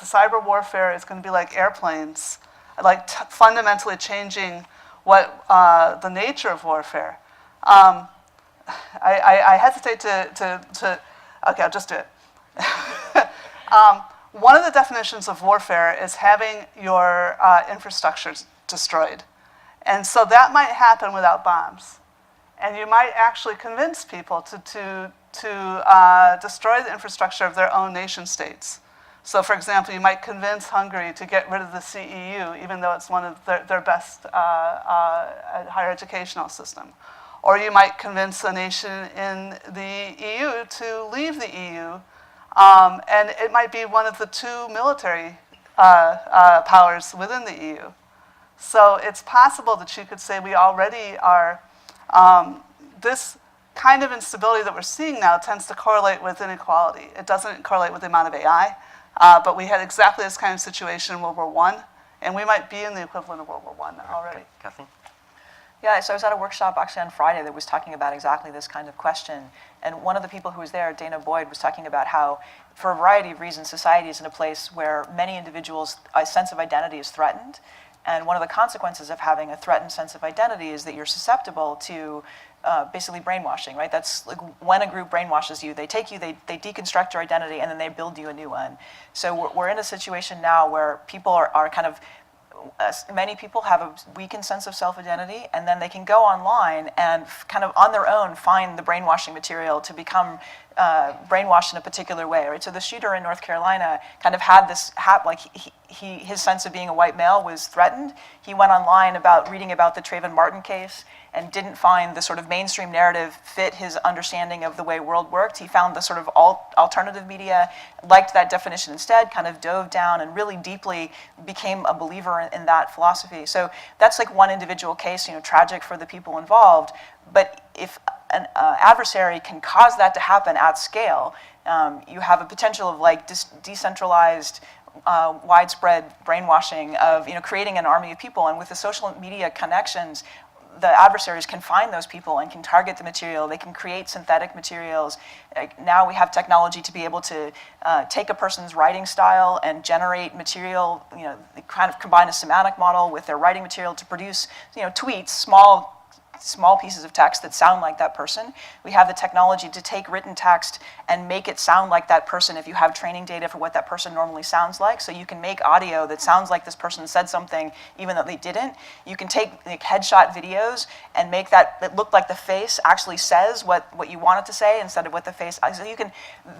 cyber warfare is going to be like airplanes, like fundamentally changing what the nature of warfare. I hesitate to okay, I'll just do it. One of the definitions of warfare is having your infrastructure destroyed. And so that might happen without bombs. And you might actually convince people to destroy the infrastructure of their own nation states. So for example, you might convince Hungary to get rid of the CEU, even though it's one of their best higher educational system. Or you might convince a nation in the EU to leave the EU, and it might be one of the two military powers within the EU. So it's possible that you could say we already are, this kind of instability that we're seeing now tends to correlate with inequality. It doesn't correlate with the amount of AI, but we had exactly this kind of situation in World War I, and we might be in the equivalent of World War I already. Okay. Kathleen? Yeah, so I was at a workshop actually on Friday that was talking about exactly this kind of question. And one of the people who was there, Dana Boyd, was talking about how, for a variety of reasons, society is in a place where many individuals' sense of identity is threatened. And one of the consequences of having a threatened sense of identity is that you're susceptible to basically brainwashing, right? That's like when a group brainwashes you, they take you, they deconstruct your identity, and then they build you a new one. So we're in a situation now where people are kind of, many people have a weakened sense of self-identity, and then they can go online and kind of on their own find the brainwashing material to become brainwashed in a particular way, right? So the shooter in North Carolina kind of had this, like his sense of being a white male was threatened. He went online reading about the Trayvon Martin case and didn't find the sort of mainstream narrative fit his understanding of the way world worked. He found the sort of alternative media, liked that definition instead, kind of dove down and really deeply became a believer in that philosophy. So that's like one individual case, tragic for the people involved. But if an adversary can cause that to happen at scale, you have a potential of like decentralized, widespread brainwashing of creating an army of people. And with the social media connections, the adversaries can find those people and can target the material. They can create synthetic materials. Now we have technology to be able to take a person's writing style and generate material, kind of combine a semantic model with their writing material to produce, tweets, small pieces of text that sound like that person. We have the technology to take written text and make it sound like that person if you have training data for what that person normally sounds like. So you can make audio that sounds like this person said something even though they didn't. You can take headshot videos and make that look like the face actually says what you want it to say instead of what the face. So you can,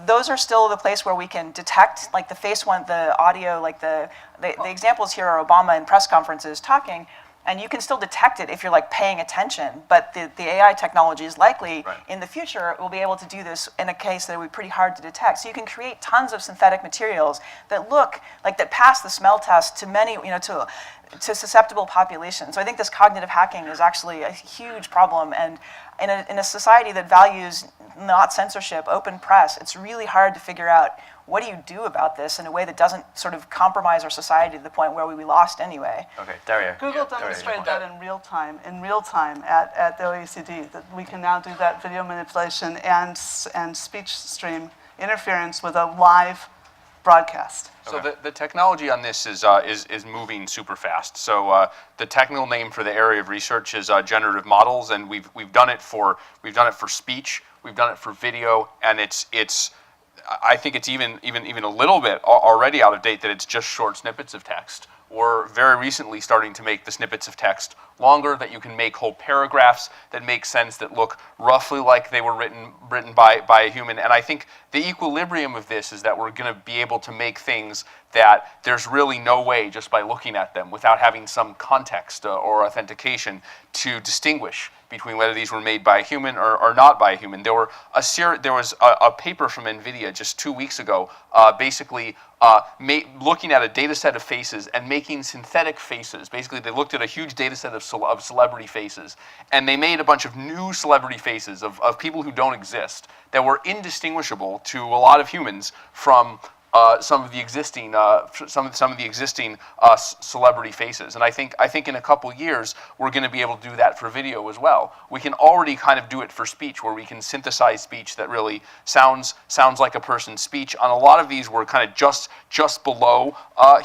those are still the place where we can detect, like the face one, the audio, like the examples here are Obama in press conferences talking. And you can still detect it if you're like paying attention, but the AI technology is likely in the future will be able to do this in a case that would be pretty hard to detect. So you can create tons of synthetic materials that look like that pass the smell test to many, to susceptible populations. So I think this cognitive hacking is actually a huge problem, and in a society that values not censorship, open press, it's really hard to figure out what do you do about this in a way that doesn't sort of compromise our society to the point where we lost anyway. Okay, Dario. Google demonstrated that in real time at the OECD, that we can now do that video manipulation and speech stream interference with a live broadcast. So the technology on this is moving super fast. So the technical name for the area of research is generative models, and we've done it for speech, we've done it for video, and it's I think it's even a little bit already out of date that it's just short snippets of text. We're very recently starting to make the snippets of text longer, that you can make whole paragraphs that make sense, that look roughly like they were written by a human. And I think the equilibrium of this is that we're going to be able to make things that there's really no way, just by looking at them, without having some context or authentication, to distinguish between whether these were made by a human or not by a human. There was a paper from NVIDIA just 2 weeks ago, basically looking at a data set of faces and making synthetic faces. Basically, they looked at a huge data set of celebrity faces, and they made a bunch of new celebrity faces of people who don't exist that were indistinguishable to a lot of humans from some of the existing celebrity faces. And I think in a couple years we're going to be able to do that for video as well. We can already kind of do it for speech, where we can synthesize speech that really sounds like a person's speech. On a lot of these we're kind of just below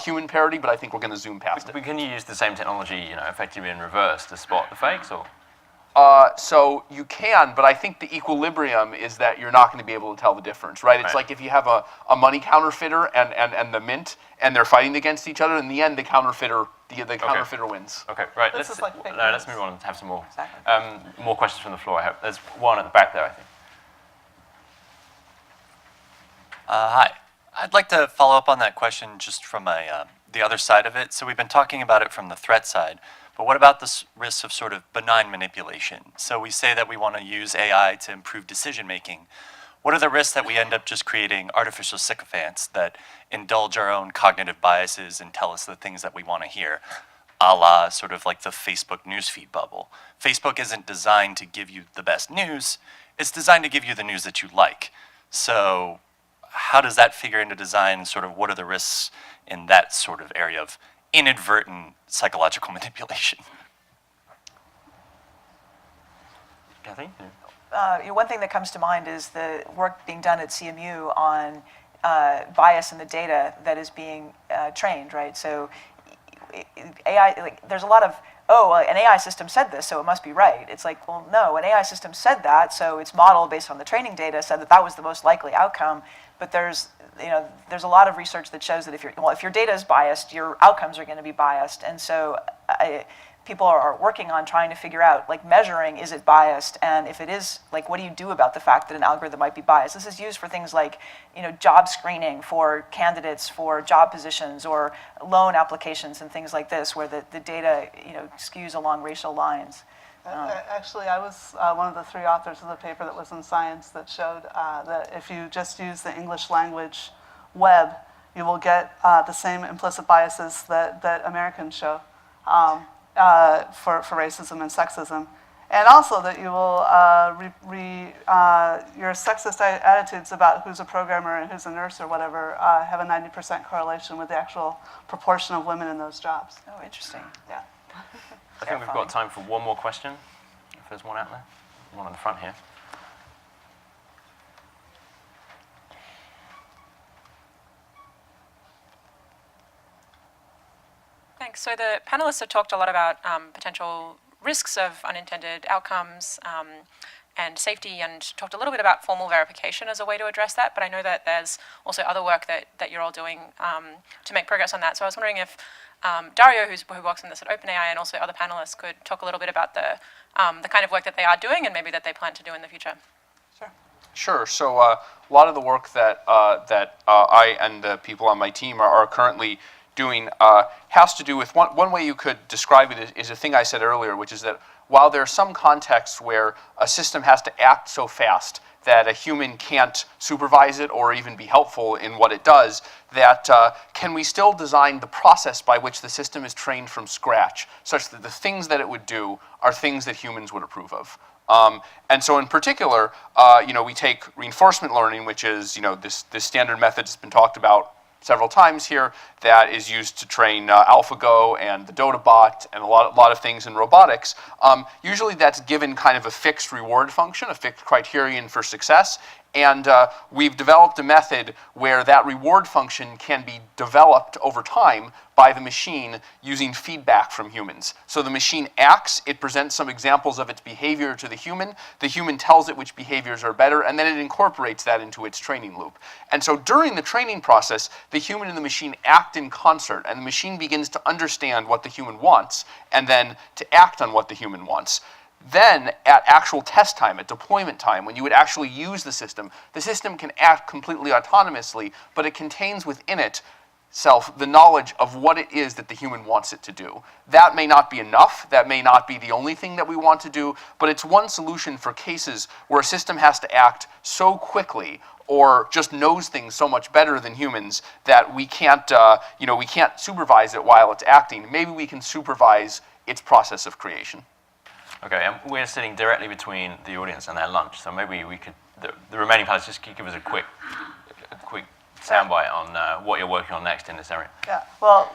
human parity, but I think we're going to zoom past it. But can you use the same technology, effectively in reverse to spot the fakes, or? So you can, but I think the equilibrium is that you're not going to be able to tell the difference, right? It's like if you have a money counterfeiter and the mint, and they're fighting against each other. In the end, the counterfeiter wins. Okay, right. Let's move on and have some more more questions from the floor. I hope there's one at the back there, I think. Hi. I'd like to follow up on that question just from the other side of it. So we've been talking about it from the threat side, but what about the risks of sort of benign manipulation? So we say that we want to use AI to improve decision making. What are the risks that we end up just creating artificial sycophants that indulge our own cognitive biases and tell us the things that we want to hear, a la sort of like the Facebook newsfeed bubble? Facebook isn't designed to give you the best news, it's designed to give you the news that you like. So how does that figure into design, and sort of what are the risks in that sort of area of inadvertent psychological manipulation? Kathy? One thing that comes to mind is the work being done at CMU on bias in the data that is being trained, right? So AI, like, there's a lot of, an AI system said this, so it must be right. It's like, well, no, an AI system said that, so its model based on the training data said that that was the most likely outcome. But there's a lot of research that shows that if your data is biased, your outcomes are going to be biased. And so people are working on trying to figure out, like, measuring, is it biased? And if it is, like, what do you do about the fact that an algorithm might be biased? This is used for things like, job screening for candidates for job positions or loan applications and things like this, where the data, skews along racial lines. Actually, I was one of the 3 authors of the paper that was in Science that showed that if you just use the English language web, you will get the same implicit biases that Americans show. For racism and sexism, and also that you will your sexist attitudes about who's a programmer and who's a nurse or whatever have a 90% correlation with the actual proportion of women in those jobs. Oh, interesting. Yeah. I think we've got time for one more question, if there's one out there. One on the front here. Thanks. So the panelists have talked a lot about potential risks of unintended outcomes and safety, and talked a little bit about formal verification as a way to address that. But I know that there's also other work that you're all doing to make progress on that. So I was wondering if Dario, who works on this at OpenAI, and also other panelists could talk a little bit about the kind of work that they are doing and maybe that they plan to do in the future. Sure. So a lot of the work that I and the people on my team are currently doing has to do with one way you could describe it is a thing I said earlier, which is that while there are some contexts where a system has to act so fast that a human can't supervise it or even be helpful in what it does, that can we still design the process by which the system is trained from scratch, such that the things that it would do are things that humans would approve of? And so in particular, we take reinforcement learning, which is this standard method that's been talked about several times here, that is used to train AlphaGo and the DotaBot and a lot of things in robotics. Usually that's given kind of a fixed reward function, a fixed criterion for success. And we've developed a method where that reward function can be developed over time by the machine using feedback from humans. So the machine acts, it presents some examples of its behavior to the human tells it which behaviors are better, and then it incorporates that into its training loop. And so during the training process, the human and the machine act in concert, and the machine begins to understand what the human wants, and then to act on what the human wants. Then, at actual test time, at deployment time, when you would actually use the system can act completely autonomously, but it contains within itself the knowledge of what it is that the human wants it to do. That may not be enough, that may not be the only thing that we want to do, but it's one solution for cases where a system has to act so quickly or just knows things so much better than humans that we can't supervise it while it's acting. Maybe we can supervise its process of creation. Okay, and we're sitting directly between the audience and their lunch, so maybe we could, the remaining panelists, just give us a quick soundbite on what you're working on next in this area. Yeah, well,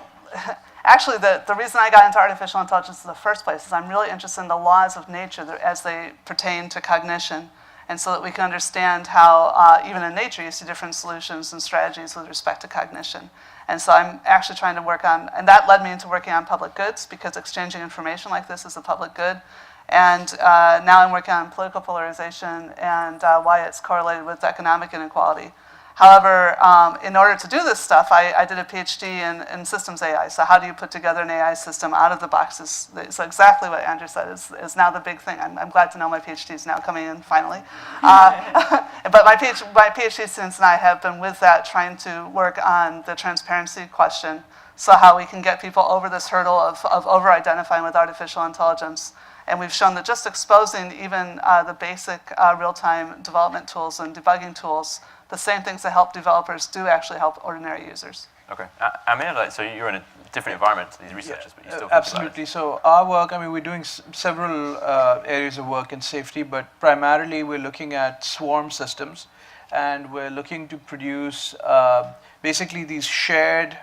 actually, the reason I got into artificial intelligence in the first place is I'm really interested in the laws of nature as they pertain to cognition, and so that we can understand how, even in nature, you see different solutions and strategies with respect to cognition. And so I'm actually trying to work on, and that led me into working on public goods, because exchanging information like this is a public good. And now I'm working on political polarization and why it's correlated with economic inequality. However, in order to do this stuff, I did a PhD in systems AI. So how do you put together an AI system out of the box is exactly what Andrew said is now the big thing. I'm glad to know my PhD is now coming in finally. But my PhD students and I have been with that, trying to work on the transparency question. So how we can get people over this hurdle of over-identifying with artificial intelligence. And we've shown that just exposing even the basic real-time development tools and debugging tools, the same things that help developers do actually help ordinary users. Okay. Amir, so you're in a different environment to these researchers, but you still think absolutely. So our work, I mean, we're doing several areas of work in safety, but primarily we're looking at swarm systems, and we're looking to produce basically these shared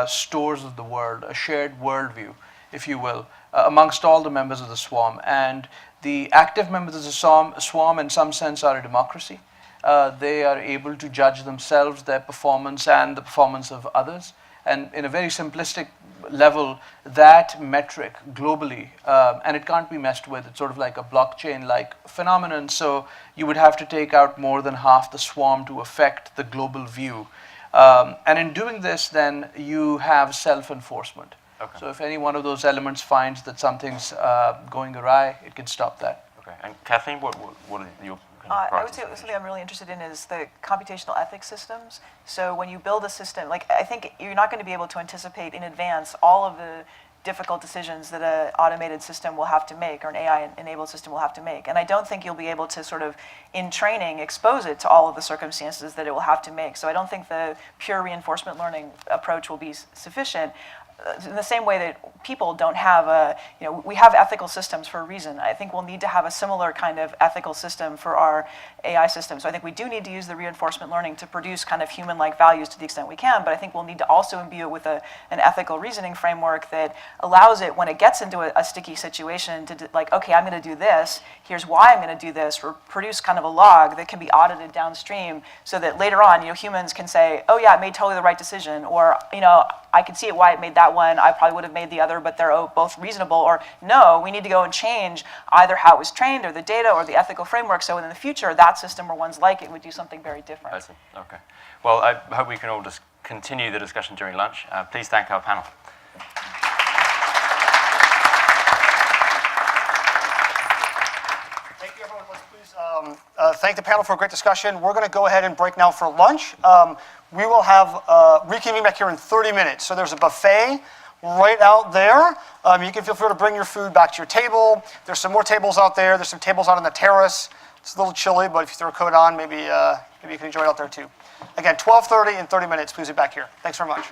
stores of the world, a shared worldview, if you will, amongst all the members of the swarm. And the active members of the swarm in some sense are a democracy. They are able to judge themselves, their performance, and the performance of others. And in a very simplistic level, that metric globally, and it can't be messed with, it's sort of like a blockchain-like phenomenon, so you would have to take out more than half the swarm to affect the global view. And in doing this, then you have self-enforcement. Okay. So if any one of those elements finds that something's going awry, it can stop that. Okay. And Kathleen, what are your I would say something I'm really interested in is the computational ethics systems. So when you build a system, like I think you're not going to be able to anticipate in advance all of the difficult decisions that an automated system will have to make, or an AI-enabled system will have to make. And I don't think you'll be able to sort of, in training, expose it to all of the circumstances that it will have to make. So I don't think the pure reinforcement learning approach will be sufficient. In the same way that people don't have we have ethical systems for a reason. I think we'll need to have a similar kind of ethical system for our AI system. So I think we do need to use the reinforcement learning to produce kind of human-like values to the extent we can, but I think we'll need to also imbue it with an ethical reasoning framework that allows it, when it gets into a sticky situation, to like, okay, I'm going to do this, here's why I'm going to do this, or produce kind of a log that can be audited downstream so that later on, humans can say, oh yeah, I made totally the right decision, or, I can see it why it made that one, I probably would have made the other, but they're both reasonable, or no, we need to go and change either how it was trained or the data or the ethical framework, so in the future, that system or ones like it would do something very different. I see. Okay. Well, I hope we can all just continue the discussion during lunch. Please thank our panel. Thank you, everyone. Let's please thank the panel for a great discussion. We're going to go ahead and break now for lunch. We will have reconvene back here in 30 minutes. So there's a buffet right out there. You can feel free to bring your food back to your table. There's some more tables out there. There's some tables out on the terrace. It's a little chilly, but if you throw a coat on, maybe you can enjoy it out there too. Again, 12:30 in 30 minutes. Please be back here. Thanks very much.